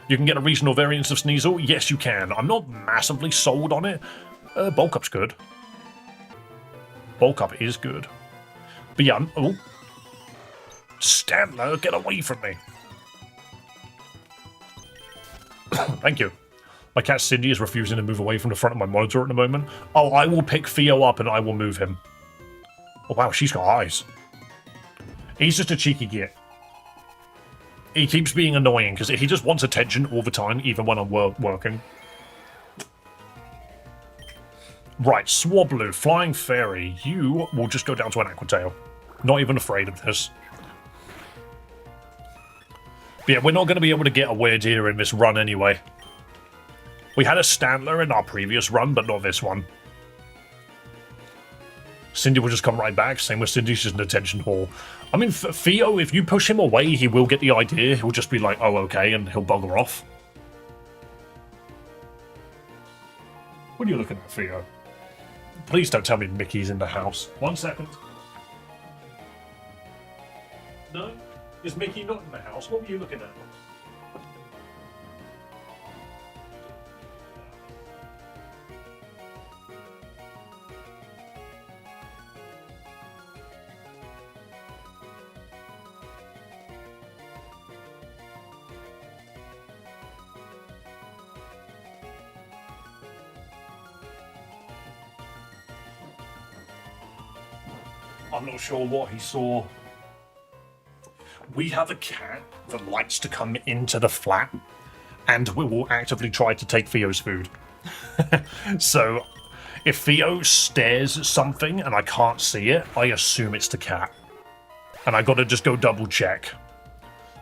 You can get a regional variance of Sneasel? Yes, you can. I'm not massively sold on it. Bulk Up's good. Bulk Up is good. But yeah, oh. Stanler, get away from me. Thank you. My cat Cindy is refusing to move away from the front of my monitor at the moment. Oh, I will pick Theo up and I will move him. Oh wow, she's got eyes. He's just a cheeky git. He keeps being annoying because he just wants attention all the time, even when I'm working. Right, Swablu, Flying Fairy. You will just go down to an Aquatail. Not even afraid of this. But yeah, we're not going to be able to get a Weirdeer in this run anyway. We had a Stantler in our previous run, but not this one. Cindy will just come right back. Same with Cindy, she's an attention whore. I mean, Theo, if you push him away, he will get the idea. He'll just be like, oh, okay, and he'll bugger off. What are you looking at, Theo? Please don't tell me Mickey's in the house. 1 second. No? Is Mickey not in the house? What were you looking at? I'm not sure what he saw. We have a cat that likes to come into the flat, and we will actively try to take Theo's food. So, if Theo stares at something and I can't see it, I assume it's the cat. And I gotta just go double check.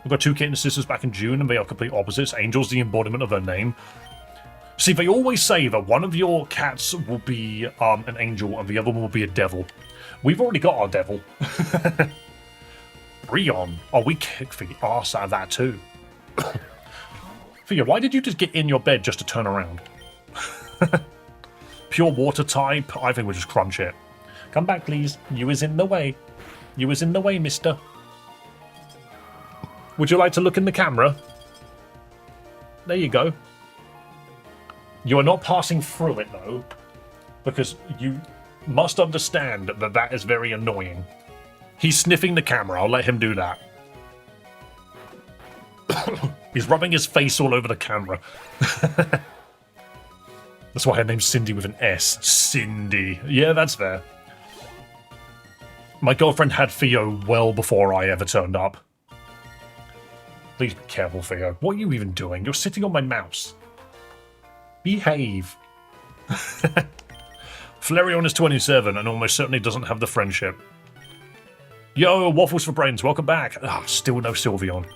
We've got 2 kitten sisters back in June, and they are complete opposites. Angel's the embodiment of her name. See, they always say that one of your cats will be an angel and the other one will be a devil. We've already got our devil. Breon. Oh, we kicked the arse out of that too. Theo, why did you just get in your bed just to turn around? Pure water type. I think we'll just crunch it. Come back, please. You is in the way. You is in the way, mister. Would you like to look in the camera? There you go. You are not passing through it, though, because you must understand that that is very annoying. He's sniffing the camera. I'll let him do that. He's rubbing his face all over the camera. That's why her name's Cindy with an S. Cindy. Yeah, that's fair. My girlfriend had Theo well before I ever turned up. Please be careful, Theo. What are you even doing? You're sitting on my mouse. Behave. Flareon is 27 and almost certainly doesn't have the friendship. Yo, Waffles for Brains, welcome back. Ah, still no Sylveon.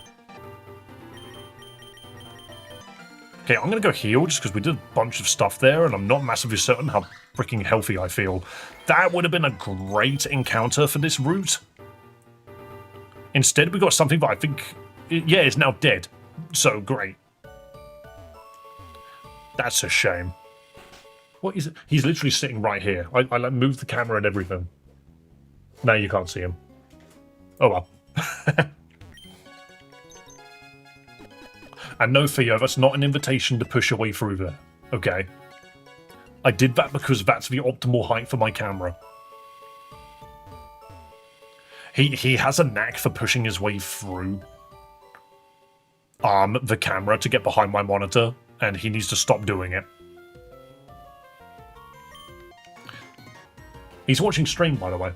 Okay, I'm going to go heal just because we did a bunch of stuff there and I'm not massively certain how freaking healthy I feel. That would have been a great encounter for this route. Instead, we got something that I think, yeah, is now dead. So, great. That's a shame. What is it? He's literally sitting right here. I like moved the camera and everything. Now you can't see him. Oh well. And no, Theo, that's not an invitation to push your way through there. Okay. I did that because that's the optimal height for my camera. He has a knack for pushing his way through the camera to get behind my monitor, and he needs to stop doing it. He's watching stream, by the way.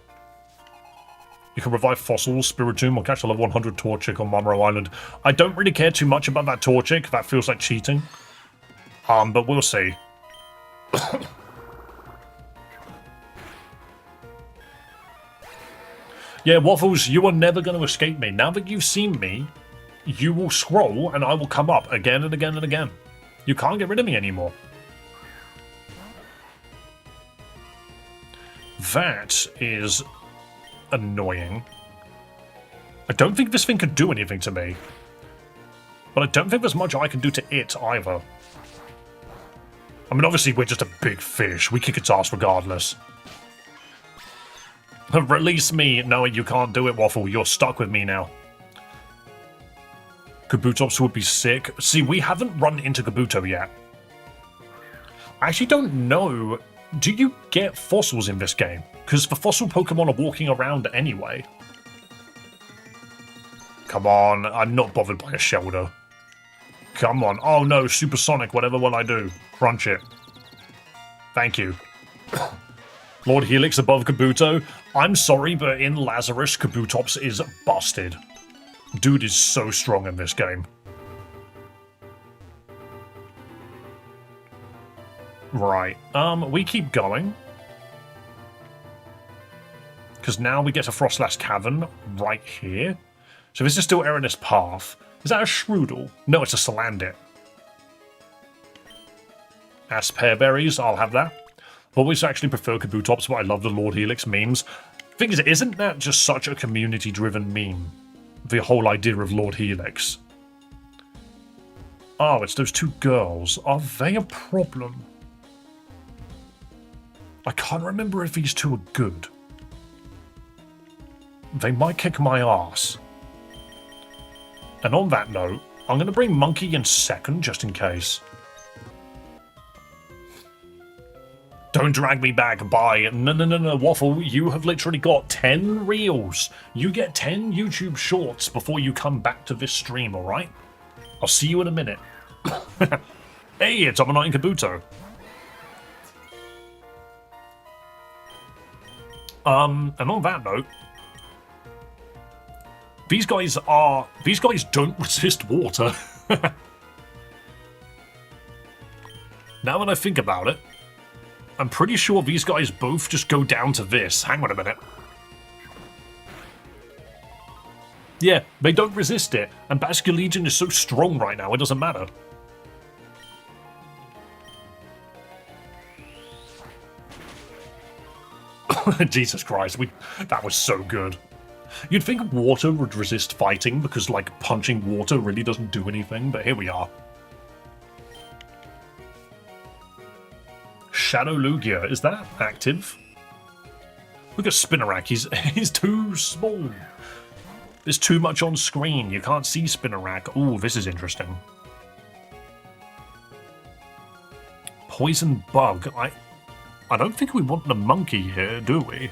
You can revive fossils, Spiritomb, or catch a level 100 Torchic on Marmoro Island. I don't really care too much about that Torchic. That feels like cheating. But we'll see. Yeah, Waffles, you are never going to escape me. Now that you've seen me, you will scroll and I will come up again and again and again. You can't get rid of me anymore. That is annoying. I don't think this thing could do anything to me. But I don't think there's much I can do to it either. I mean, obviously, we're just a big fish. We kick its ass regardless. Release me. No, you can't do it, Waffle. You're stuck with me now. Kabutops would be sick. See, we haven't run into Kabuto yet. I actually don't know. Do you get fossils in this game? Because the fossil Pokemon are walking around anyway. Come on, I'm not bothered by a Shelter. Come on. Oh no, Supersonic, whatever will I do? Crunch it. Thank you. Lord Helix above Kabuto. I'm sorry, but in Lazarus, Kabutops is busted. Dude is so strong in this game. Right, we keep going. Because now we get to Frostlass Cavern right here. So this is still Erinus Path. Is that a Shroodle? No, it's a Salandit. Aspearberries, I'll have that. I've always actually prefer Kabutops, but I love the Lord Helix memes. Thing is, isn't that just such a community-driven meme? The whole idea of Lord Helix. Oh, it's those two girls. Are they a problem? I can't remember if these two are good. They might kick my ass. And on that note, I'm going to bring Monkey in second, just in case. Don't drag me back, bye. No, Waffle, you have literally got 10 reels. You get 10 YouTube shorts before you come back to this stream, alright? I'll see you in a minute. Hey, it's Omanite and Kabuto. And on that note, these guys don't resist water. Now that I think about it, I'm pretty sure these guys both just go down to this. Hang on a minute. Yeah, they don't resist it, and Basculegion is so strong right now, it doesn't matter. Jesus Christ, that was so good. You'd think water would resist fighting because, like, punching water really doesn't do anything, but here we are. Shadow Lugia, is that active? Look at Spinarak, he's too small. There's too much on screen, you can't see Spinarak. Ooh, this is interesting. Poison Bug, I don't think we want the monkey here, do we?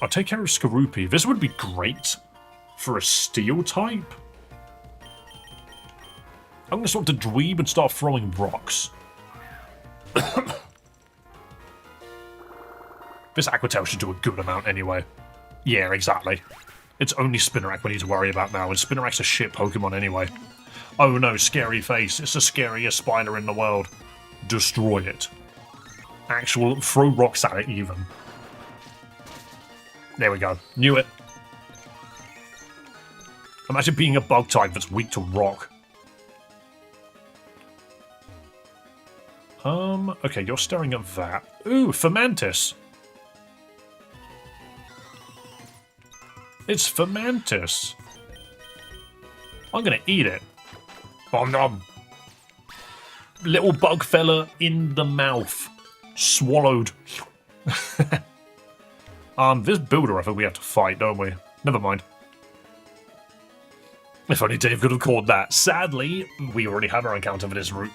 I'll take care of Skorupi. This would be great for a steel type. I'm going to swap to Dweeb and start throwing rocks. This Aquatail should do a good amount anyway. Yeah, exactly. It's only Spinarak we need to worry about now, and Spinarak's a shit Pokemon anyway. Oh no, scary face. It's the scariest spider in the world. Destroy it. Actual, throw rocks at it even. There we go. Knew it. Imagine being a bug type that's weak to rock. Okay, you're staring at that. Ooh, Fermentis. It's Fermentis. I'm gonna eat it. Nom nom. Little bug fella in the mouth. Swallowed. This builder, I think we have to fight, don't we? Never mind. If only Dave could have caught that. Sadly, we already have our encounter for this route.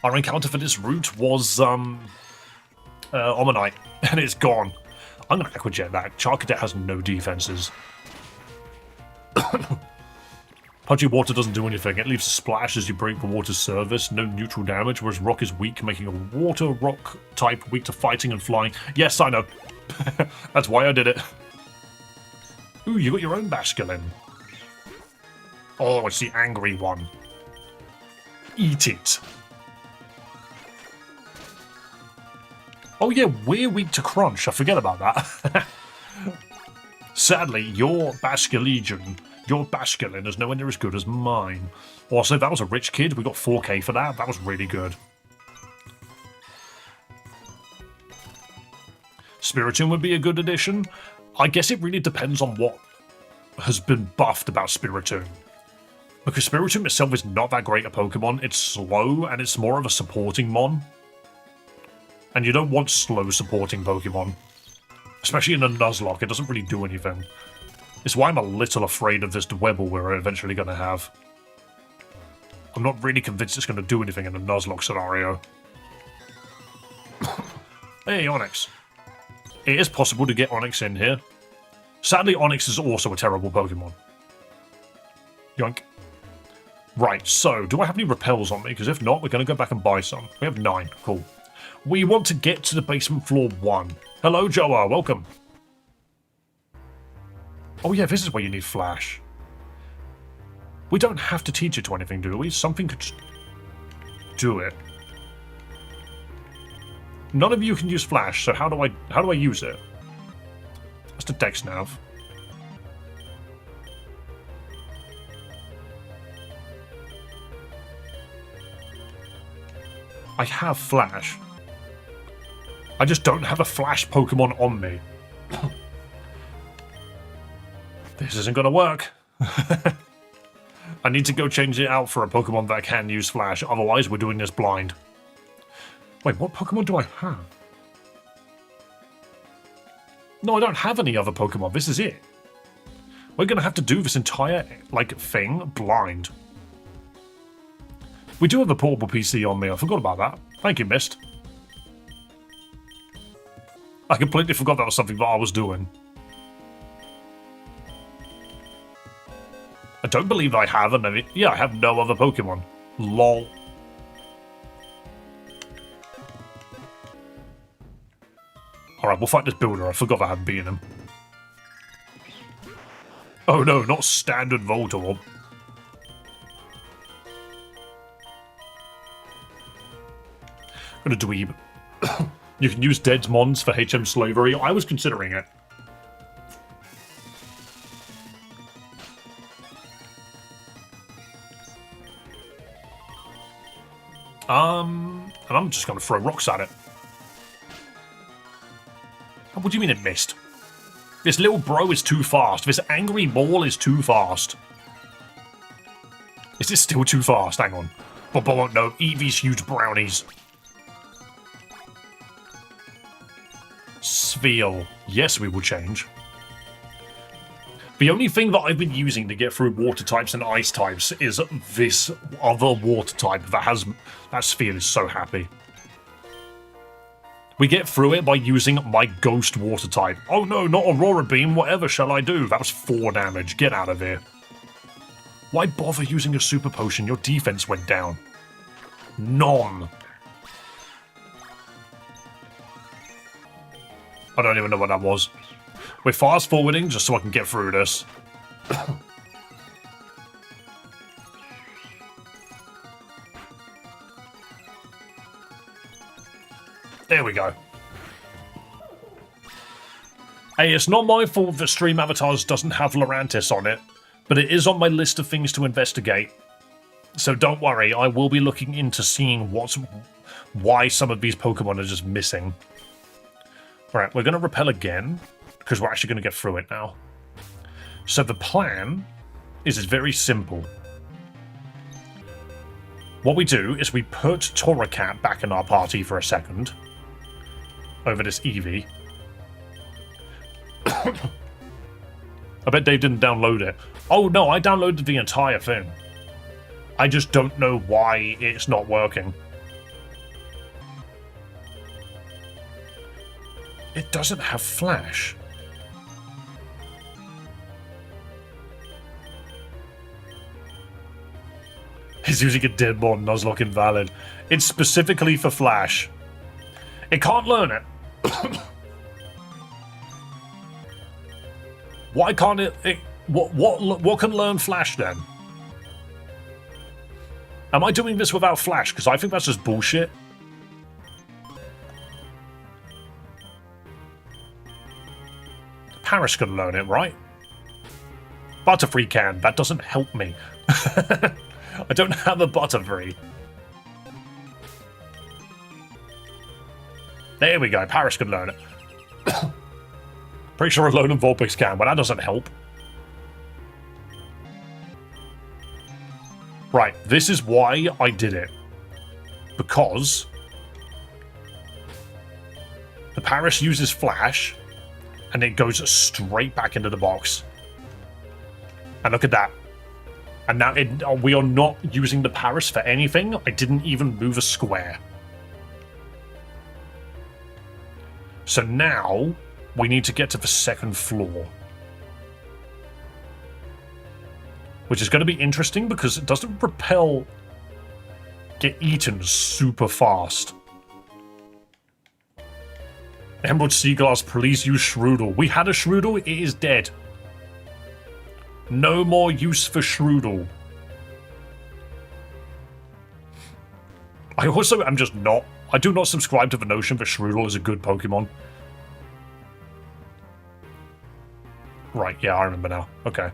Our encounter for this route was, Omanite, and it's gone. I'm gonna Aquajet that. Charcadet has no defenses. Pudgy water doesn't do anything. It leaves a splash as you break the water's surface. No neutral damage, whereas rock is weak, making a water rock type weak to fighting and flying. Yes, I know. That's why I did it. Ooh, you got your own Basculin. Oh, it's the angry one. Eat it. Oh yeah, we're weak to crunch. I forget about that. Sadly, your Basculin is nowhere near as good as mine. Also, that was a rich kid. We got 4k for that. That was really good. Spiritomb would be a good addition. I guess it really depends on what has been buffed about Spiritomb. Because Spiritomb itself is not that great a Pokemon. It's slow, and it's more of a supporting mon. And you don't want slow supporting Pokemon. Especially in a Nuzlocke, it doesn't really do anything. It's why I'm a little afraid of this Dwebble we're eventually going to have. I'm not really convinced it's going to do anything in a Nuzlocke scenario. Hey, Onyx. It is possible to get Onyx in here. Sadly, Onyx is also a terrible Pokemon. Yoink. Right, so, do I have any repels on me? Because if not, we're going to go back and buy some. We have 9. Cool. We want to get to the basement floor 1. Hello, Joa. Welcome. Oh yeah, this is where you need Flash. We don't have to teach it to anything, do we? Something could just do it. None of you can use Flash, so how do I use it? That's the Dex Nav. I have Flash. I just don't have a Flash Pokemon on me. This isn't gonna work. I need to go change it out for a Pokemon that can use Flash, otherwise we're doing this blind. Wait, what Pokemon do I have? No, I don't have any other Pokemon. This is it. We're gonna have to do this entire, thing blind. We do have a portable PC on me. I forgot about that. Thank you, Mist. I completely forgot that was something that I was doing. I don't believe I have any. Yeah, I have no other Pokemon. LOL. Alright, we'll fight this builder. I forgot I hadn't beaten him. Oh no, not standard Voltorb. I'm gonna dweeb. You can use Dead's Mons for HM slavery. I was considering it. And I'm just gonna throw rocks at it. What do you mean it missed? This little bro is too fast. This angry ball is too fast. Is this still too fast? Hang on. But no, eat these huge brownies. Spheal. Yes, we will change. The only thing that I've been using to get through water types and ice types is this other water type that has... That Spheal is so happy. We get through it by using my ghost water type. Oh no, not Aurora Beam, whatever shall I do? That was 4 damage, get out of here. Why bother using a super potion? Your defense went down. None. I don't even know what that was. We're fast forwarding just so I can get through this. There we go. Hey, it's not my fault that Stream Avatars doesn't have Lurantis on it, but it is on my list of things to investigate. So don't worry, I will be looking into seeing why some of these Pokemon are just missing. Alright, we're going to repel again, because we're actually going to get through it now. So the plan is it's very simple. What we do is we put Torracat back in our party for a second, over this Eevee. I bet Dave didn't download it. Oh no, I downloaded the entire thing. I just don't know why it's not working. It doesn't have Flash. He's using a dead mod, Nuzlocke invalid. It's specifically for Flash. It can't learn it. Why can't it? What can learn Flash then? Am I doing this without Flash? Because I think that's just bullshit. Paris can learn it, right? Butterfree can. That doesn't help me. I don't have a Butterfree. There we go. Paris can learn it. Pretty sure Alolan Vulpix can, but that doesn't help. Right, this is why I did it. Because the Paris uses Flash, and it goes straight back into the box. And look at that. And now we are not using the Paris for anything. I didn't even move a square. So now we need to get to the second floor. Which is going to be interesting because it doesn't repel get eaten super fast. Emerald Seaglass, please use Shroodle. We had a Shroodle, it is dead. No more use for Shroodle. I also am just not. I do not subscribe to the notion that Shroodle is a good Pokemon. Right, yeah, I remember now. Okay.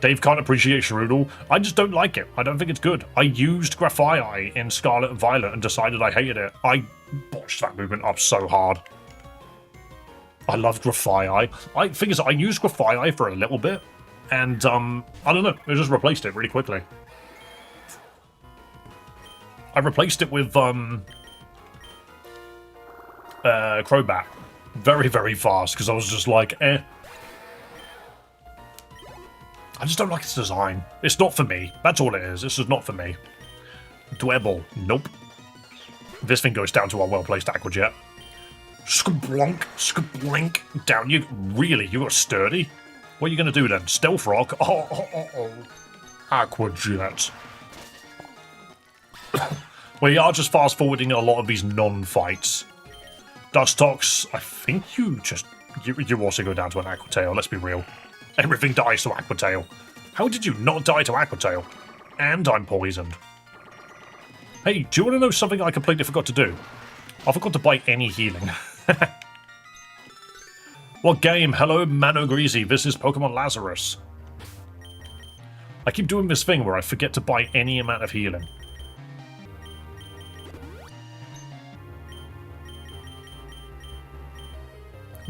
Dave can't appreciate Shroodle. I just don't like it. I don't think it's good. I used Grafaiai in Scarlet and Violet and decided I hated it. I botched that movement up so hard. I love Grafaiai. Thing is, I used Grafaiai for a little bit, and, I don't know, I just replaced it really quickly. I replaced it with, Crobat. Very, very fast, because I was just like, eh. I just don't like its design. It's not for me. That's all it is. This is not for me. Dwebble. Nope. This thing goes down to our well-placed Aqua Jet. Skablunk. Skablink. Down you. Really? You got sturdy? What are you going to do then? Stealth Rock? Oh. Aqua Jet. We are just fast-forwarding a lot of these non-fights. Dustox, I think you also go down to an Aqua Tail. Let's be real. Everything dies to Aqua Tail. How did you not die to Aqua Tail? And I'm poisoned. Hey, do you want to know something I completely forgot to do? I forgot to buy any healing. What game? Hello, Mano Greasy. This is Pokemon Lazarus. I keep doing this thing where I forget to buy any amount of healing.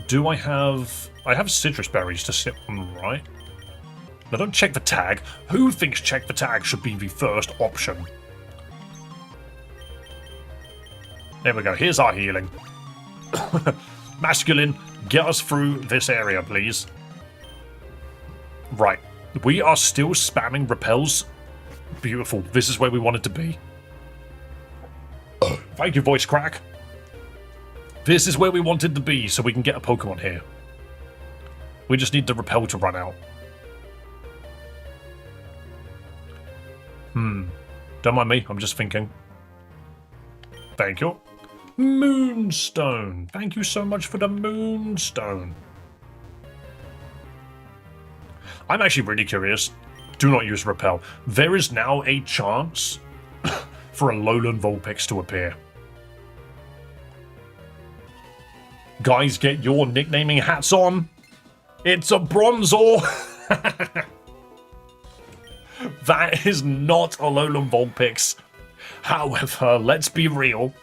Do I have... I have citrus berries to sit on, right? Now don't check the tag. Who thinks check the tag should be the first option? There we go. Here's our healing. Masculine, get us through this area, please. Right. We are still spamming repels. Beautiful. This is where we wanted to be. Thank you, voice crack. This is where we wanted to be, so we can get a Pokemon here. We just need the repel to run out. Don't mind me, I'm just thinking. Thank you. Moonstone. Thank you so much for the Moonstone. I'm actually really curious. Do not use repel. There is now a chance for a Alolan Vulpix to appear. Guys, get your nicknaming hats on. It's a Bronzor. That is not a Alolan Vulpix. However, let's be real.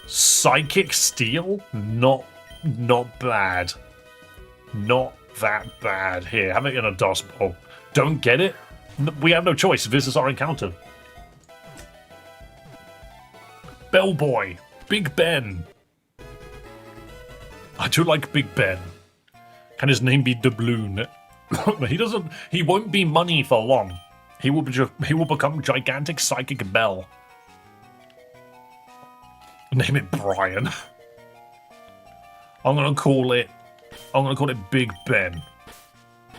Psychic Steel, not bad. Not that bad. Here, have it in a dust bowl. Don't get it? We have no choice. This is our encounter. Bellboy, Big Ben. I do like Big Ben. Can his name be Doubloon? He won't be money for long. He will become Gigantic Psychic Bell. Name it Brian. I'm gonna call it Big Ben.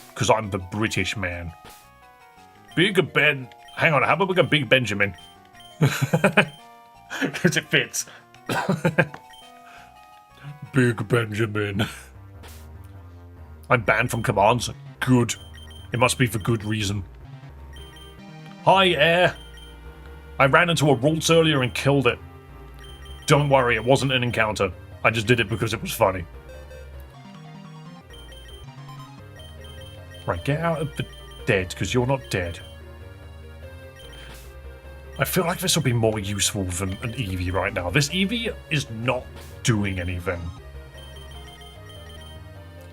Because I'm the British man. Big Ben. Hang on, how about we go Big Benjamin? Because it fits. Big Benjamin. I'm banned from commands. Good. It must be for good reason. Hi, Air. I ran into a Ralts earlier and killed it. Don't worry, it wasn't an encounter. I just did it because it was funny. Right, get out of the dead, because you're not dead. I feel like this will be more useful than an Eevee right now. This Eevee is not doing anything.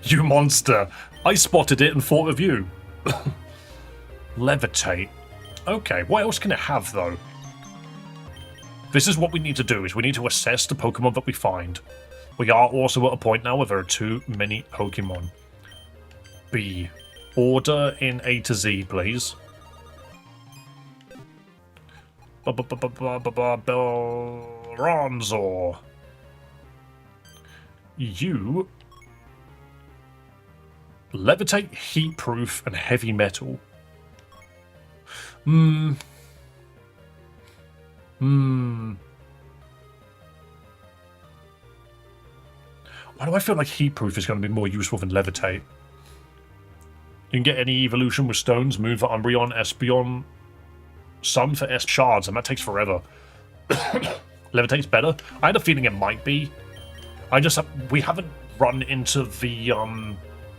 You monster! I spotted it and thought of you. Levitate. Okay, what else can it have, though? This is what we need to do, is we need to assess the Pokemon that we find. We are also at a point now where there are too many Pokemon. B. Order in A to Z, please. Bronzor. You. Levitate, Heatproof, and Heavy Metal. Why do I feel like Heatproof is going to be more useful than Levitate? You can get any evolution with stones, Moon for Umbreon, Espeon, Sun for S shards, and that takes forever. Levitate's better? I had a feeling it might be. We haven't run into the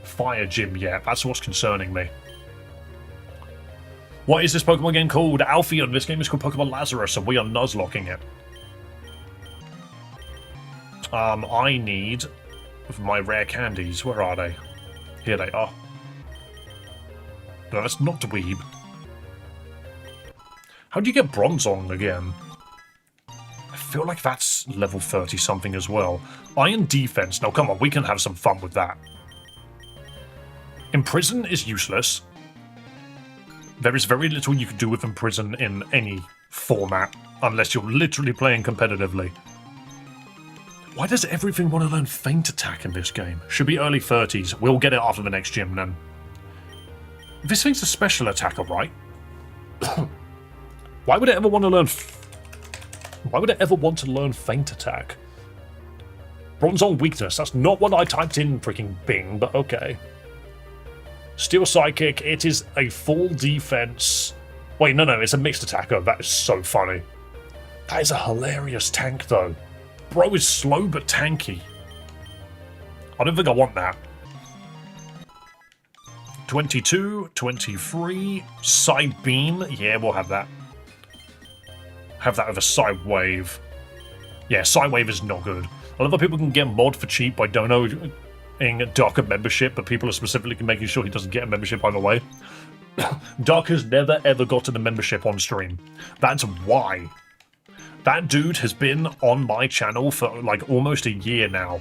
fire gym yet. That's what's concerning me. What is this Pokemon game called? Alphion. This game is called Pokemon Lazarus, and we are Nuzlocking it. I need my rare candies. Where are they? Here they are. No, that's not Dweeb. How do you get Bronzong again? I feel like that's level 30 something as well. Iron Defense. Now, come on, we can have some fun with that. Imprison is useless. There is very little you can do with Imprison in any format, unless you're literally playing competitively. Why does everything want to learn Feint Attack in this game? Should be early 30s. We'll get it after the next gym then. This thing's a special attacker, right? Why would it ever want to learn... Why would it ever want to learn Feint Attack? Bronzong Weakness. That's not what I typed in freaking Bing, but okay. Steel Psychic. It is a full defense... Wait, no, it's a mixed attacker. That is so funny. That is a hilarious tank, though. Bro is slow but tanky. I don't think I want that. 22, 23, Side Beam. Yeah, we'll have that. Have that with a Side Wave. Yeah, Side Wave is not good. I love that people can get mod for cheap by donoing Dark a membership, but people are specifically making sure he doesn't get a membership either way. Dark has never ever gotten a membership on stream. That's why. That dude has been on my channel for like almost a year now.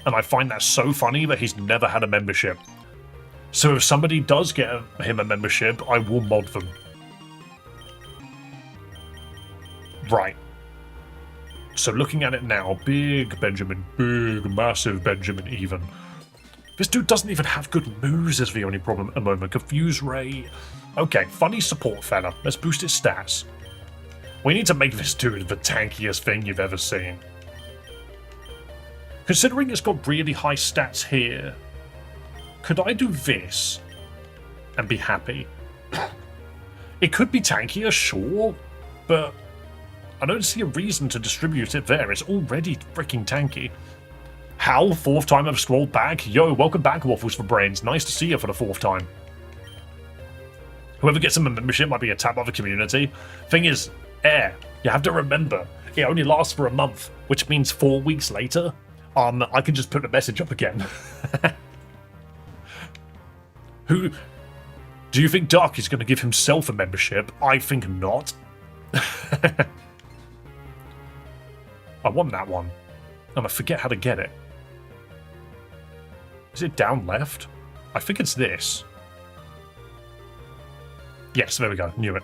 And I find that so funny that he's never had a membership. So if somebody does get him a membership, I will mod them. Right. So looking at it now, big Benjamin, big, massive Benjamin even. This dude doesn't even have good moves is the only problem at the moment. Confuse Ray. Okay, funny support fella. Let's boost his stats. We need to make this dude the tankiest thing you've ever seen. Considering it's got really high stats here, could I do this and be happy? It could be tankier, sure, but I don't see a reason to distribute it there. It's already freaking tanky. Hal, fourth time I've scrolled back. Yo, welcome back, Waffles for Brains. Nice to see you for the fourth time. Whoever gets him a membership might be a tap of the community. Thing is, air. You have to remember, it only lasts for a month, which means 4 weeks later, I can just put a message up again. Who... Do you think Dark is going to give himself a membership? I think not. I want that one. And I forget how to get it. Is it down left? I think it's this. Yes, there we go. Knew it.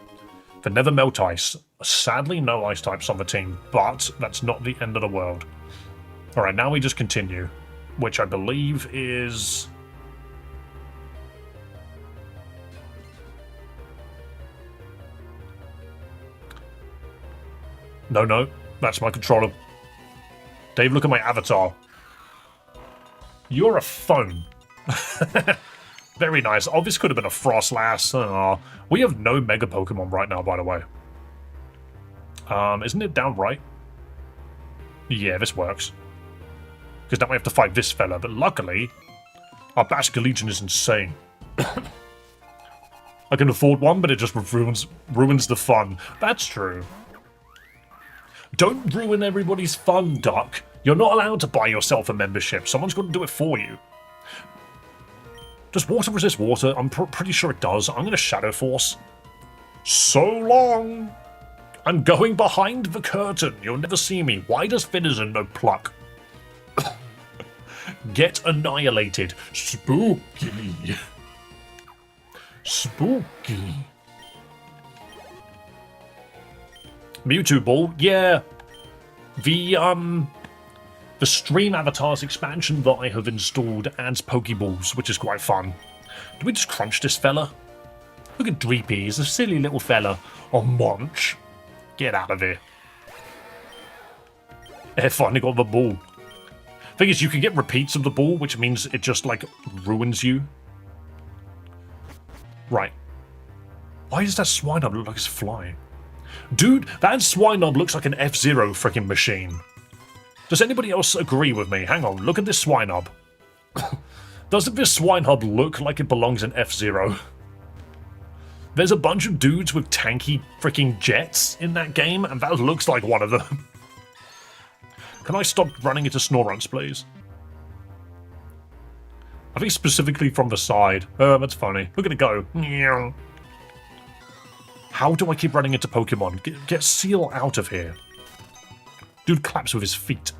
The Never Melt Ice. Sadly, no ice types on the team, but that's not the end of the world. Alright, now we just continue. Which I believe is... No, that's my controller. Dave, look at my avatar. You're a phone. Very nice. Oh, this could have been a Frostlass. We have no Mega Pokemon right now, by the way. Isn't it down right? Yeah, this works. Because now we have to fight this fella, but luckily, our Basculegion is insane. I can afford one, but it just ruins the fun. That's true. Don't ruin everybody's fun, Duck. You're not allowed to buy yourself a membership. Someone's got to do it for you. Does water resist water? I'm pretty sure it does. I'm going to Shadow Force. So long. I'm going behind the curtain. You'll never see me. Why does Finizen no pluck? Get annihilated. Spooky. Spooky. Mewtwo Ball, yeah. The Stream Avatars expansion that I have installed adds Pokeballs, which is quite fun. Do we just crunch this fella? Look at Dreepy, he's a silly little fella. Oh, Munch. Get out of here. I finally got the ball. Thing is, you can get repeats of the ball, which means it just, like, ruins you. Right. Why does that Swinub look like it's flying? Dude, that Swinub looks like an F-Zero freaking machine. Does anybody else agree with me? Hang on, look at this Swinub. Doesn't this Swinub look like it belongs in F-Zero? There's a bunch of dudes with tanky freaking jets in that game, and that looks like one of them. Can I stop running into Snorunt's, please? I think specifically from the side. That's funny. Look at it go. How do I keep running into Pokemon? Get Seal out of here. Dude claps with his feet.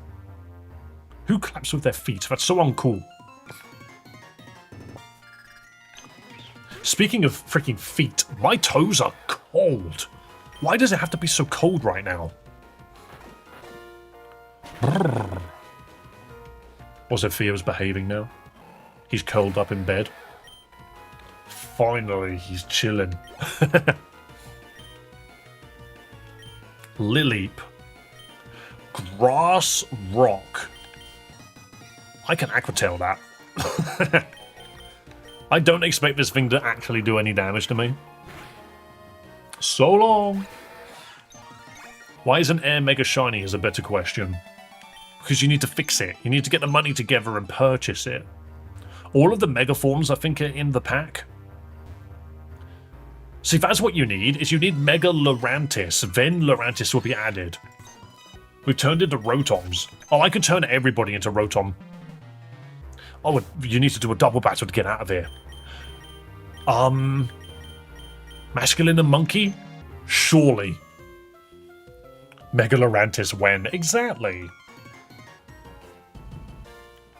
Who claps with their feet? That's so uncool. Speaking of freaking feet, my toes are cold. Why does it have to be so cold right now? Was it Theo's behaving now? He's curled up in bed. Finally, he's chilling. Lileep. Grass Rock. I can Aqua Tail that. I don't expect this thing to actually do any damage to me. So long. Why isn't Air Mega Shiny is a better question. Because you need to fix it. You need to get the money together and purchase it. All of the Mega Forms, I think, are in the pack. See, that's what you need, is you need Mega Lurantis. Then Lurantis will be added. We've turned into Rotoms. Oh, I can turn everybody into Rotom. Oh, you need to do a double battle to get out of here. Masculine and Monkey? Surely. Mega Lurantis when? Exactly.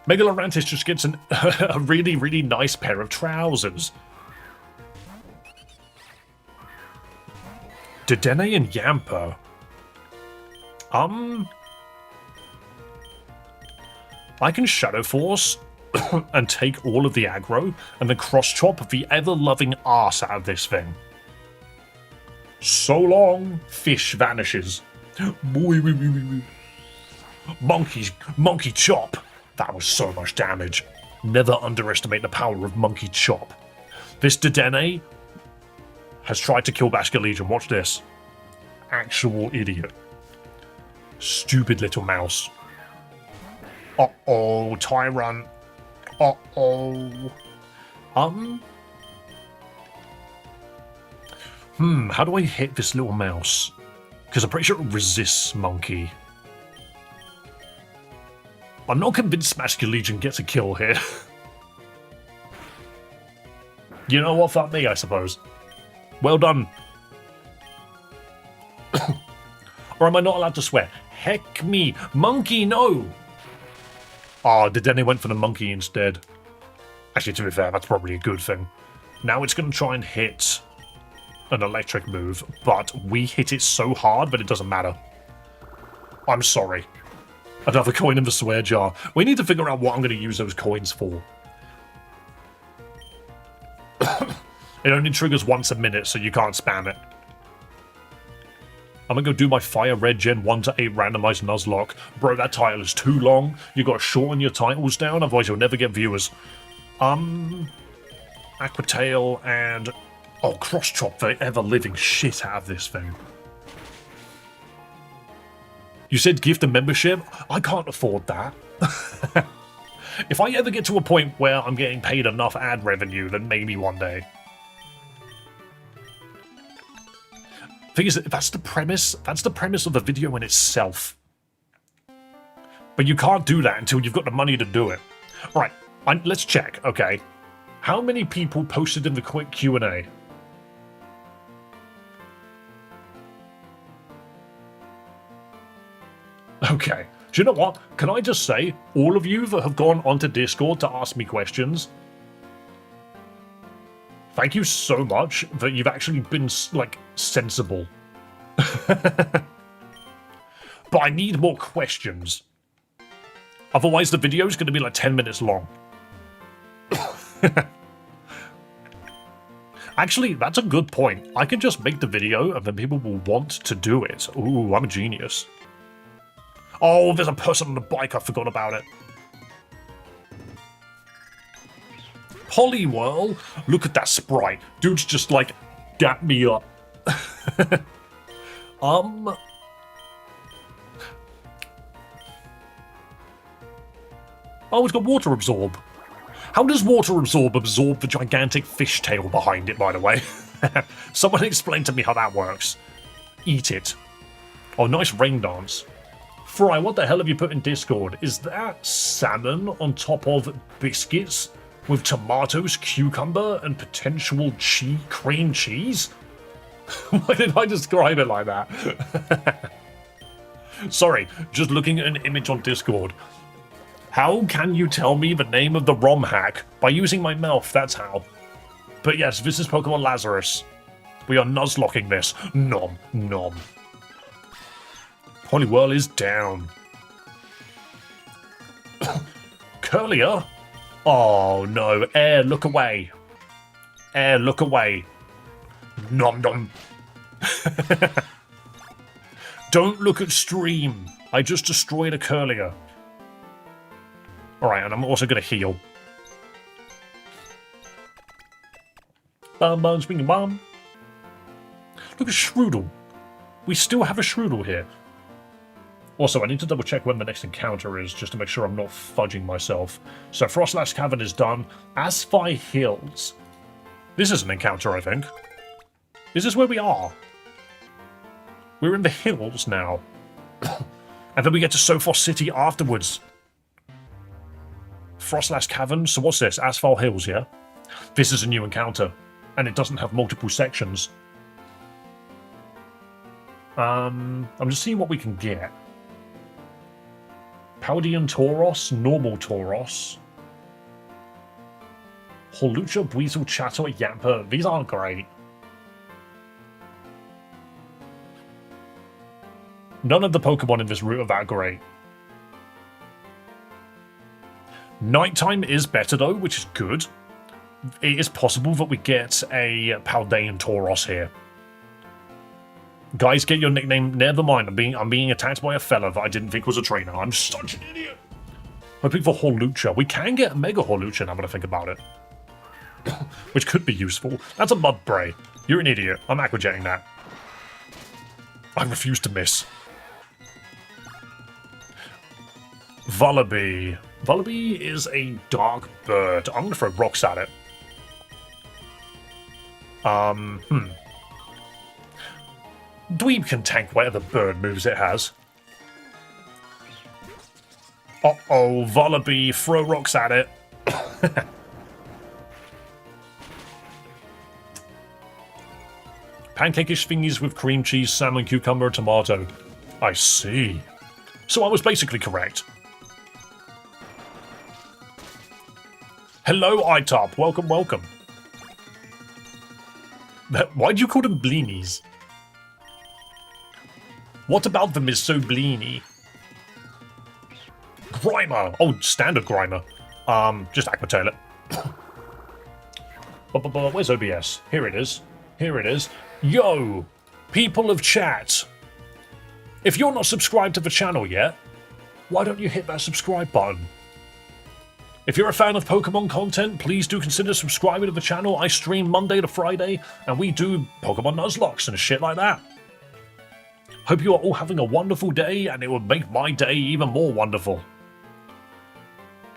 Mega Lurantis just gets a really, really nice pair of trousers. Dedenne and Yamper. I can Shadow Force and take all of the aggro and then cross-chop the ever-loving arse out of this thing. So long, fish vanishes. Monkey Chop. That was so much damage. Never underestimate the power of Monkey Chop. This Dedenne has tried to kill Basculegion. Watch this. Actual idiot. Stupid little mouse. Uh-oh, Tyrant. Uh-oh. How do I hit this little mouse? Because I'm pretty sure it resists monkey. I'm not convinced Smash Legion gets a kill here. You know what? Fuck me, I suppose. Well done. Or am I not allowed to swear? Heck me. Monkey, no! Oh, Dedenne went for the monkey instead. Actually, to be fair, that's probably a good thing. Now it's going to try and hit an electric move, but we hit it so hard that it doesn't matter. I'm sorry. Another coin in the swear jar. We need to figure out what I'm going to use those coins for. It only triggers once a minute, so you can't spam it. I'm going to go do my Fire Red Gen 1 to 8 randomized Nuzlocke. Bro, that title is too long. You got to shorten your titles down, otherwise you'll never get viewers. Aquatail and... Oh, cross-chop the ever-living shit out of this thing. You said gift a membership? I can't afford that. If I ever get to a point where I'm getting paid enough ad revenue, then maybe one day. Thing is, that's the premise. That's the premise of the video in itself. But you can't do that until you've got the money to do it. All right, let's check. Okay, how many people posted in the quick Q&A? Okay. Do you know what? Can I just say, all of you that have gone onto Discord to ask me questions, thank you so much that you've actually been, like, sensible. But I need more questions. Otherwise, the video is going to be like 10 minutes long. Actually, that's a good point. I can just make the video and then people will want to do it. Ooh, I'm a genius. Oh, there's a person on the bike. I forgot about it. Polywhirl, look at that sprite. Dude's just like, dap me up. Oh, it's got water absorb. How does water absorb the gigantic fishtail behind it, by the way? Someone explain to me how that works. Eat it. Oh, nice rain dance. Fry, what the hell have you put in Discord? Is that salmon on top of biscuits with tomatoes, cucumber, and potential cream cheese? Why did I describe it like that? Sorry, just looking at an image on Discord. How can you tell me the name of the romhack? By using my mouth, that's how. But yes, this is Pokemon Lazarus. We are nuzlocking this. Nom, nom. Polywhirl is down. Curlier? Oh no, Air, look away. Air, look away. Nom nom. Don't look at stream. I just destroyed a Curlier. Alright, and I'm also going to heal. Bum bum swinging bum. Look at Shroodle. We still have a Shroodle here. Also, I need to double check when the next encounter is, just to make sure I'm not fudging myself. So Frostlash Cavern is done. Asphi Hills. This is an encounter, I think. Is this where we are? We're in the hills now. And then we get to Sophos City afterwards. Frostlash Cavern, so what's this? Asphalt Hills, yeah? This is a new encounter, and it doesn't have multiple sections. I'm just seeing what we can get. Paldean Tauros, Normal Tauros. Holucha, Weasel, Chatter, Yamper. These aren't great. None of the Pokemon in this route are that great. Nighttime is better though, which is good. It is possible that we get a Paldean Tauros here. Guys, get your nickname. Never mind. I'm being attacked by a fella that I didn't think was a trainer. I'm such an idiot. Hoping for Holucha. We can get a Mega Holucha now when I think about it. Which could be useful. That's a Mudbray. You're an idiot. I'm aquajetting that. I refuse to miss. Vullaby. Vullaby is a dark bird. I'm going to throw rocks at it. Dweeb can tank whatever bird moves it has. Uh-oh, Vullaby, throw rocks at it. Pancake-ish thingies with cream cheese, salmon, cucumber, tomato. I see. So I was basically correct. Hello, iTop. Welcome, welcome. Why do you call them bleenies? What about them is so bleeny? Grimer! Oh, standard Grimer. Just aquatail it. But where's OBS? Here it is. Here it is. Yo! People of chat! If you're not subscribed to the channel yet, why don't you hit that subscribe button? If you're a fan of Pokemon content, please do consider subscribing to the channel. I stream Monday to Friday, and we do Pokemon Nuzlocks and shit like that. Hope you are all having a wonderful day, and it would make my day even more wonderful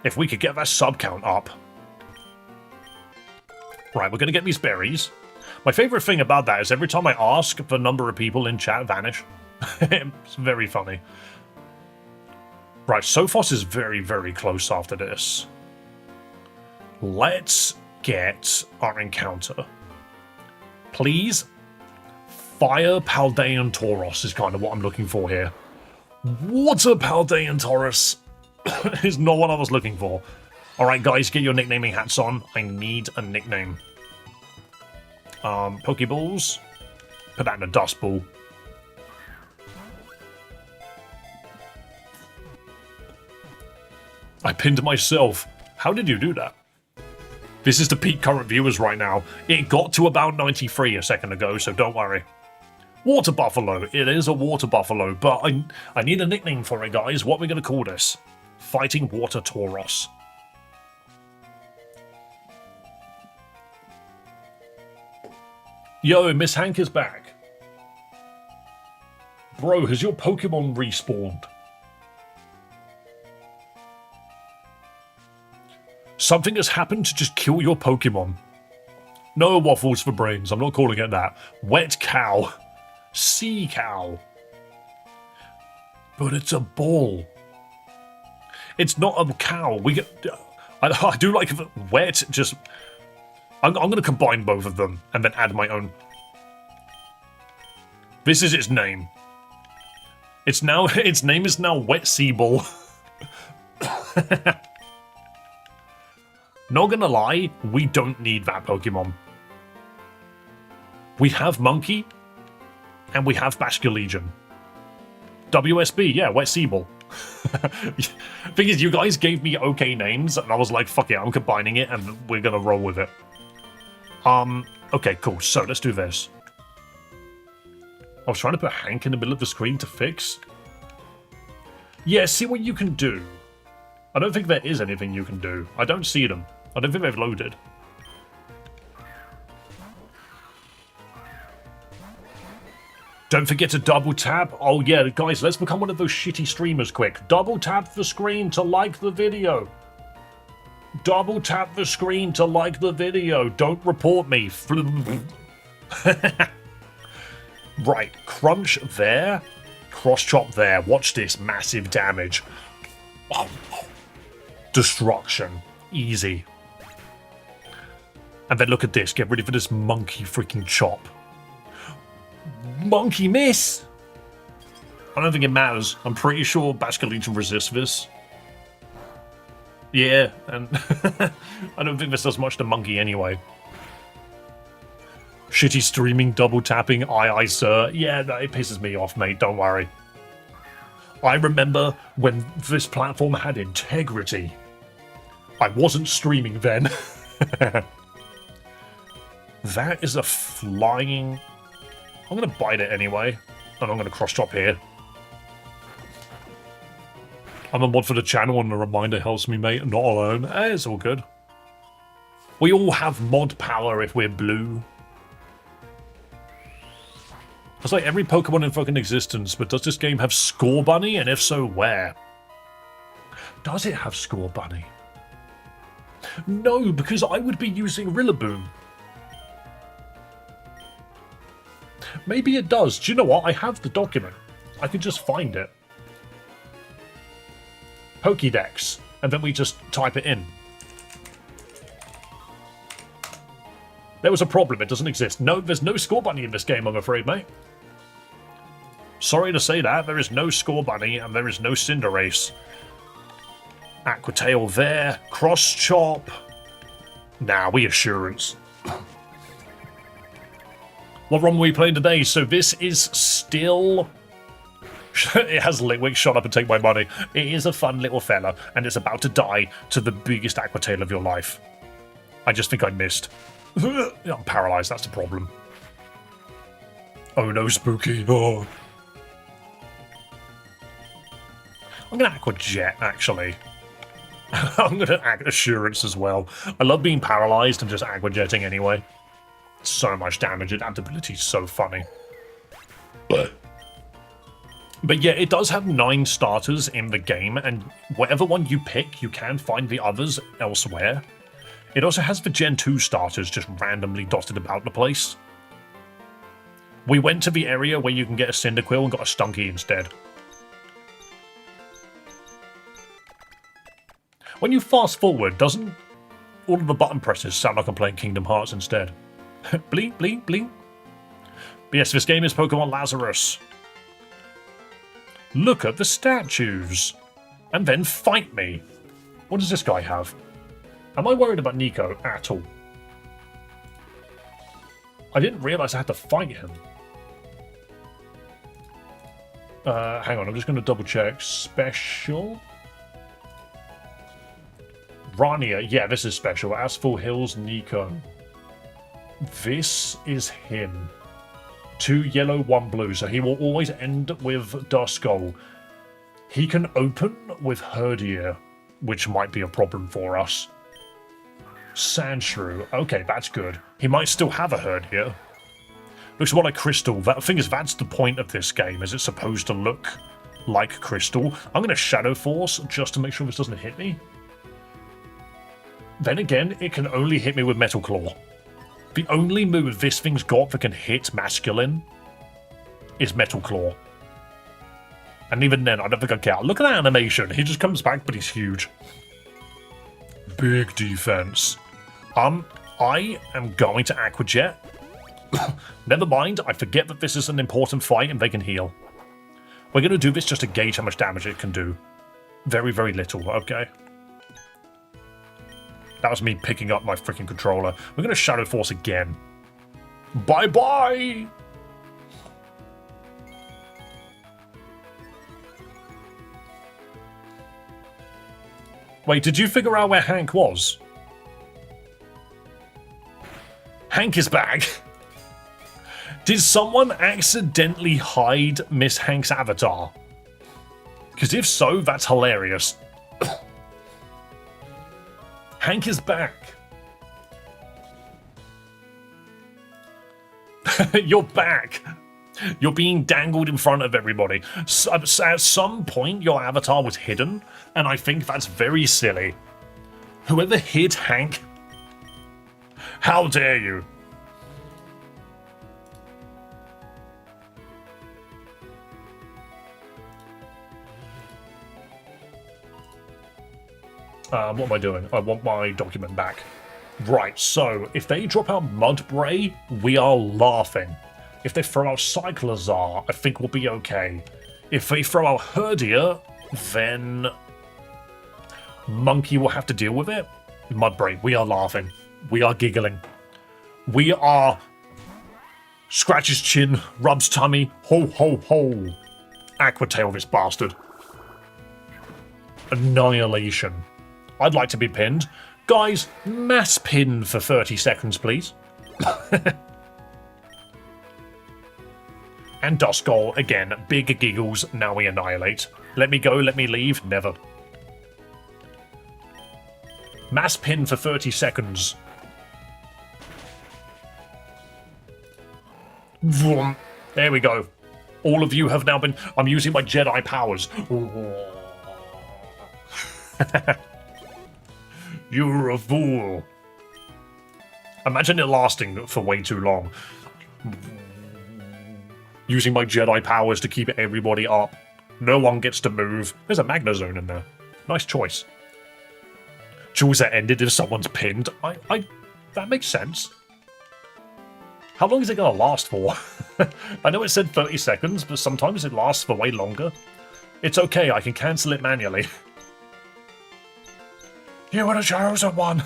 if we could get that sub count up. Right, we're going to get these berries. My favourite thing about that is every time I ask, the number of people in chat vanish. It's very funny. Right, Sophos is very, very close after this. Let's get our encounter. Please, Fire Paldean Tauros is kind of what I'm looking for here. Water Paldean Tauros is not what I was looking for. Alright guys, get your nicknaming hats on. I need a nickname. Pokeballs. Put that in a dust ball. I pinned myself. How did you do that? This is the peak current viewers right now. It got to about 93 a second ago, so don't worry. Water Buffalo. It is a Water Buffalo, but I need a nickname for it, guys. What are we going to call this? Fighting Water Tauros. Yo, Miss Hank is back. Bro, has your Pokemon respawned? Something has happened to just kill your Pokemon. No waffles for brains, I'm not calling it that. Wet cow. Sea cow. But it's a ball. It's not a cow. I do like wet, just... I'm going to combine both of them and then add my own. This is its name. Its name is now Wet Seaball. Not gonna lie, we don't need that Pokemon. We have Monkey, and we have Basculegion. WSB, yeah, Wet Seaball. Thing is, you guys gave me okay names, and I was like, fuck it, I'm combining it, and we're gonna roll with it. Okay, cool, so let's do this. I was trying to put Hank in the middle of the screen to fix. Yeah, see what you can do. I don't think there is anything you can do. I don't see them. I don't think they've loaded. Don't forget to double tap. Oh yeah, guys, let's become one of those shitty streamers quick. Double tap the screen to like the video. Double tap the screen to like the video. Don't report me. Right, crunch there. Cross chop there. Watch this massive damage. Destruction. Easy. And then look at this. Get ready for this monkey freaking chop. Monkey miss! I don't think it matters. I'm pretty sure Basculegion resists this. Yeah, and I don't think this does much to monkey anyway. Shitty streaming, double tapping, aye sir. Yeah, no, it pisses me off, mate, don't worry. I remember when this platform had integrity. I wasn't streaming then. That is a flying... I'm going to bite it anyway, and I'm going to cross-chop here. I'm a mod for the channel, and the reminder helps me, mate. Not alone. It's all good. We all have mod power if we're blue. It's like every Pokemon in fucking existence, but does this game have Score Bunny? And if so, where? Does it have Score Bunny? No, because I would be using Rillaboom. Maybe it does. Do you know what? I have the document. I could just find it. Pokédex. And then we just type it in. There was a problem. It doesn't exist. No, there's no score bunny in this game, I'm afraid, mate. Sorry to say that. There is no score bunny and there is no Cinderace. Aquatail there. Cross chop. Nah, we assurance. What ROM are we playing today? So this is still... It has Litwick, shut up and take my money. It is a fun little fella, and it's about to die to the biggest Aquatail of your life. I just think I missed. I'm paralysed, that's the problem. Oh no, spooky. Oh. I'm going to Aqua Jet, actually. I'm going to Aqua Assurance as well. I love being paralysed and just Aqua Jetting anyway. So much damage, adaptability is so funny. But yeah, it does have 9 starters in the game, and whatever one you pick, you can find the others elsewhere. It also has the Gen 2 starters just randomly dotted about the place. We went to the area where you can get a Cyndaquil and got a Stunky instead. When you fast forward, doesn't all of the button presses sound like I'm playing Kingdom Hearts instead? Blink, blink, blink. But yes, this game is Pokemon Lazarus. Look at the statues. And then fight me. What does this guy have? Am I worried about Nico at all? I didn't realise I had to fight him. Hang on, I'm just going to double check. Special? Rania, yeah, this is special. Asphalt Hills, Nico. This is him. 2 yellow, 1 blue, so he will always end with Duskull. He can open with Herdier, which might be a problem for us. Sandshrew, okay, that's good. He might still have a Herdier. Looks more like Crystal. The thing is, that's the point of this game, is it's supposed to look like Crystal. I'm going to Shadow Force just to make sure this doesn't hit me. Then again, it can only hit me with Metal Claw. The only move this thing's got that can hit masculine is Metal Claw. And even then, I don't think I care. Look at that animation. He just comes back, but he's huge. Big defense. I am going to Aqua Jet. Never mind, I forget that this is an important fight and they can heal. We're going to do this just to gauge how much damage it can do. Very, very little, okay? That was me picking up my freaking controller. We're going to Shadow Force again. Bye-bye! Wait, did you figure out where Hank was? Hank is back! Did someone accidentally hide Miss Hank's avatar? Because if so, that's hilarious. Hank is back. You're back. You're being dangled in front of everybody. At some point, your avatar was hidden, and I think that's very silly. Whoever hid Hank, how dare you? What am I doing? I want my document back. Right, so if they drop out Mudbray, we are laughing. If they throw out Cyclozar, I think we'll be okay. If they throw out Herdier, then Monkey will have to deal with it. Mudbray, we are laughing. We are giggling. We are... Scratches chin, rubs tummy, ho ho ho. Aquatail this bastard. Annihilation. I'd like to be pinned. Guys, mass pin for 30 seconds, please. And Duskull, again, big giggles, now we annihilate. Let me go, let me leave, never. Mass pin for 30 seconds. Vroom. There we go. All of you have now been... I'm using my Jedi powers. You're a fool. Imagine it lasting for way too long. Using my Jedi powers to keep everybody up. No one gets to move. There's a Magna Zone in there. Nice choice. Choose that ended if someone's pinned. That makes sense. How long is it going to last for? I know it said 30 seconds, but sometimes it lasts for way longer. It's okay, I can cancel it manually. You were the chosen one!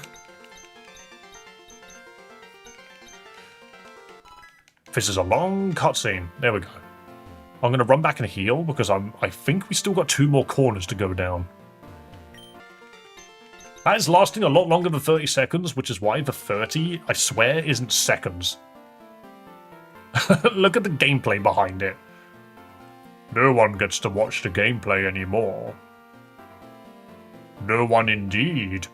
This is a long cutscene. There we go. I'm going to run back and heal because I think we still got 2 more corners to go down. That is lasting a lot longer than 30 seconds, which is why the 30, I swear, isn't seconds. Look at the gameplay behind it. No one gets to watch the gameplay anymore. No one indeed.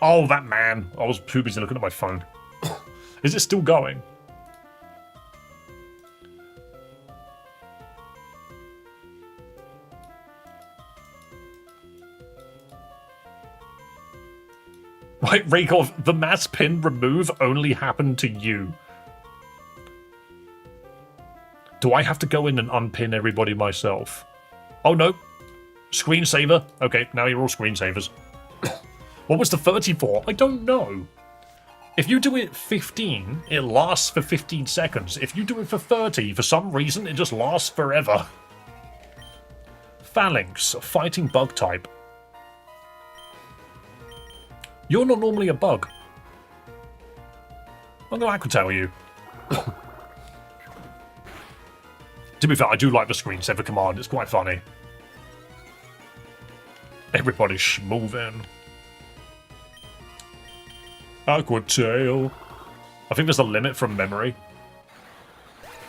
Oh, that man. I was too busy looking at my phone. Is it still going? Right, Raykov, the mass pin remove only happened to you. Do I have to go in and unpin everybody myself? Oh no. Screensaver. Okay, now you're all screensavers. What was the 30 for? I don't know. If you do it 15, it lasts for 15 seconds. If you do it for 30, for some reason, it just lasts forever. Phalanx, fighting bug type. You're not normally a bug. I'm gonna aquatell you. To be fair, I do like the screensaver command, it's quite funny. Everybody's moving. Aquatail. I think there's a limit from memory.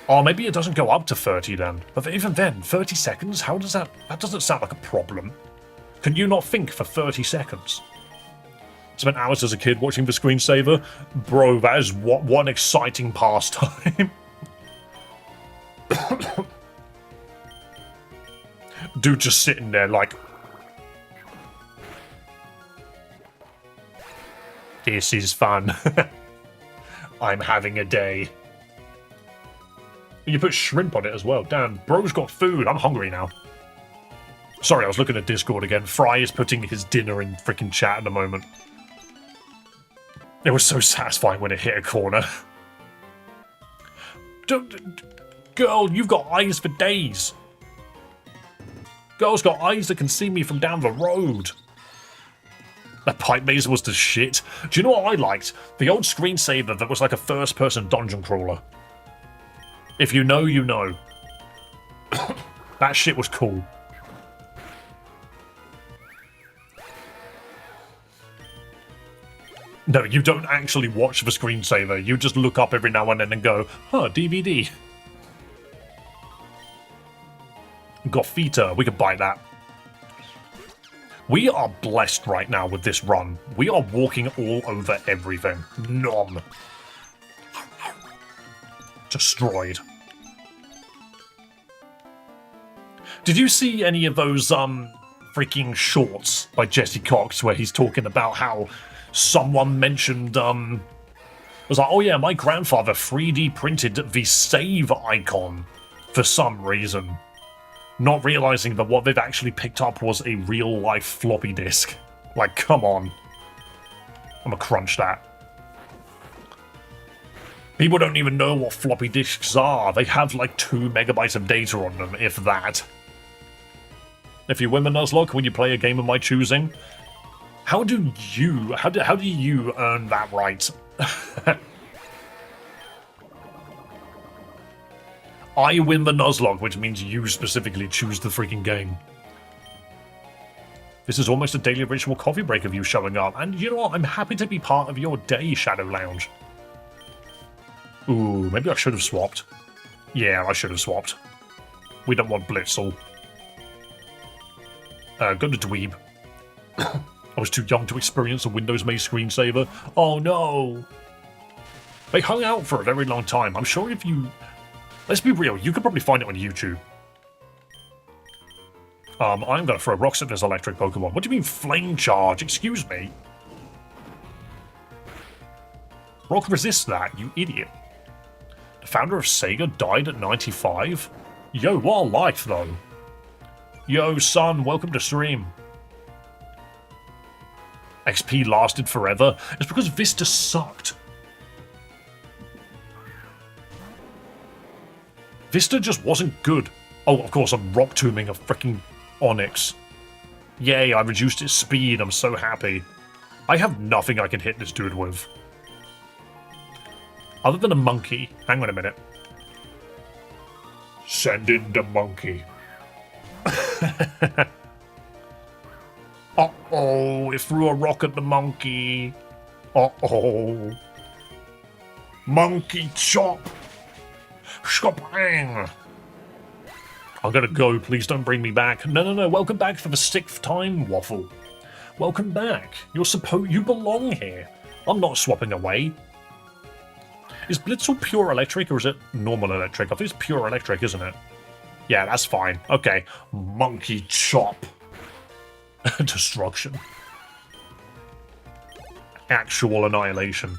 Oh, maybe it doesn't go up to 30 then. But even then, 30 seconds? How does that... That doesn't sound like a problem. Can you not think for 30 seconds? Spent hours as a kid watching the screensaver? Bro, that is one exciting pastime. Dude just sitting there like... This is fun. I'm having a day. You put shrimp on it as well. Damn, bro's got food. I'm hungry now. Sorry, I was looking at Discord again. Fry is putting his dinner in freaking chat at the moment. It was so satisfying when it hit a corner. Girl, you've got eyes for days. Girl's got eyes that can see me from down the road. That pipe maze was the shit. Do you know what I liked? The old screensaver that was like a first-person dungeon crawler. If you know, you know. That shit was cool. No, you don't actually watch the screensaver. You just look up every now and then and go, huh, DVD. Gothita, we could buy that. We are blessed right now with this run. We are walking all over everything. Nom. Destroyed. Did you see any of those, freaking shorts by Jesse Cox where he's talking about how someone mentioned, was like, oh yeah, my grandfather 3D printed the save icon for some reason. Not realizing that what they've actually picked up was a real-life floppy disk. Like, come on. I'm gonna crunch that. People don't even know what floppy disks are. They have like 2 megabytes of data on them, if that. If you win the Nuzlocke when you play a game of my choosing, how do you earn that right? I win the Nuzlocke, which means you specifically choose the freaking game. This is almost a daily ritual coffee break of you showing up, and you know what? I'm happy to be part of your day, Shadow Lounge. Ooh, maybe I should have swapped. Yeah, I should have swapped. We don't want Blitzel. Go to Dweeb. I was too young to experience a Windows Maze screensaver. Oh no! They hung out for a very long time. I'm sure if you... Let's be real, you could probably find it on YouTube. I'm gonna throw rocks at this electric Pokemon. What do you mean flame charge? Excuse me. Rock resists that, you idiot. The founder of Sega died at 95? Yo, what a life, though. Yo, son, welcome to stream. XP lasted forever. It's because Vista sucked. Vista just wasn't good. Oh, of course, I'm rock tombing a freaking Onyx. Yay, I reduced its speed. I'm so happy. I have nothing I can hit this dude with. Other than a monkey. Hang on a minute. Send in the monkey. Uh-oh, it threw a rock at the monkey. Uh-oh. Monkey chop. Shkapang. I'm gonna go, please don't bring me back. No, welcome back for the 6th time, Waffle. Welcome back. You belong here. I'm not swapping away. Is Blitzel pure electric or is it normal electric? I think it's pure electric, isn't it? Yeah, that's fine. Okay. Monkey chop. Destruction. Actual annihilation.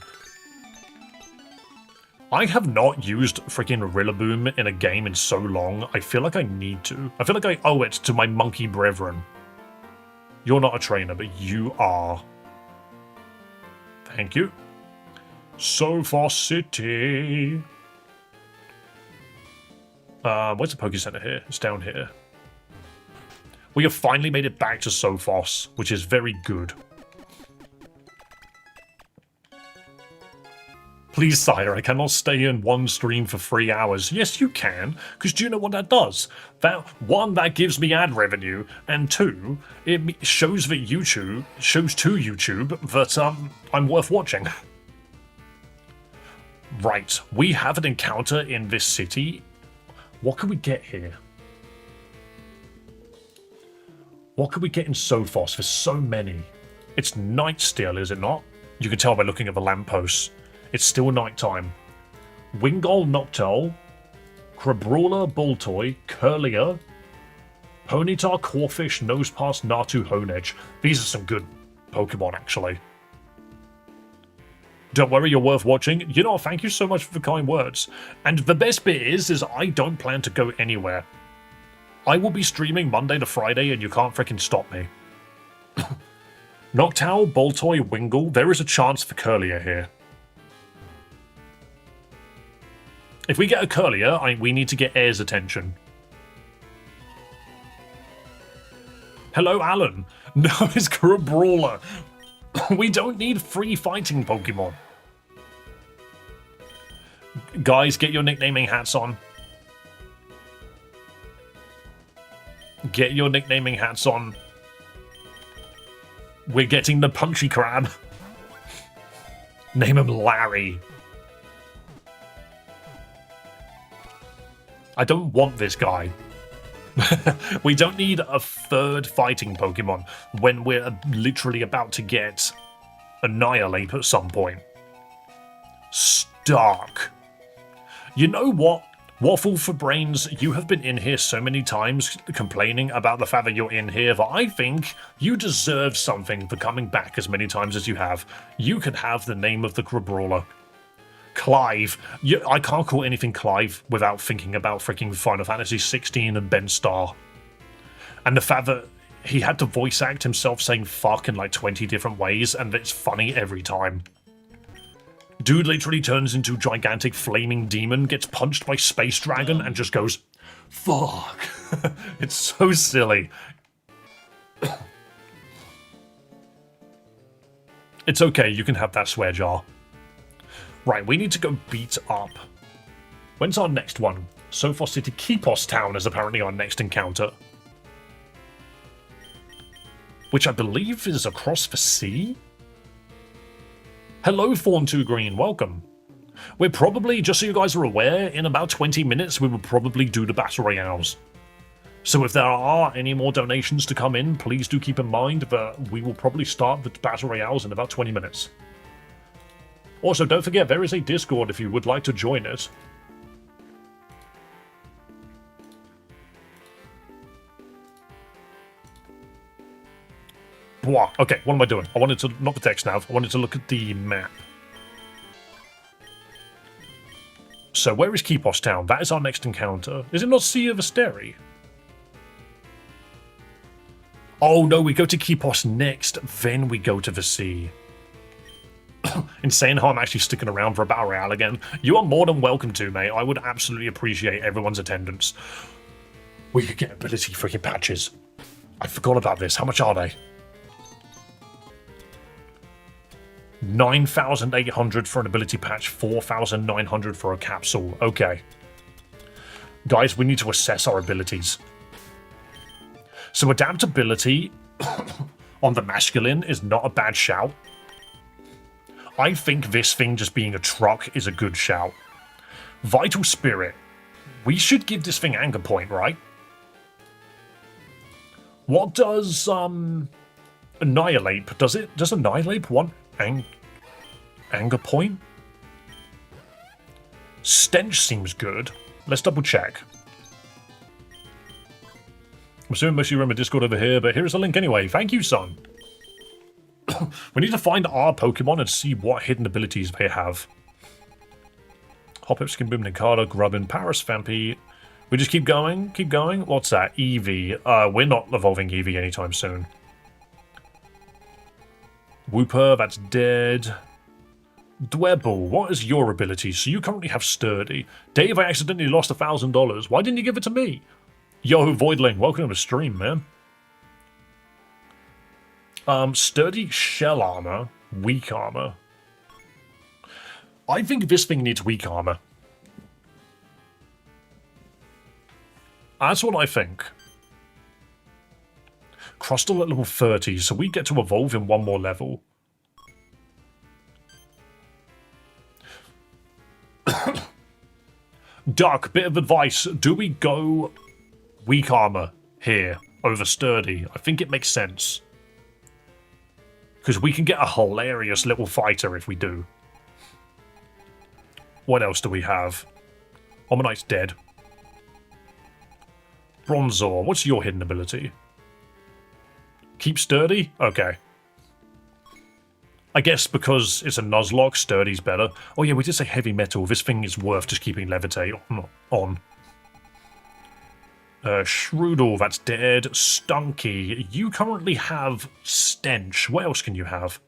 I have not used freaking Rillaboom in a game in so long. I feel like I need to. I feel like I owe it to my monkey brethren. You're not a trainer, but you are. Thank you. Sofa City. Where's the Poké Center here? It's down here. We have finally made it back to Sophos, which is very good. Please, sire, I cannot stay in one stream for 3 hours. Yes, you can, because do you know what that does? One, that gives me ad revenue, and 2, it shows to YouTube that I'm worth watching. Right, we have an encounter in this city. What can we get here? What can we get in Sophos? There's so many. It's night still, is it not? You can tell by looking at the lampposts. It's still nighttime. Wingull Noctowl, Crabrawler Boltoy, Curlier, Ponyta Corfish, Nosepass, Natu Honedge. These are some good Pokemon, actually. Don't worry, you're worth watching. You know, thank you so much for the kind words. And the best bit is I don't plan to go anywhere. I will be streaming Monday to Friday and you can't freaking stop me. Noctowl, Boltoy, Wingull, there is a chance for Curlier here. If we get a Curlier, we need to get Air's attention. Hello, Alan. No, it's Crabrawler. We don't need free fighting Pokemon. Guys, get your nicknaming hats on. Get your nicknaming hats on. We're getting the Punchy Crab. Name him Larry. I don't want this guy. We don't need a third fighting Pokemon when we're literally about to get Annihilate at some point. Stark. You know what? Waffle for Brains, you have been in here so many times complaining about the fact that you're in here that I think you deserve something for coming back as many times as you have. You could have the name of the Crabrawler. Clive. I can't call anything Clive without thinking about freaking Final Fantasy 16 and Ben Starr. And the fact that he had to voice act himself saying fuck in like 20 different ways, and it's funny every time. Dude literally turns into gigantic flaming demon, gets punched by Space Dragon, and just goes, fuck. It's so silly. It's okay, you can have that swear jar. Right, we need to go beat up. When's our next one? Sophos City Kipos Town is apparently our next encounter. Which I believe is across the sea? Hello, Thorn2 Green, welcome. We're probably, just so you guys are aware, in about 20 minutes we will probably do the Battle Royales. So if there are any more donations to come in, please do keep in mind that we will probably start the Battle Royales in about 20 minutes. Also, don't forget, there is a Discord if you would like to join it. Blah. Okay, what am I doing? I wanted to, not the text nav, I wanted to look at the map. So where is Kepos Town? That is our next encounter. Is it not Sea of Asteri? Oh no, we go to Kepos next, then we go to the sea. Insane how I'm actually sticking around for a Battle Royale again. You are more than welcome to, mate. I would absolutely appreciate everyone's attendance. We could get ability freaking patches. I forgot about this. How much are they? 9,800 for an ability patch, 4,900 for a capsule. Okay. Guys, we need to assess our abilities. So adaptability on the masculine is not a bad shout. I think this thing just being a truck is a good shout. Vital Spirit. We should give this thing Anger Point, right? What does Annihilate? Does Annihilate want Anger Point? Stench seems good. Let's double check. I'm assuming most of you are in my Discord over here, but here's a link anyway. Thank you, son. We need to find our Pokemon and see what hidden abilities they have. Hoppip, Skin Boom, Nikada, Grubbin, Paris, Vampy. We just keep going? Keep going? What's that? Eevee. We're not evolving Eevee anytime soon. Wooper, that's dead. Dwebble, what is your ability? So you currently have Sturdy. Dave, I accidentally lost $1,000. Why didn't you give it to me? Yo, Voidling, welcome to the stream, man. Sturdy, Shell Armor, Weak Armor. I think this thing needs Weak Armor. That's what I think. Crustle at level 30, so we get to evolve in one more level. Duck, bit of advice. Do we go Weak Armor here over Sturdy? I think it makes sense. Because we can get a hilarious little fighter if we do. What else do we have? Omanyte's dead. Bronzor, what's your hidden ability? Keep Sturdy? Okay. I guess because it's a Nuzlocke, Sturdy's better. Oh yeah, we did say Heavy Metal. This thing is worth just keeping Levitate on. Shroodle, that's dead. Stunky, you currently have Stench. What else can you have?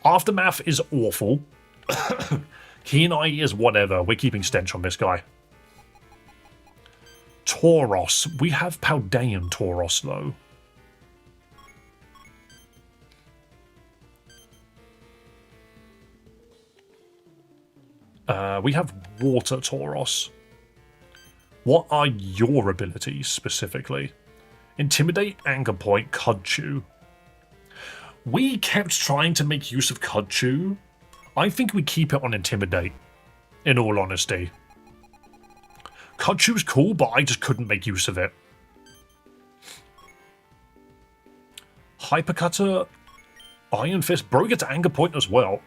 Aftermath is awful. Keen Eye is whatever. We're keeping Stench on this guy. Tauros. We have Paldean Tauros, though. We have Water Tauros. What are your abilities, specifically? Intimidate, Anger Point, Cudchew. We kept trying to make use of Cudchew. I think we keep it on Intimidate, in all honesty. Cudchew's cool, but I just couldn't make use of it. Hypercutter, Iron Fist. Bro gets Anger Point as well.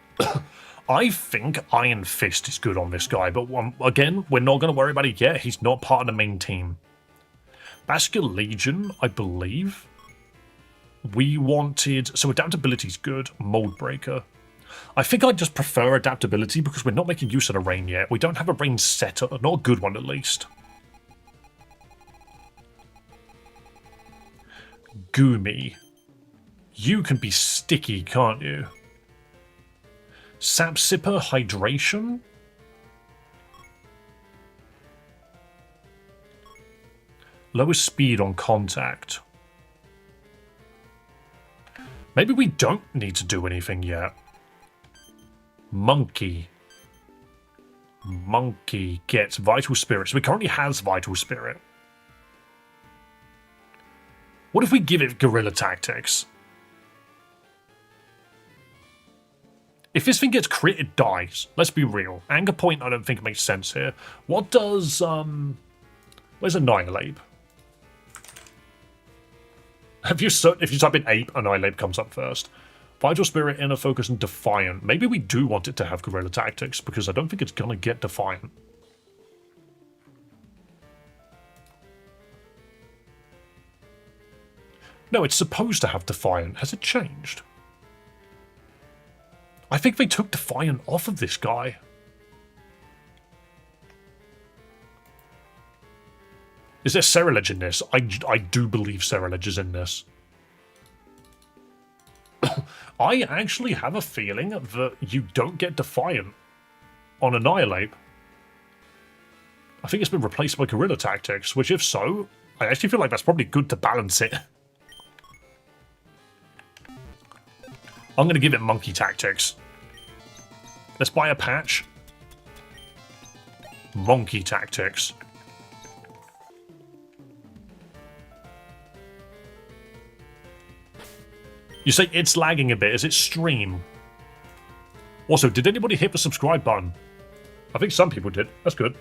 I think Iron Fist is good on this guy, but again, we're not going to worry about it yet. He's not part of the main team. Basket Legion, I believe. We wanted... So adaptability's good. Mold Breaker. I think I just prefer adaptability because we're not making use of the rain yet. We don't have a rain setter. Not a good one, at least. Goomy. You can be sticky, can't you? Sap Sipper, Hydration. Lowest speed on contact. Maybe we don't need to do anything yet. Monkey. Monkey gets Vital Spirit. So it currently has Vital Spirit. What if we give it Guerrilla Tactics? If this thing gets crit, it dies. Let's be real. Anger Point, I don't think makes sense here. What does, where's Annihilate? If you type in Ape, Annihilate comes up first. Vital Spirit, Inner Focus, and Defiant. Maybe we do want it to have Guerrilla Tactics, because I don't think it's gonna get Defiant. No, it's supposed to have Defiant. Has it changed? I think they took Defiant off of this guy. Is there Cerilege in this? I do believe Cerilege is in this. I actually have a feeling that you don't get Defiant on Annihilate. I think it's been replaced by Guerrilla Tactics, which if so, I actually feel like that's probably good to balance it. I'm going to give it Monkey Tactics. Let's buy a patch. Monkey Tactics. You say it's lagging a bit. Is it stream? Also, did anybody hit the subscribe button? I think some people did. That's good.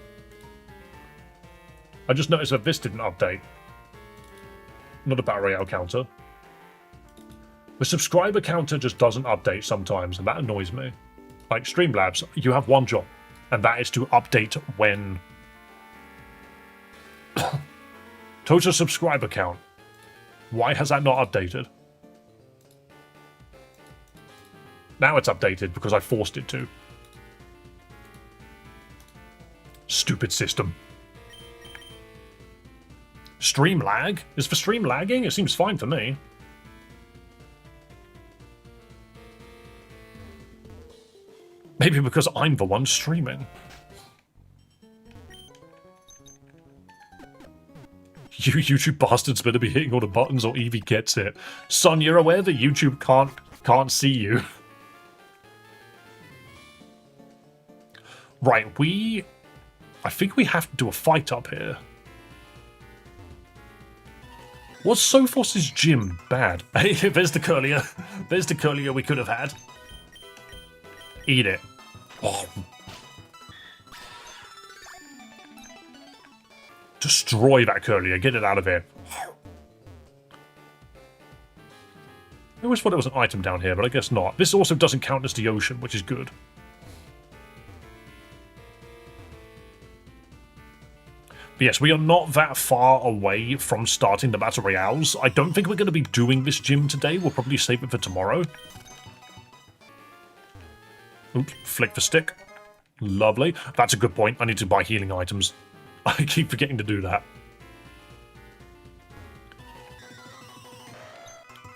I just noticed that this didn't update. Not a Battle Royale counter. The subscriber counter just doesn't update sometimes, and that annoys me. Like Streamlabs, you have one job, and that is to update when... Total subscriber count. Why has that not updated? Now it's updated because I forced it to. Stupid system. Stream lag? Is the stream lagging? It seems fine for me. Maybe because I'm the one streaming. You YouTube bastards better be hitting all the buttons or Evie gets it. Son, you're aware that YouTube can't see you. Right, I think we have to do a fight up here. Was Sophos's gym bad? Hey, there's the Curlier. There's the Curlier we could have had. Eat it. Oh. Destroy that Curlier. Get it out of here. I always thought there was an item down here, but I guess not. This also doesn't count as the ocean, which is good. But yes, we are not that far away from starting the Battle Royales. I don't think we're going to be doing this gym today. We'll probably save it for tomorrow. Oops, flick the stick. Lovely. That's a good point. I need to buy healing items. I keep forgetting to do that.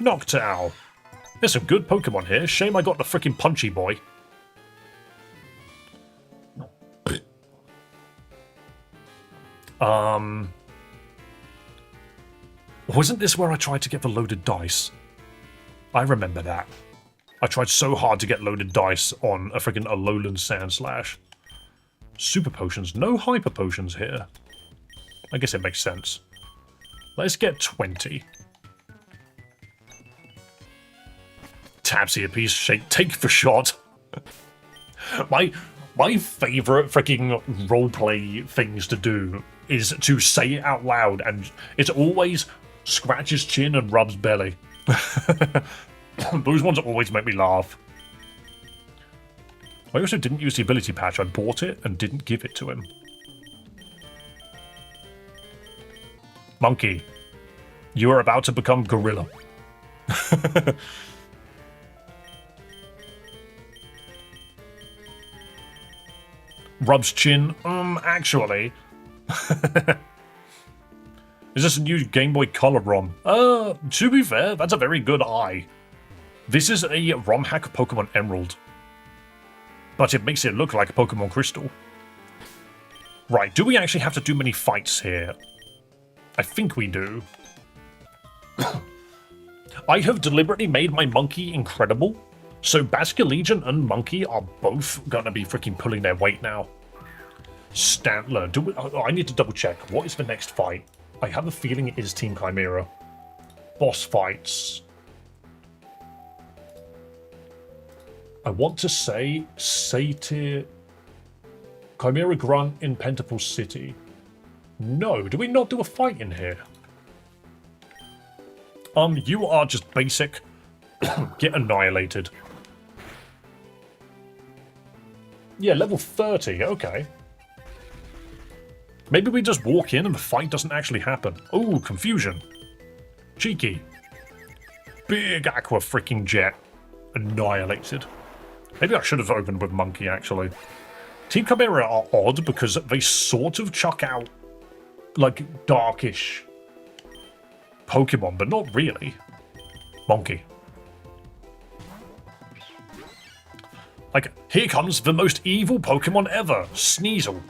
Noctowl. There's some good Pokemon here. Shame I got the freaking Punchy Boy. Wasn't this where I tried to get the loaded dice? I remember that. I tried so hard to get loaded dice on a freaking Alolan Sandslash. Super potions. No hyper potions here. I guess it makes sense. Let's get 20. Tabsy a piece, shake, take the shot. My favourite freaking roleplay things to do is to say it out loud, and it's always scratch his chin and rubs belly. Those ones always make me laugh. I also didn't use the ability patch. I bought it and didn't give it to him. Monkey, you are about to become gorilla. Rubs chin. Actually. Is this a new Game Boy Color ROM? To be fair, that's a very good eye. This is a romhack Pokemon Emerald. But it makes it look like Pokemon Crystal. Right, do we actually have to do many fights here? I think we do. I have deliberately made my monkey incredible. So Basculegion and Monkey are both gonna be freaking pulling their weight now. Stantler. I need to double check. What is the next fight? I have a feeling it is Team Chimera. Boss fights. I want to say Satyr... Chimera Grunt in Pentapole City. No, do we not do a fight in here? You are just basic. Get annihilated. Yeah, level 30, okay. Maybe we just walk in and the fight doesn't actually happen. Oh, confusion. Cheeky. Big aqua freaking jet. Annihilated. Maybe I should have opened with Monkey, actually. Team Chimera are odd because they sort of chuck out like darkish Pokemon, but not really. Monkey. Like, here comes the most evil Pokemon ever, Sneasel.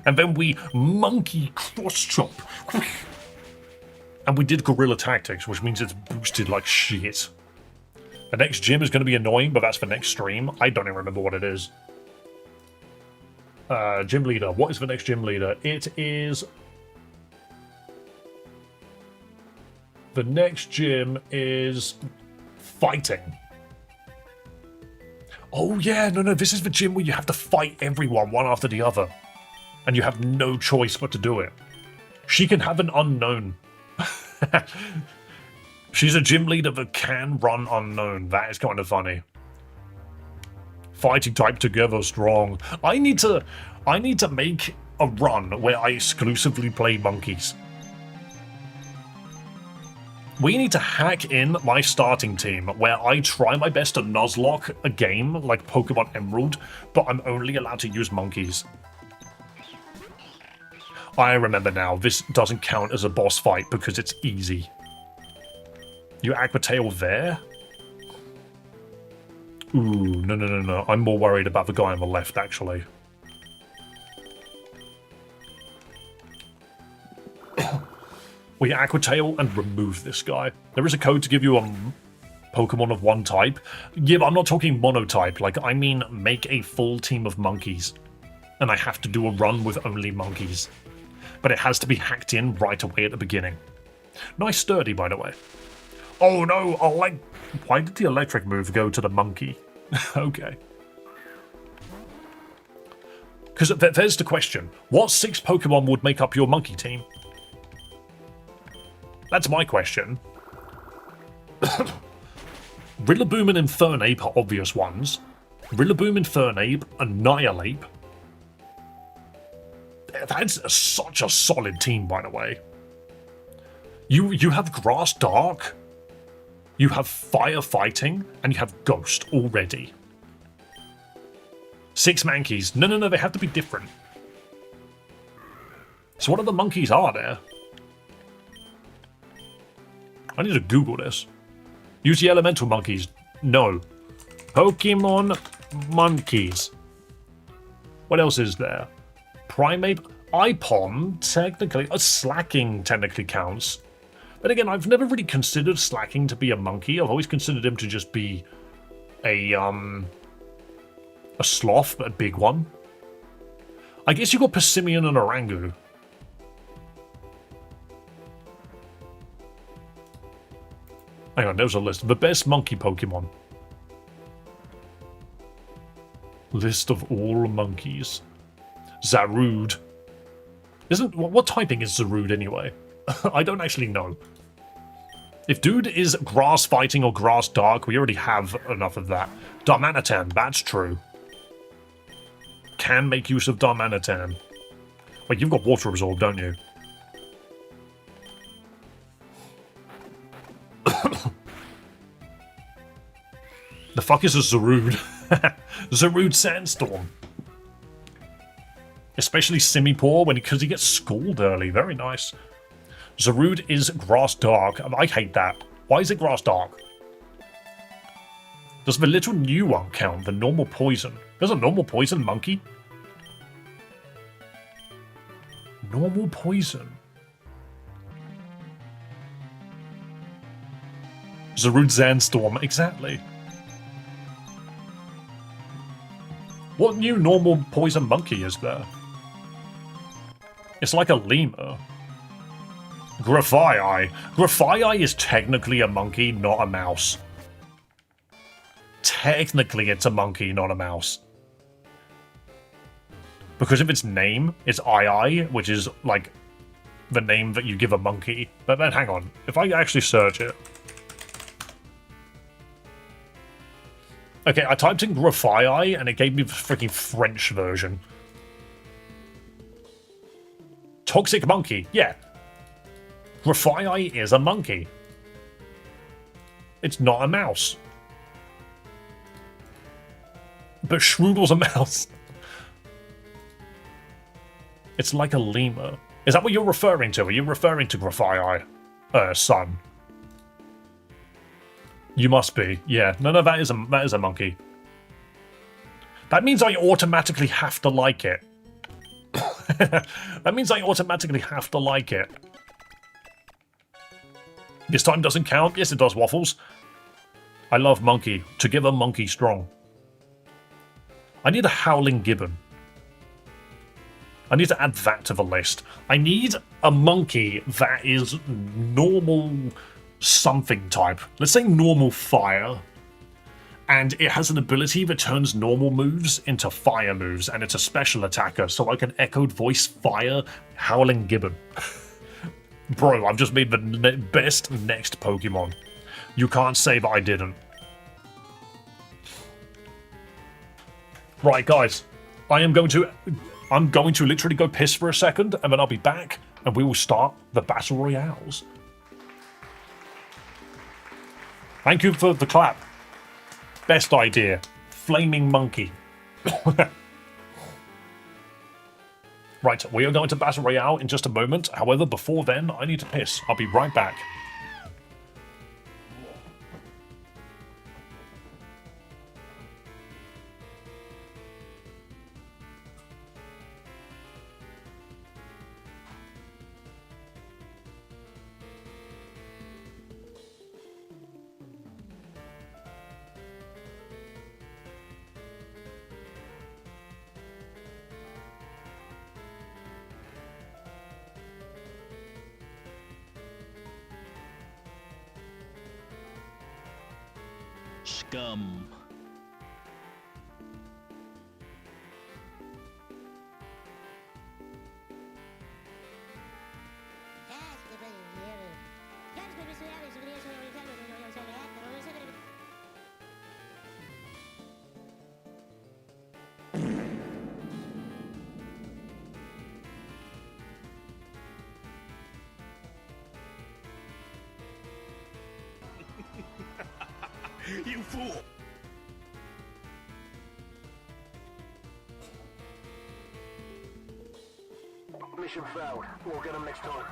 And then we monkey cross-chop. And we did Guerrilla Tactics, which means it's boosted like shit. The next gym is going to be annoying, but that's for next stream. I don't even remember what it is. Gym leader. What is the next gym leader? It is... The next gym is... Fighting. Oh yeah, no, this is the gym where you have to fight everyone one after the other. And you have no choice but to do it. She can have an unknown. She's a gym leader that can run unknown. That is kind of funny. Fighting type together strong. I need to make a run where I exclusively play monkeys. We need to hack in my starting team where I try my best to Nuzlocke a game like Pokemon Emerald, but I'm only allowed to use monkeys. I remember now, this doesn't count as a boss fight because it's easy. You Aquatail there? Ooh, no. I'm more worried about the guy on the left, actually. We Aquatail and remove this guy. There is a code to give you a Pokemon of one type. Yeah, but I'm not talking monotype. Like, I mean make a full team of monkeys. And I have to do a run with only monkeys. But it has to be hacked in right away at the beginning. Nice sturdy, by the way. Oh no, why did the electric move go to the monkey? Okay. Because there's the question. What 6 Pokemon would make up your monkey team? That's my question. Rillaboom and Infernape are obvious ones. Rillaboom, Infernape, Annihilape. That's such a solid team, by the way. You have Grass Dark, you have Firefighting, and you have Ghost already. 6 Mankeys. No, they have to be different. So what other monkeys are there? I need to Google this. Use the elemental monkeys. No. Pokemon monkeys. What else is there? Primate. Ipom, technically. Slacking technically counts. But again, I've never really considered Slacking to be a monkey. I've always considered him to just be a sloth, but a big one. I guess you got Persimmon and Orangu. Hang on, there's a list. The best monkey Pokemon. List of all monkeys. Zarude. What typing is Zarude anyway? I don't actually know. If dude is grass fighting or grass dark, we already have enough of that. Darmanitan, that's true. Can make use of Darmanitan. Wait, you've got water absorb, don't you? The fuck is a Zarude? Zarude Sandstorm. Especially Simipour because he gets schooled early. Very nice. Zarude is Grass Dark. I hate that. Why is it Grass Dark? Does the little new one count? The normal poison. There's a normal poison monkey? Normal poison. Zarude Sandstorm. Exactly. What new normal poison monkey is there? It's like a lemur. Grafii. Grafii is technically a monkey, not a mouse. Technically it's a monkey, not a mouse. Because of its name, it's II, which is like the name that you give a monkey. But then hang on, if I actually search it. Okay, I typed in Grafii and it gave me the freaking French version. Toxic monkey, yeah. Grafii is a monkey. It's not a mouse. But Shroodle's a mouse. It's like a lemur. Is that what you're referring to? Are you referring to Grafii, son? You must be. Yeah. No, that is a monkey. That means I automatically have to like it. That means I automatically have to like it. This time doesn't count. Yes, it does, Waffles. I love monkey. Together, monkey strong. I need a howling gibbon. I need to add that to the list. I need a monkey that is normal something type. Let's say normal fire. And it has an ability that turns normal moves into fire moves, and it's a special attacker, so I can echoed voice fire howling gibbon. Bro, I've just made the best next Pokemon. You can't say that I didn't. Right, guys. I'm going to literally go piss for a second, and then I'll be back, and we will start the Battle Royales. Thank you for the clap. Best idea. Flaming monkey. Right, we are going to Battle Royale in just a moment. However, before then, I need to piss. I'll be right back. Scum. You fool! Mission failed. We'll get them next time.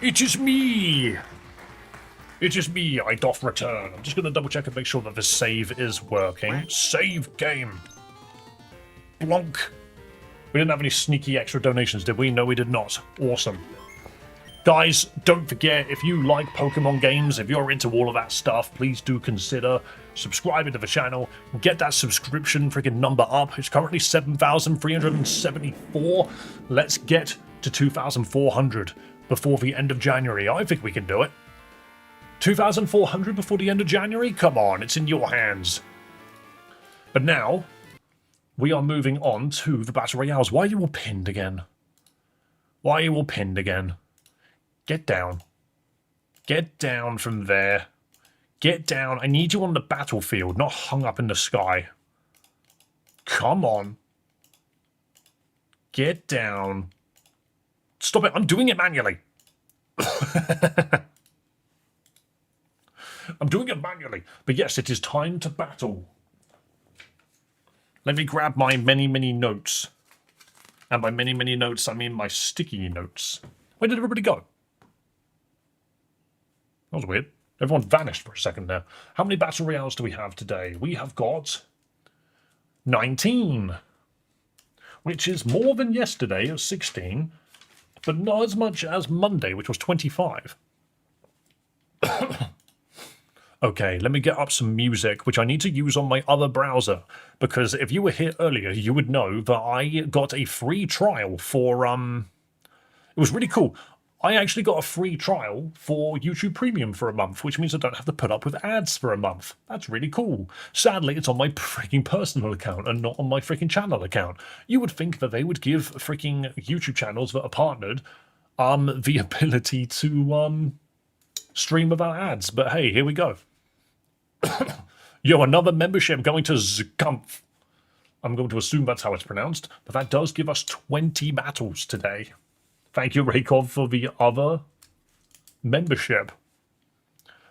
It is me! It is me, I doth return. I'm just going to double check and make sure that the save is working. Save game! Blonk! We didn't have any sneaky extra donations, did we? No, we did not. Awesome. Guys, don't forget, if you like Pokemon games, if you're into all of that stuff, please do consider subscribing to the channel. Get that subscription freaking number up. It's currently 7,374. Let's get to 2,400 before the end of January. I think we can do it. 2,400 before the end of January? Come on, it's in your hands. But now, we are moving on to the Battle Royales. Why are you all pinned again? Why are you all pinned again? Get down. Get down from there. Get down. I need you on the battlefield, not hung up in the sky. Come on. Get down. Stop it. I'm doing it manually. I'm doing it manually. But yes, it is time to battle. Let me grab my many, many notes. And by many, many notes, I mean my sticky notes. Where did everybody go? That was weird. Everyone vanished for a second there. How many Battle Royales do we have today? We have got 19. Which is more than yesterday at 16. But not as much as Monday, which was 25. Okay, let me get up some music, which I need to use on my other browser. Because if you were here earlier, you would know that I got a free trial for, It was really cool. I actually got a free trial for YouTube Premium for a month, which means I don't have to put up with ads for a month. That's really cool. Sadly, it's on my freaking personal account and not on my freaking channel account. You would think that they would give freaking YouTube channels that are partnered the ability to stream without ads, but hey, here we go. Yo, another membership going to Zkumpf. I'm going to assume that's how it's pronounced, but that does give us 20 battles today. Thank you, Raykov, for the other membership.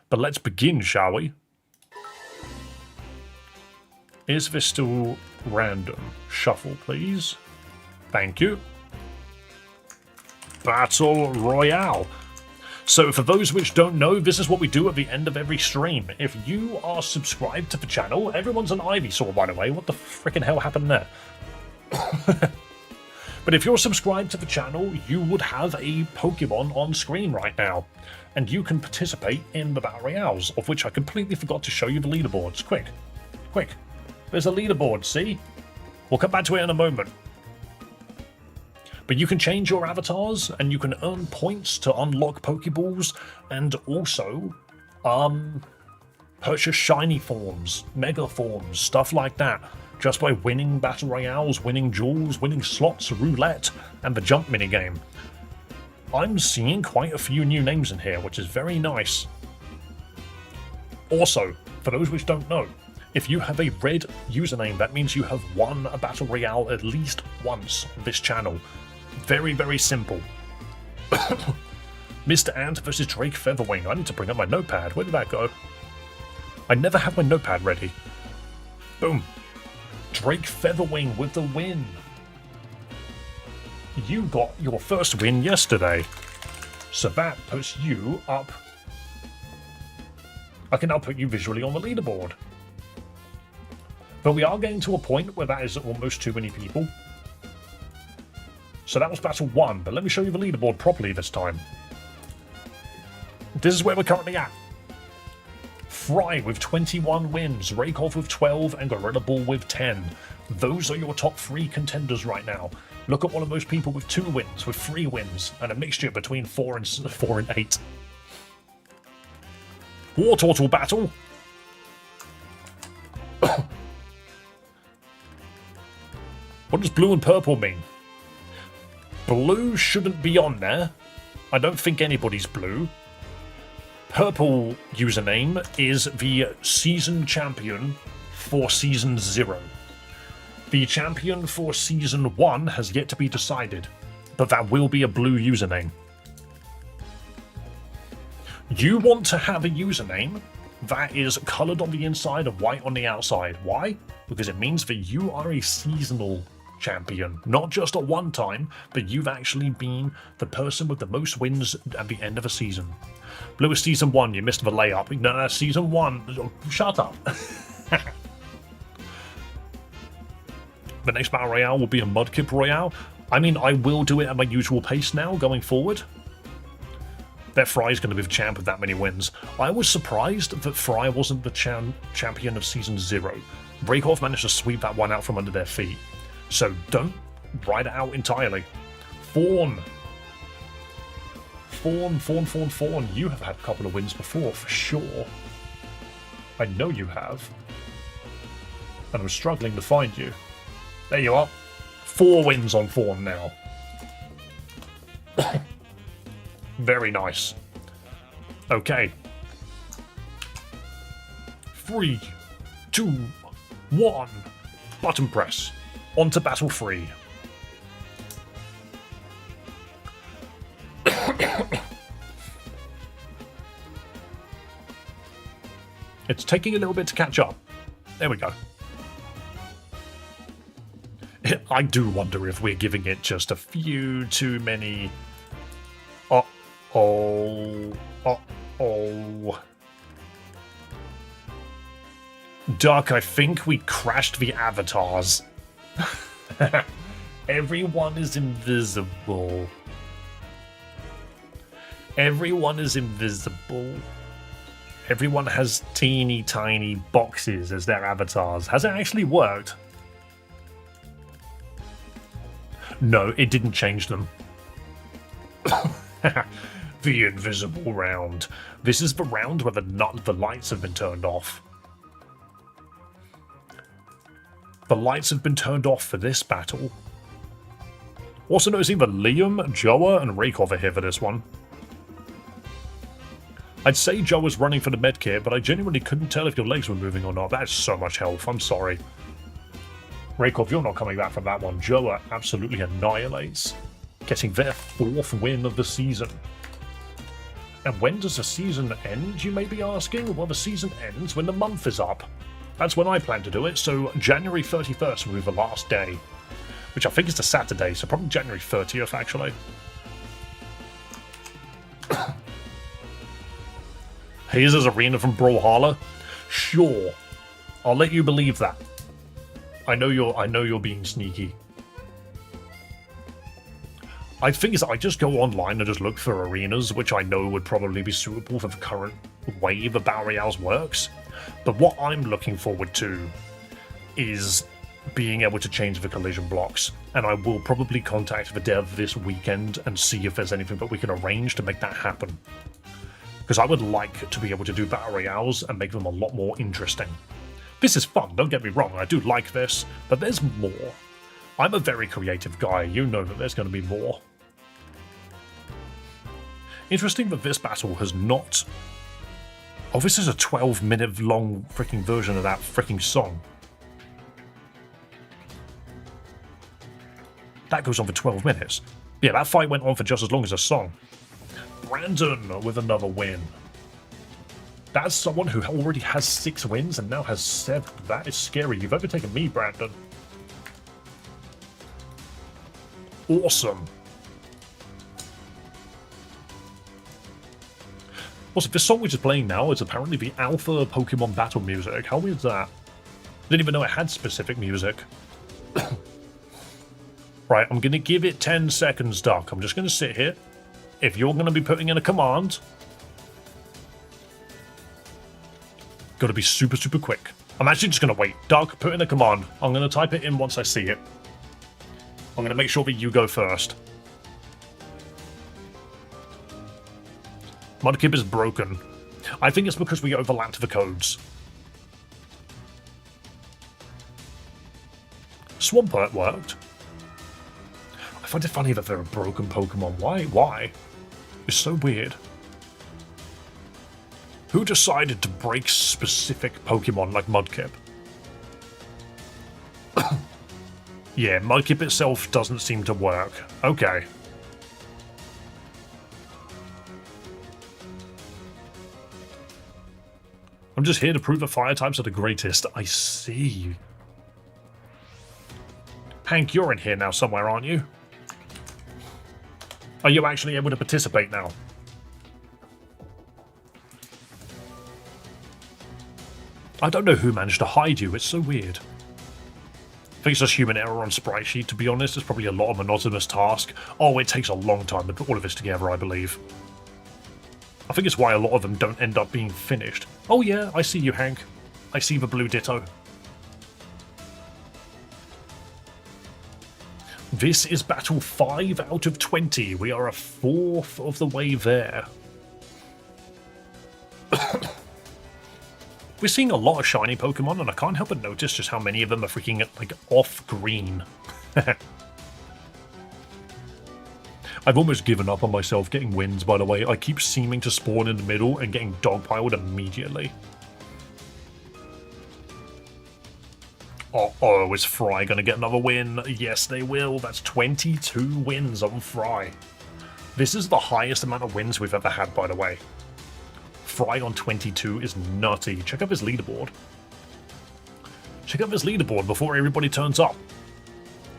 But let's begin, shall we? Is this still random? Shuffle, please. Thank you. Battle Royale. So for those which don't know, this is what we do at the end of every stream. If you are subscribed to the channel, everyone's an Ivysaur, by the way. What the frickin' hell happened there? But if you're subscribed to the channel, you would have a Pokemon on screen right now. And you can participate in the Battle Royales, of which I completely forgot to show you the leaderboards. Quick, quick. There's a leaderboard, see? We'll come back to it in a moment. But you can change your avatars, and you can earn points to unlock Pokeballs, and also, purchase shiny forms, mega forms, stuff like that, just by winning Battle Royales, winning duels, winning slots, roulette, and the jump minigame. I'm seeing quite a few new names in here, which is very nice. Also, for those which don't know, if you have a red username, that means you have won a Battle Royale at least once on this channel. Very, very simple. Mr. Ant versus Drake Featherwing. I need to bring up my notepad. Where did that go? I never have my notepad ready. Boom. Drake Featherwing with the win. You got your first win yesterday. So that puts you up. I can now put you visually on the leaderboard. But we are getting to a point where that is almost too many people. So that was battle 1, but let me show you the leaderboard properly this time. This is where we're currently at. Fry with 21 wins, Raykov with 12, and Gorilla Ball with 10. Those are your top 3 contenders right now. Look at one of those people with 2 wins, with 3 wins, and a mixture between 4 and 8. War Turtle battle. What does blue and purple mean? Blue shouldn't be on there. I don't think anybody's blue. Purple username is the season champion for season 0. The champion for season 1 has yet to be decided, but that will be a blue username. You want to have a username that is coloured on the inside and white on the outside. Why? Because it means that you are a seasonal champion, not just at one time, but you've actually been the person with the most wins at the end of a season. Blue is season 1, you missed the layup. No, season 1. Shut up. The next Battle Royale will be a Mudkip Royale. I mean, I will do it at my usual pace now, going forward. Bet Fry's going to be the champ with that many wins. I was surprised that Fry wasn't the champion of Season 0. Raykov managed to sweep that one out from under their feet. So don't ride it out entirely. Fawn. Fawn. You have had a couple of wins before, for sure. I know you have. And I'm struggling to find you. There you are. 4 wins on Fawn now. Very nice. Okay. 3, 2, 1. Button press. On to battle 3. It's taking a little bit to catch up. There we go. I do wonder if we're giving it just a few too many... Uh-oh. Duck, I think we crashed the avatars. Everyone is invisible. Everyone is invisible. Everyone has teeny tiny boxes as their avatars. Has it actually worked? No, it didn't change them. The invisible round. This is the round where the lights have been turned off. The lights have been turned off for this battle. Also noticing that Liam, Joa, and Raikov are here for this one. I'd say Joe was running for the medkit, but I genuinely couldn't tell if your legs were moving or not. That's so much health, I'm sorry. Raikov, you're not coming back from that one. Joa absolutely annihilates, getting their 4th win of the season. And when does the season end, you may be asking? Well, the season ends when the month is up. That's when I plan to do it, so January 31st will be the last day. Which I think is the Saturday, so probably January 30th, actually. Here's his arena from Brawlhalla. Sure, I'll let you believe that. I know you're being sneaky. I think is I just go online and just look for arenas, which I know would probably be suitable for the current way the Battle Royales works. But what I'm looking forward to is being able to change the collision blocks, and I will probably contact the dev this weekend and see if there's anything that we can arrange to make that happen. Because I would like to be able to do Battle Royales and make them a lot more interesting. This is fun, don't get me wrong, I do like this, but there's more. I'm a very creative guy, you know that there's going to be more. Interesting that this battle has not... Oh, this is a 12-minute long freaking version of that freaking song. That goes on for 12 minutes. Yeah, that fight went on for just as long as a song. Brandon with another win. That's someone who already has 6 wins and now has 7. That is scary. You've overtaken me, Brandon. Awesome. Also, this song which is playing now is apparently the alpha Pokemon battle music. How weird is that? I didn't even know it had specific music. Right, I'm going to give it 10 seconds, Duck. I'm just going to sit here. If you're going to be putting in a command, got to be super, super quick. I'm actually just going to wait. Duck, put in a command. I'm going to type it in once I see it. I'm going to make sure that you go first. Mudkip is broken. I think it's because we overlapped the codes. Swampert worked. I find it funny that they're a broken Pokemon. Why? It's so weird. Who decided to break specific Pokemon like Mudkip? Yeah, Mudkip itself doesn't seem to work. Okay. I'm just here to prove that fire types are the greatest. I see. Hank, you're in here now somewhere, aren't you? Are you actually able to participate now? I don't know who managed to hide you, it's so weird. I think it's just human error on Sprite Sheet, to be honest. It's probably a lot of monotonous task. Oh, it takes a long time to put all of this together, I believe. I think it's why a lot of them don't end up being finished. Oh yeah, I see you, Hank. I see the blue ditto. This is battle 5 out of 20. We are a 4th of the way there. We're seeing a lot of shiny Pokemon, and I can't help but notice just how many of them are freaking, like, off-green. I've almost given up on myself getting wins, by the way. I keep seeming to spawn in the middle and getting dogpiled immediately. Uh-oh, is Fry going to get another win? Yes, they will. That's 22 wins on Fry. This is the highest amount of wins we've ever had, by the way. Fry on 22 is nutty. Check out his leaderboard. Check out this leaderboard before everybody turns up.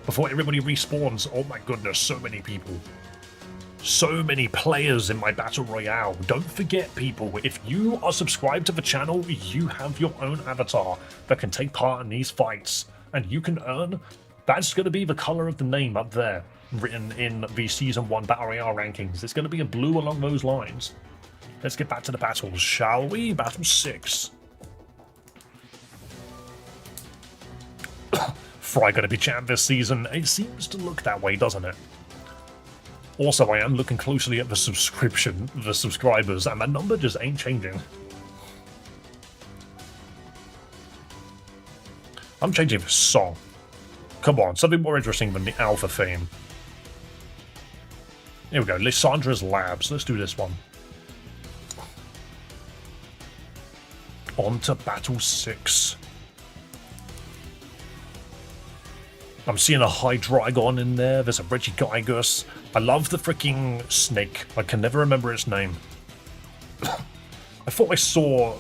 Before everybody respawns. Oh my goodness, so many people. So many players in my Battle Royale. Don't forget, people, if you are subscribed to the channel, you have your own avatar that can take part in these fights. And you can earn... That's going to be the colour of the name up there, written in the Season 1 Battle Royale rankings. It's going to be a blue along those lines. Let's get back to the battles, shall we? Battle 6. Fry going to be champ this season. It seems to look that way, doesn't it? Also, I am looking closely at the subscribers, and that number just ain't changing. I'm changing the song. Come on, something more interesting than the Alpha theme. Here we go, Lysandra's Labs. Let's do this one. On to Battle 6. I'm seeing a Hydreigon in there. There's a Regigigas. I love the freaking snake. I can never remember its name. I thought I saw...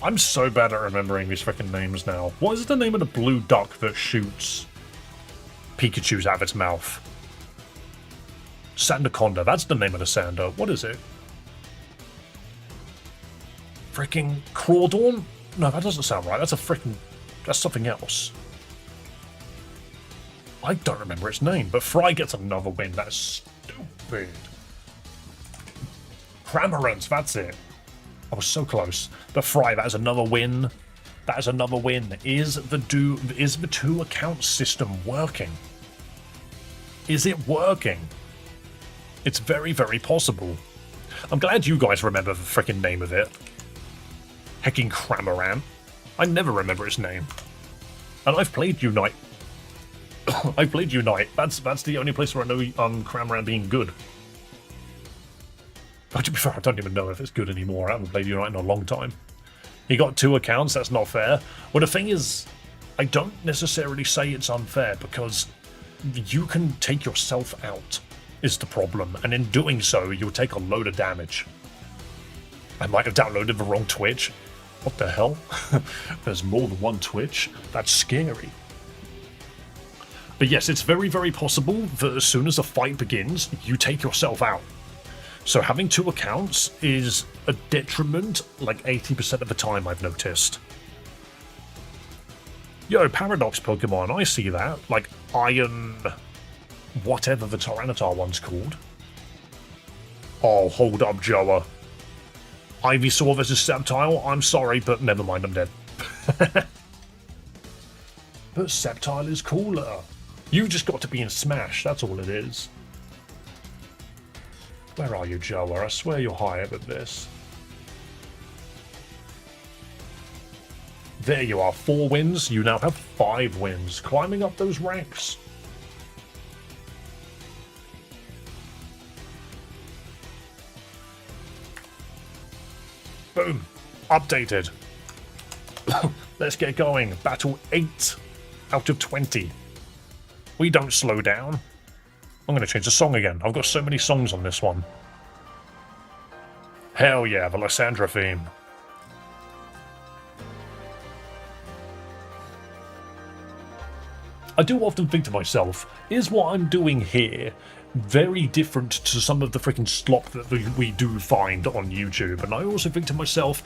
I'm so bad at remembering these freaking names now. What is the name of the blue duck that shoots Pikachu's out of its mouth? Sandaconda. That's the name of the Sander. What is it? Freaking Crawdorn? No, that doesn't sound right. That's a freaking... That's something else. I don't remember its name, but Fry gets another win. That's stupid. Cramorant, that's it. I was so close. But Fry, that is another win. That is another win. Is the 2 account system working? Is it working? It's very, very possible. I'm glad you guys remember the freaking name of it. Hecking Cramorant. I never remember its name. And I've played Unite. I've played Unite. That's the only place where I know Cramorant being good. But to be fair, I don't even know if it's good anymore. I haven't played Unite in a long time. He got 2 accounts, that's not fair. Well, the thing is, I don't necessarily say it's unfair because you can take yourself out, is the problem. And in doing so, you'll take a load of damage. I might have downloaded the wrong Twitch. What the hell? There's more than one Twitch? That's scary. But yes, it's very, very possible that as soon as a fight begins, you take yourself out. So having 2 accounts is a detriment like 80% of the time, I've noticed. Yo, Paradox Pokemon, I see that. Like Iron... whatever the Tyranitar one's called. Oh, hold up, Joa. Ivysaur versus Sceptile? I'm sorry, but never mind, I'm dead. But Sceptile is cooler. You just got to be in Smash, that's all it is. Where are you, Joa? I swear you're higher than this. There you are, 4 wins. You now have 5 wins. Climbing up those ranks. Boom. Updated. Let's get going. Battle 8 out of 20. We don't slow down. I'm going to change the song again. I've got so many songs on this one. Hell yeah, the Lysandra theme. I do often think to myself, is what I'm doing here very different to some of the freaking slop that we do find on YouTube? And I also think to myself,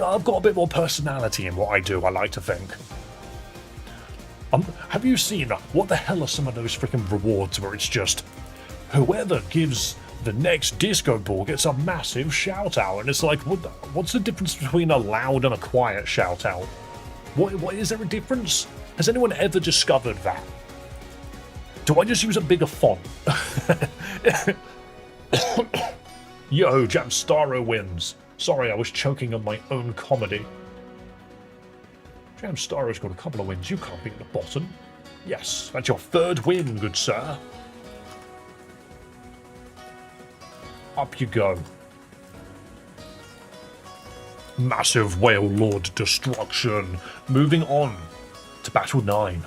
I've got a bit more personality in what I do, I like to think. Have you seen, what the hell are some of those freaking rewards where it's just, whoever gives the next disco ball gets a massive shout out, and it's like, what's the difference between a loud and a quiet shout out? What is there a difference? Has anyone ever discovered that? Do I just use a bigger font? Yo, Jamstaro wins. Sorry, I was choking on my own comedy. Jamstaro's got a couple of wins. You can't be at the bottom. Yes, that's your 3rd win, good sir. Up you go. Massive Whale Lord destruction. Moving on to Battle 9.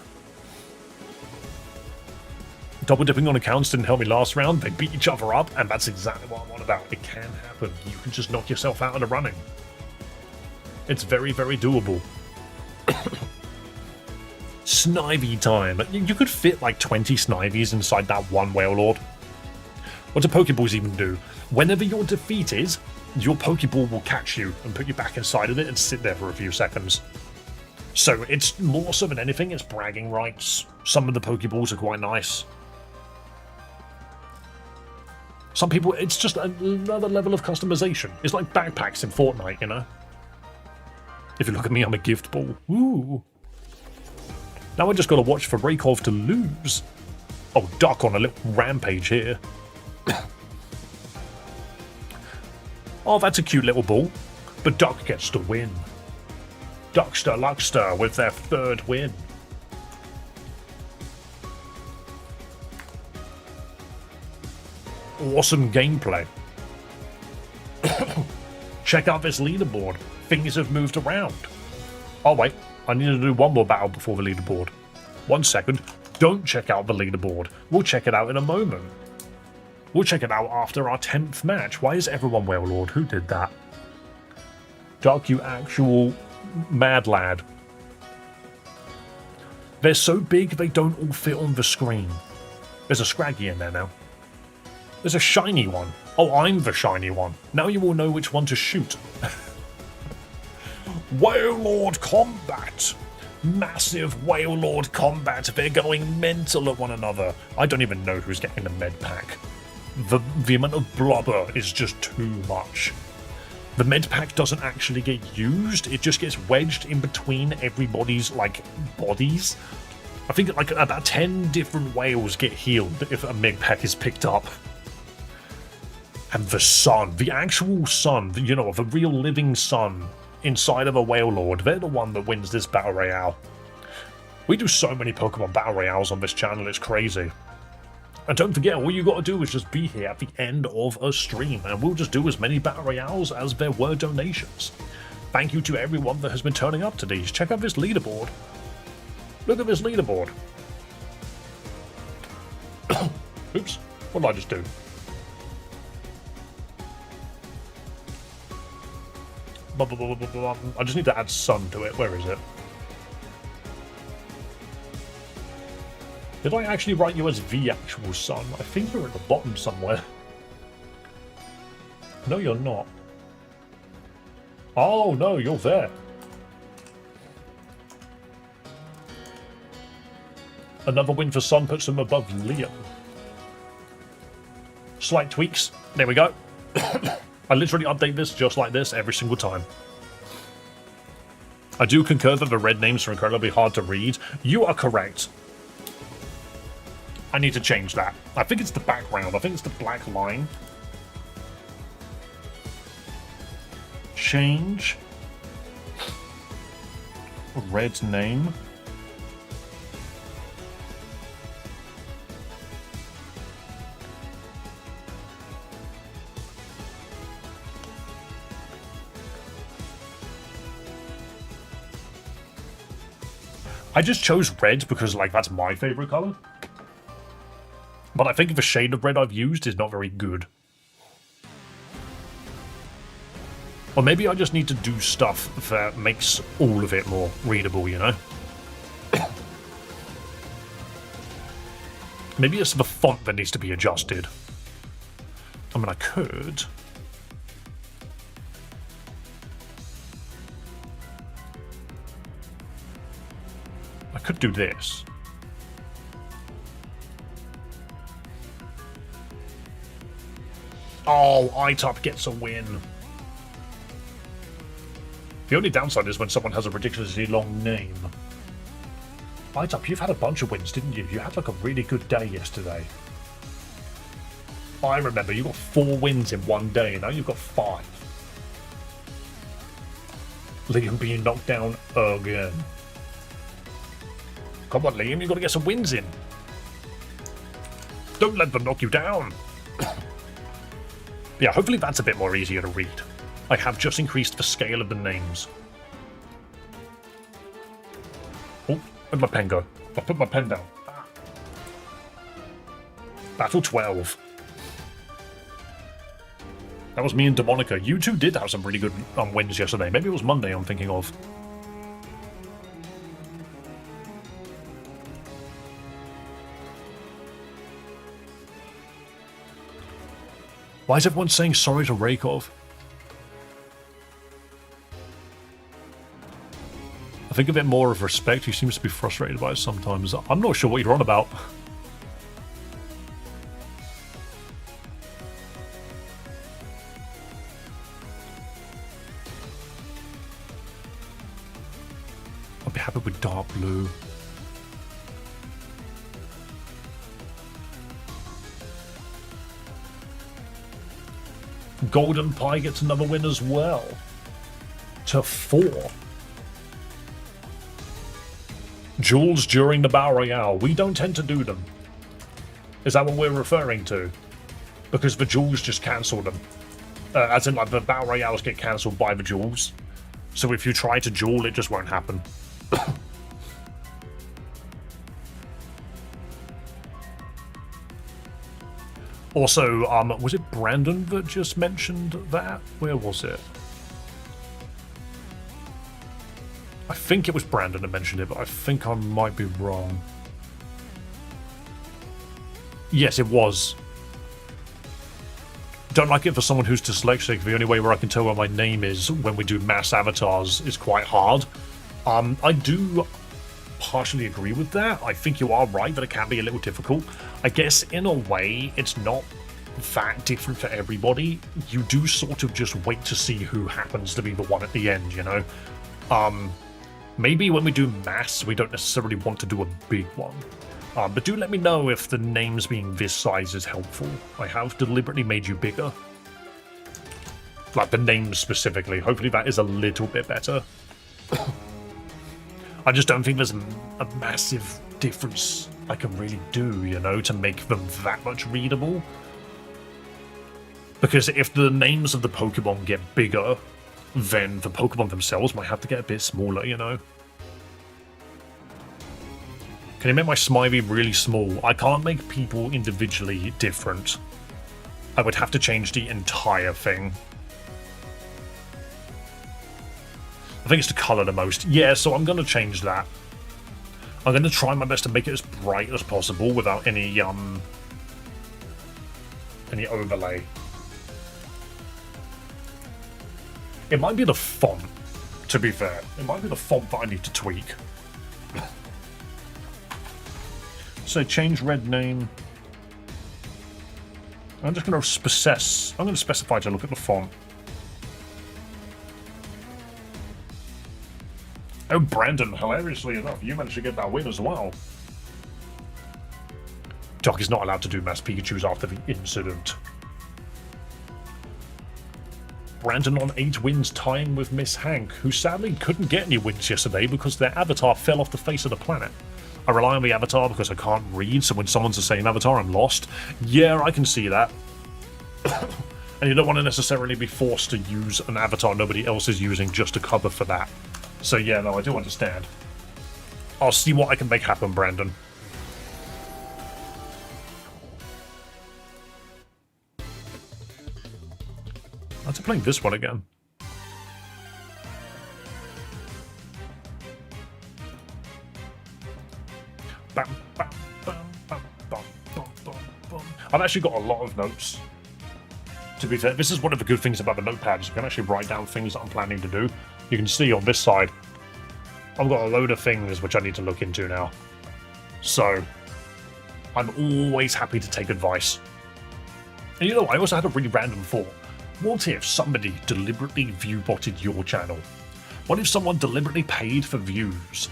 Double dipping on accounts didn't help me last round. They beat each other up, and that's exactly what I'm on about. It can happen. You can just knock yourself out of the running. It's very, very doable. Snivy time. You could fit like 20 Snivies inside that one Whale Lord. What do Pokeballs even do? Whenever you're defeated, your Pokeball will catch you and put you back inside of it and sit there for a few seconds. So it's more so than anything, it's bragging rights. Some of the Pokeballs are quite nice. Some people, it's just another level of customization. It's like backpacks in Fortnite, you know? If you look at me, I'm a gift ball. Ooh. Now I just gotta watch for Raykov to lose. Oh, Duck on a little rampage here. Oh, that's a cute little ball. But Duck gets the win. Duckster Luckster with their 3rd win. Awesome gameplay. Check out this leaderboard. Things have moved around. Oh wait, I need to do one more battle before the leaderboard. 1 second. Don't check out the leaderboard. We'll check it out in a moment. We'll check it out after our 10th match. Why is everyone Wailord? Who did that? Duck, you actual mad lad. They're so big they don't all fit on the screen. There's a Scraggy in there now. There's a shiny one. Oh, I'm the shiny one. Now you all know which one to shoot. Wailord combat! Massive Wailord combat. They're going mental at one another. I don't even know who's getting the med pack. The amount of blubber is just too much. The med pack doesn't actually get used. It just gets wedged in between everybody's, like, bodies. I think, like, about 10 different whales get healed if a med pack is picked up. And the sun, the actual sun, you know, the real living sun inside of a Wailord, they're the one that wins this Battle Royale. We do so many Pokemon Battle Royales on this channel, it's crazy. And don't forget, all you gotta do is just be here at the end of a stream, and we'll just do as many Battle Royales as there were donations. Thank you to everyone that has been turning up to these. Check out this leaderboard. Look at this leaderboard. Oops, what did I just do? I just need to add sun to it. Where is it? Did I actually write you as the actual sun? I think you're at the bottom somewhere. No, you're not. Oh, no, you're there. Another win for Sun puts him above Liam. Slight tweaks. There we go. I literally update this just like this every single time. I do concur that the red names are incredibly hard to read. You are correct. I need to change that. I think it's the background. I think it's the black line. Change. Red name. I just chose red because, like, that's my favorite color. But I think the shade of red I've used is not very good. Or maybe I just need to do stuff that makes all of it more readable, you know? Maybe it's the font that needs to be adjusted. I mean, I could. I could do this. Oh, iTop gets a win. The only downside is when someone has a ridiculously long name. iTop, you've had a bunch of wins, didn't you? You had like a really good day yesterday. I remember, you got 4 wins in one day, and now you've got 5. Liam being knocked down again. Come on, Liam, you've got to get some wins in. Don't let them knock you down. Yeah, hopefully that's a bit more easier to read. I have just increased the scale of the names. Oh, where'd my pen go? I put my pen down. Battle 12. That was me and Demonica. You two did have some really good wins yesterday. Maybe it was Monday I'm thinking of. Why is everyone saying sorry to Raykov? I think a bit more of respect. He seems to be frustrated by it sometimes. I'm not sure what you're on about. I'll be happy with dark blue. Golden Pie gets another win as well. To 4. Duels during the Battle Royale. We don't tend to do them. Is that what we're referring to? Because the duels just cancel them. As in, like, the Battle Royales get cancelled by the duels. So if you try to duel, it just won't happen. Also, was it Brandon that just mentioned that? Where was it? I think it was Brandon that mentioned it, but I think I might be wrong. Yes, it was. Don't like it for someone who's dyslexic. The only way where I can tell what my name is when we do mass avatars is quite hard. I do partially agree with that. I think you are right that it can be a little difficult. I guess in a way it's not that different for everybody. You do sort of just wait to see who happens to be the one at the end, you know? Maybe when we do mass, we don't necessarily want to do a big one. But do let me know if the names being this size is helpful. I have deliberately made you bigger. Like the names specifically. Hopefully that is a little bit better. I just don't think there's a massive difference I can really do, you know, to make them that much readable. Because if the names of the Pokemon get bigger, then the Pokemon themselves might have to get a bit smaller, you know? Can you make my Smivey really small? I can't make people individually different. I would have to change the entire thing. I think it's the colour the most. Yeah, so I'm going to change that. I'm going to try my best to make it as bright as possible without any overlay. It might be the font, to be fair. It might be the font that I need to tweak. So change red name. I'm just going to specify to look at the font. Oh, Brandon, hilariously enough, you managed to get that win as well. Doc is not allowed to do mass Pikachus after the incident. Brandon on 8 wins, tying with Miss Hank, who sadly couldn't get any wins yesterday because their avatar fell off the face of the planet. I rely on the avatar because I can't read, so when someone's the same avatar, I'm lost. Yeah, I can see that. And you don't want to necessarily be forced to use an avatar nobody else is using just to cover for that. So yeah, no, I do understand. I'll see what I can make happen, Brandon. I'm playing this one again. Bam, bam, bam, bam, bam, bam, bam, bam. I've actually got a lot of notes. To be fair, this is one of the good things about the notepads. You can actually write down things that I'm planning to do. You can see on this side, I've got a load of things which I need to look into now. So, I'm always happy to take advice. And you know, I also had a really random thought. What if somebody deliberately view-botted your channel? What if someone deliberately paid for views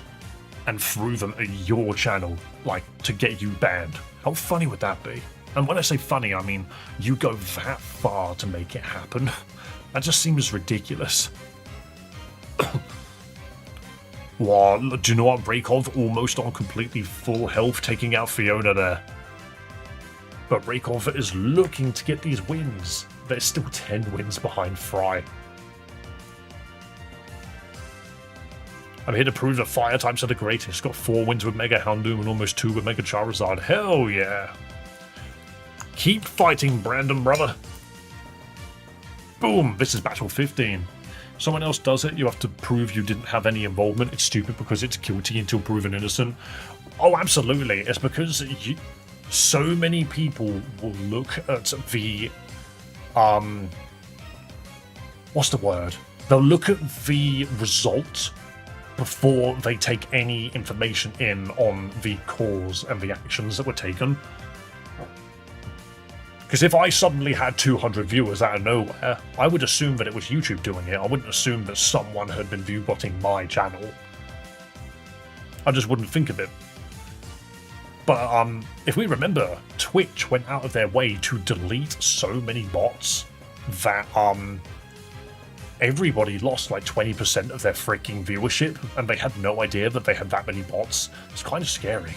and threw them at your channel, like, to get you banned? How funny would that be? And when I say funny, I mean, you go that far to make it happen. That just seems ridiculous. Wow, do you know what? Raykov almost on completely full health, taking out Fiona there. But Raykov is looking to get these wins. They're still 10 wins behind Fry. I'm here to prove that fire types are the greatest. Got 4 wins with Mega Houndoom and almost 2 with Mega Charizard. Hell yeah. Keep fighting, Brandon, brother. Boom, this is battle 15. Someone else does it, you have to prove you didn't have any involvement. It's stupid because it's guilty until proven innocent. Oh, absolutely. It's because so many people will look at the... what's the word? They'll look at the result before they take any information in on the cause and the actions that were taken. Because if I suddenly had 200 viewers out of nowhere, I would assume that it was YouTube doing it. I wouldn't assume that someone had been view-botting my channel. I just wouldn't think of it. But if we remember, Twitch went out of their way to delete so many bots. that everybody lost like 20% of their freaking viewership, and they had no idea that they had that many bots. It's kind of scary.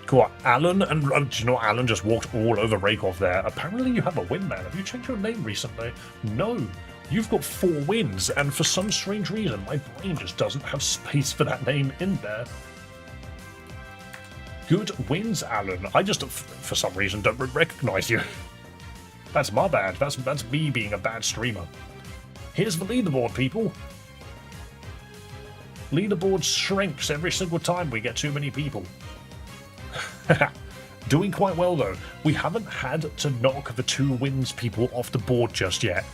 Cool. Alan, and do you know what? Alan just walked all over Rakeoff there. Apparently you have a win, man. Have you changed your name recently? No. You've got 4 wins, and for some strange reason, my brain just doesn't have space for that name in there. Good wins, Alan. I just, for some reason, don't recognize you. That's my bad. That's me being a bad streamer. Here's the leaderboard, people. Leaderboard shrinks every single time we get too many people. Doing quite well, though. We haven't had to knock the 2 wins people off the board just yet.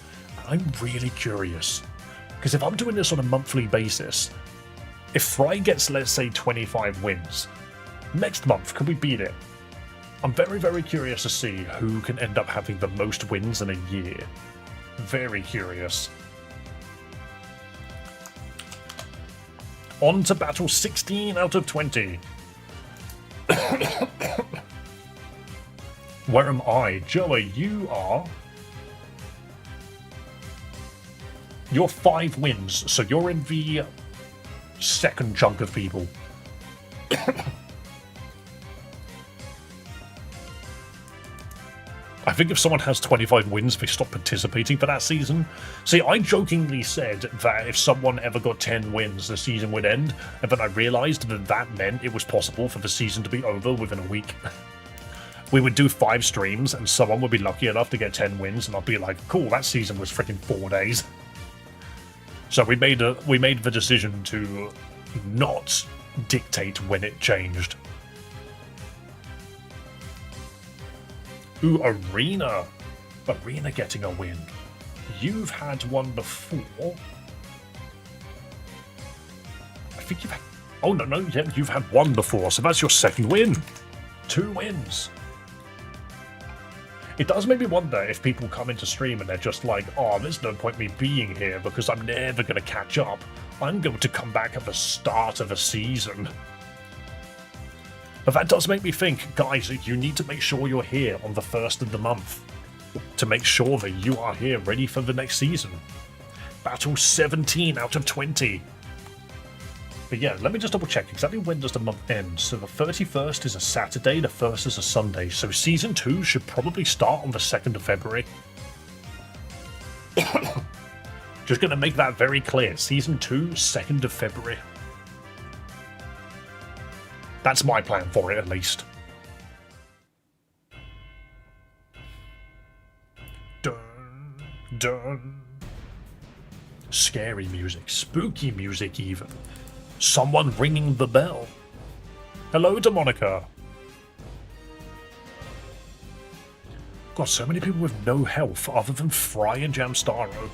I'm really curious. Because if I'm doing this on a monthly basis, if Fry gets, let's say, 25 wins, next month, can we beat it? I'm very, very curious to see who can end up having the most wins in a year. Very curious. On to battle 16 out of 20. Where am I? Joey, you are... You're 5 wins, so you're in the second chunk of people. I think if someone has 25 wins, they stop participating for that season. See, I jokingly said that if someone ever got 10 wins, the season would end, and then I realised that that meant it was possible for the season to be over within a week. We would do 5 streams, and someone would be lucky enough to get 10 wins, and I'd be like, cool, that season was freaking 4 days. So we made the decision to not dictate when it changed. Ooh, Arena. Arena getting a win. You've had one before. I think you've had... Oh, no, yeah, you've had one before, so that's your second win. 2 wins. It does make me wonder if people come into stream and they're just like, oh, there's no point me being here because I'm never going to catch up. I'm going to come back at the start of a season. But that does make me think, guys, you need to make sure you're here on the 1st of the month to make sure that you are here ready for the next season. Battle 17 out of 20. But yeah, let me just double check exactly when does the month end. So the 31st is a Saturday, the 1st is a Sunday. So season 2 should probably start on the 2nd of February. Just going to make that very clear. Season 2, 2nd of February. That's my plan for it, at least. Dun, dun. Scary music, spooky music even. Someone ringing the bell. Hello, Demonica. God, so many people with no health other than Fry and Jamstaro.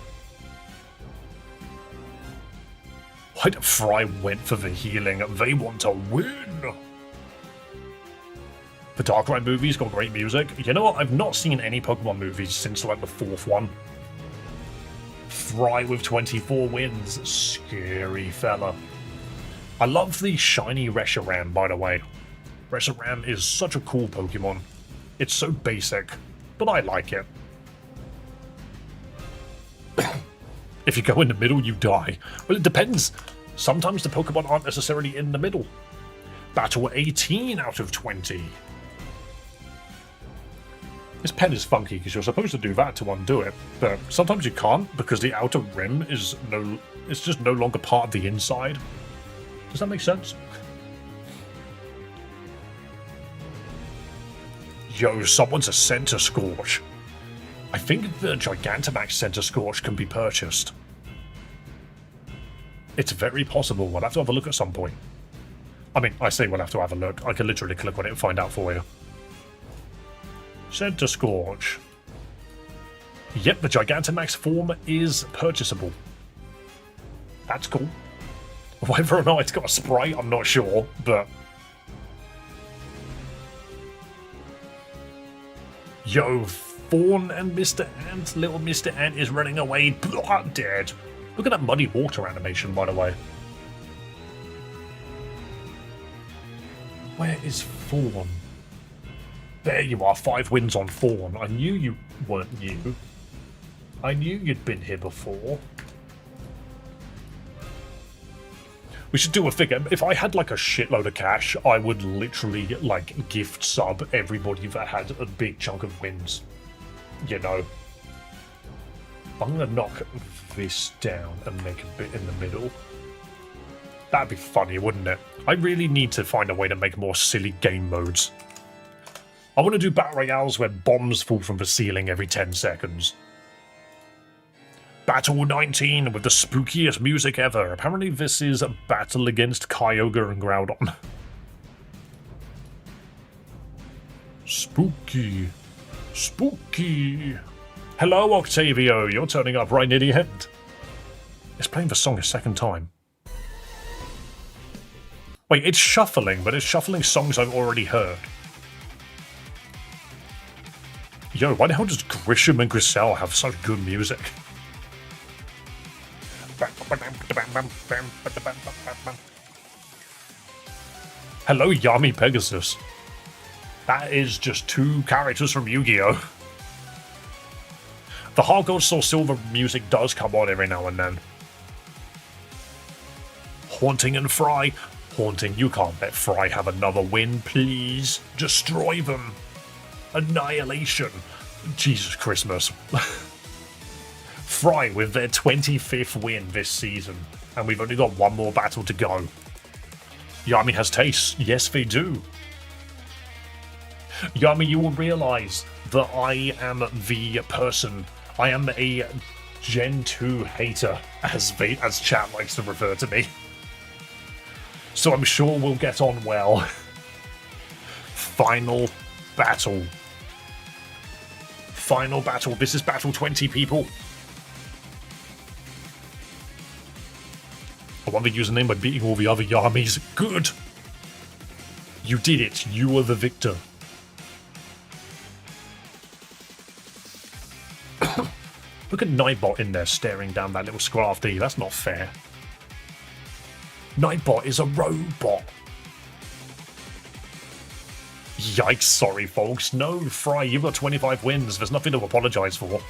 Why did Fry went for the healing? They want to win. The Darkrai movies got great music. You know what? I've not seen any Pokemon movies since like the 4th one. Fry with 24 wins. Scary fella. I love the shiny Reshiram, by the way. Reshiram is such a cool Pokemon. It's so basic, but I like it. If you go in the middle, you die. Well, it depends. Sometimes the Pokemon aren't necessarily in the middle. Battle 18 out of 20. This pen is funky because you're supposed to do that to undo it, but sometimes you can't because the outer rim is it's just no longer part of the inside. Does that make sense? Yo, someone's a Center Scorch. I think the Gigantamax Center Scorch can be purchased. It's very possible. We'll have to have a look at some point. I mean, I say we'll have to have a look. I can literally click on it and find out for you. Center Scorch. Yep, the Gigantamax form is purchasable. That's cool. Whether or not it's got a sprite, I'm not sure, but... Yo, Fawn and Mr. Ant. Little Mr. Ant is running away. Blah, dead. Look at that muddy water animation, by the way. Where is Fawn? There you are, 5 wins on Fawn. I knew you weren't new. I knew you'd been here before. We should do a figure. If I had like a shitload of cash, I would literally like gift sub everybody that had a big chunk of wins. You know. I'm gonna knock this down and make a bit in the middle. That'd be funny, wouldn't it? I really need to find a way to make more silly game modes. I want to do battle royales where bombs fall from the ceiling every 10 seconds. Battle 19 with the spookiest music ever. Apparently this is a battle against Kyogre and Groudon. Spooky. Spooky. Hello, Octavio. You're turning up right near the end. It's playing the song a second time. Wait, it's shuffling, but it's shuffling songs I've already heard. Yo, why the hell does Grisham and Griselle have such good music? Hello, Yami Pegasus. That is just 2 characters from Yu-Gi-Oh! The Heart Gold Soul Silver music does come on every now and then. Haunting and Fry. Haunting, you can't let Fry have another win, please. Destroy them. Annihilation. Jesus Christmas. Fry with their 25th win this season, and we've only got 1 more battle to go. Yami has taste. Yes, they do. Yami, you will realise that I am the person. I am a Gen 2 hater, as chat likes to refer to me. So I'm sure we'll get on well. Final battle. Final battle. This is battle 20, people. I won the username by beating all the other Yamis. Good! You did it. You are the victor. Look at Nightbot in there staring down that little Scrafty. That's not fair. Nightbot is a robot. Yikes, sorry folks. No, Fry, you've got 25 wins. There's nothing to apologise for.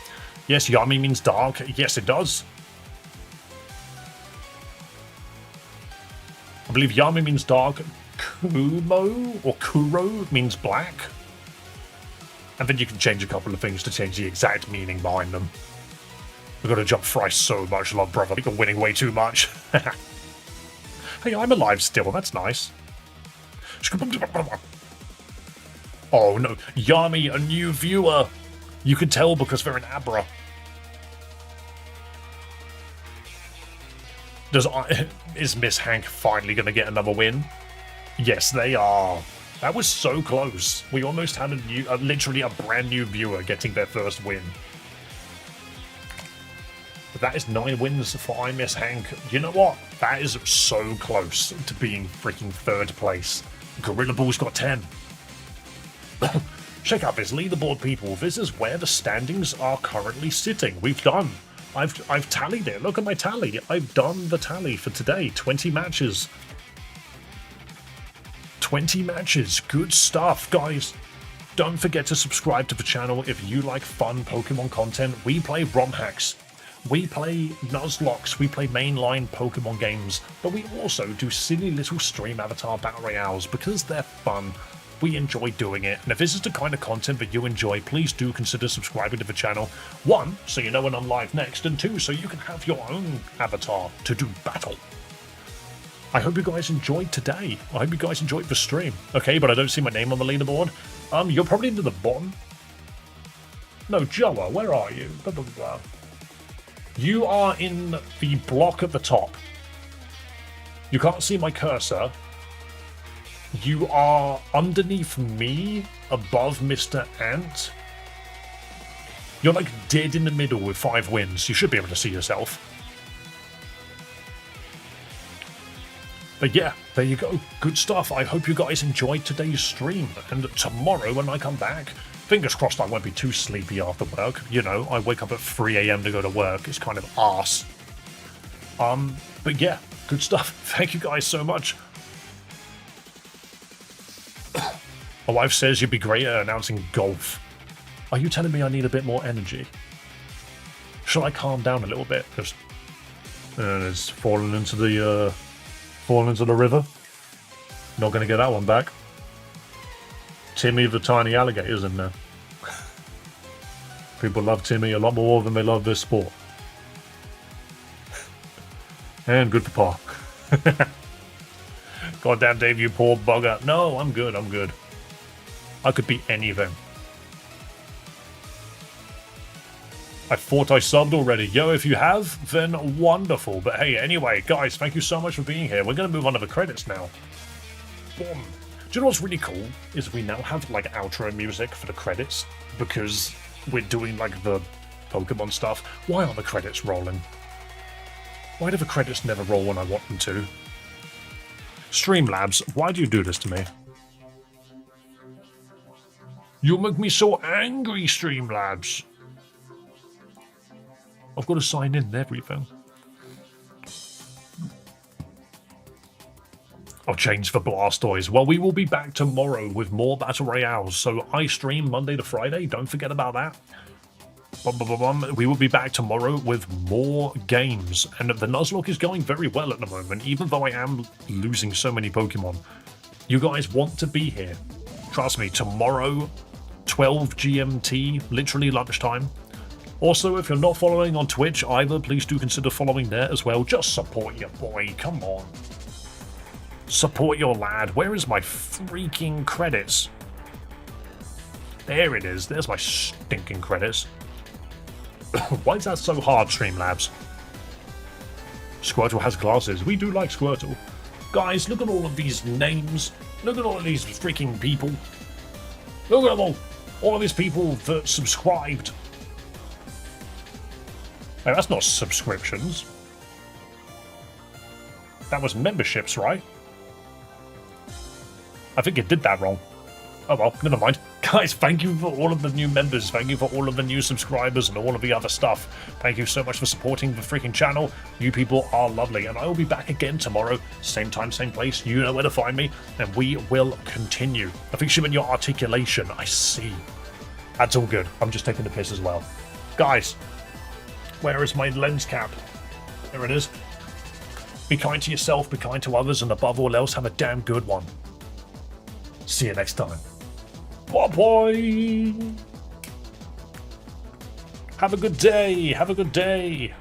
Yes, Yami means dark. Yes, it does. I believe Yami means dark. Kumo or Kuro means black. And then you can change a couple of things to change the exact meaning behind them. We've got to jump Fry so much, love brother. You're winning way too much. Hey, I'm alive still. That's nice. Oh no, Yami, a new viewer. You can tell because they're an Abra. Is Miss Hank finally going to get another win? Yes, they are. That was so close. We almost had literally a brand new viewer getting their first win. But that is 9 wins for I Miss Hank. You know what? That is so close to being freaking 3rd place. Gorilla Ball's got 10. Check out this leaderboard, people. This is where the standings are currently sitting. I've tallied it. Look at my tally. I've done the tally for today. 20 matches. 20 matches. Good stuff, guys. Don't forget to subscribe to the channel if you like fun Pokemon content. We play romhacks. We play Nuzlocks, we play mainline Pokemon games, but we also do silly little stream avatar battle royales because they're fun. We enjoy doing it, and if this is the kind of content that you enjoy, please do consider subscribing to the channel. 1, so you know when I'm live next, and 2, so you can have your own avatar to do battle. I hope you guys enjoyed today. I hope you guys enjoyed the stream. Okay, but I don't see my name on the leaderboard. You're probably near the bottom. No, Joa, where are you? Blah, blah, blah. You are in the block at the top. You can't see my cursor. You are underneath me, above Mr. Ant. You're like dead in the middle with 5 wins. You should be able to see yourself. But yeah, there you go. Good stuff. I hope you guys enjoyed today's stream. And tomorrow when I come back, fingers crossed I won't be too sleepy after work. You know, I wake up at 3 AM to go to work. It's kind of arse. But yeah, good stuff. Thank you guys so much. My wife says you'd be great at announcing golf. Are you telling me I need a bit more energy? Shall I calm down a little bit? Because it's fallen into the river. Not going to get that one back. Timmy the tiny alligator's in there. People love Timmy a lot more than they love this sport. And good for Pa. Goddamn Dave, you poor bugger. No, I'm good, I'm good. I could be anything. I thought I subbed already. Yo, if you have, then wonderful. But hey, anyway, guys, thank you so much for being here. We're going to move on to the credits now. Boom. Do you know what's really cool? Is we now have, like, outro music for the credits. Because we're doing, like, the Pokemon stuff. Why aren't the credits rolling? Why do the credits never roll when I want them to? Streamlabs, why do you do this to me? You make me so angry, Streamlabs. I've got to sign in and everything. I'll change for Blastoise. Well, we will be back tomorrow with more Battle Royales. So I stream Monday to Friday. Don't forget about that. We will be back tomorrow with more games. And the Nuzlocke is going very well at the moment, even though I am losing so many Pokemon. You guys want to be here. Trust me, tomorrow, 12 GMT, literally lunchtime. Also, if you're not following on Twitch either, please do consider following there as well. Just support your boy, come on. Support your lad. Where is my freaking credits? There it is. There's my stinking credits. Why is that so hard, Streamlabs? Squirtle has glasses. We do like Squirtle. Guys, look at all of these names. Look at all of these freaking people. Look at them all. All of these people that subscribed. Hey, that's not subscriptions. That was memberships, right? I think it did that wrong. Oh well, never mind. Guys, thank you for all of the new members. Thank you for all of the new subscribers and all of the other stuff. Thank you so much for supporting the freaking channel. You people are lovely. And I will be back again tomorrow. Same time, same place. You know where to find me. And we will continue. I think in your articulation. I see. That's all good. I'm just taking the piss as well. Guys, where is my lens cap? There it is. Be kind to yourself, be kind to others, and above all else, have a damn good one. See you next time. Bye-bye! Have a good day! Have a good day!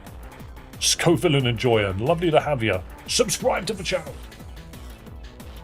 Scofield and Enjoyer, lovely to have you. Subscribe to the channel!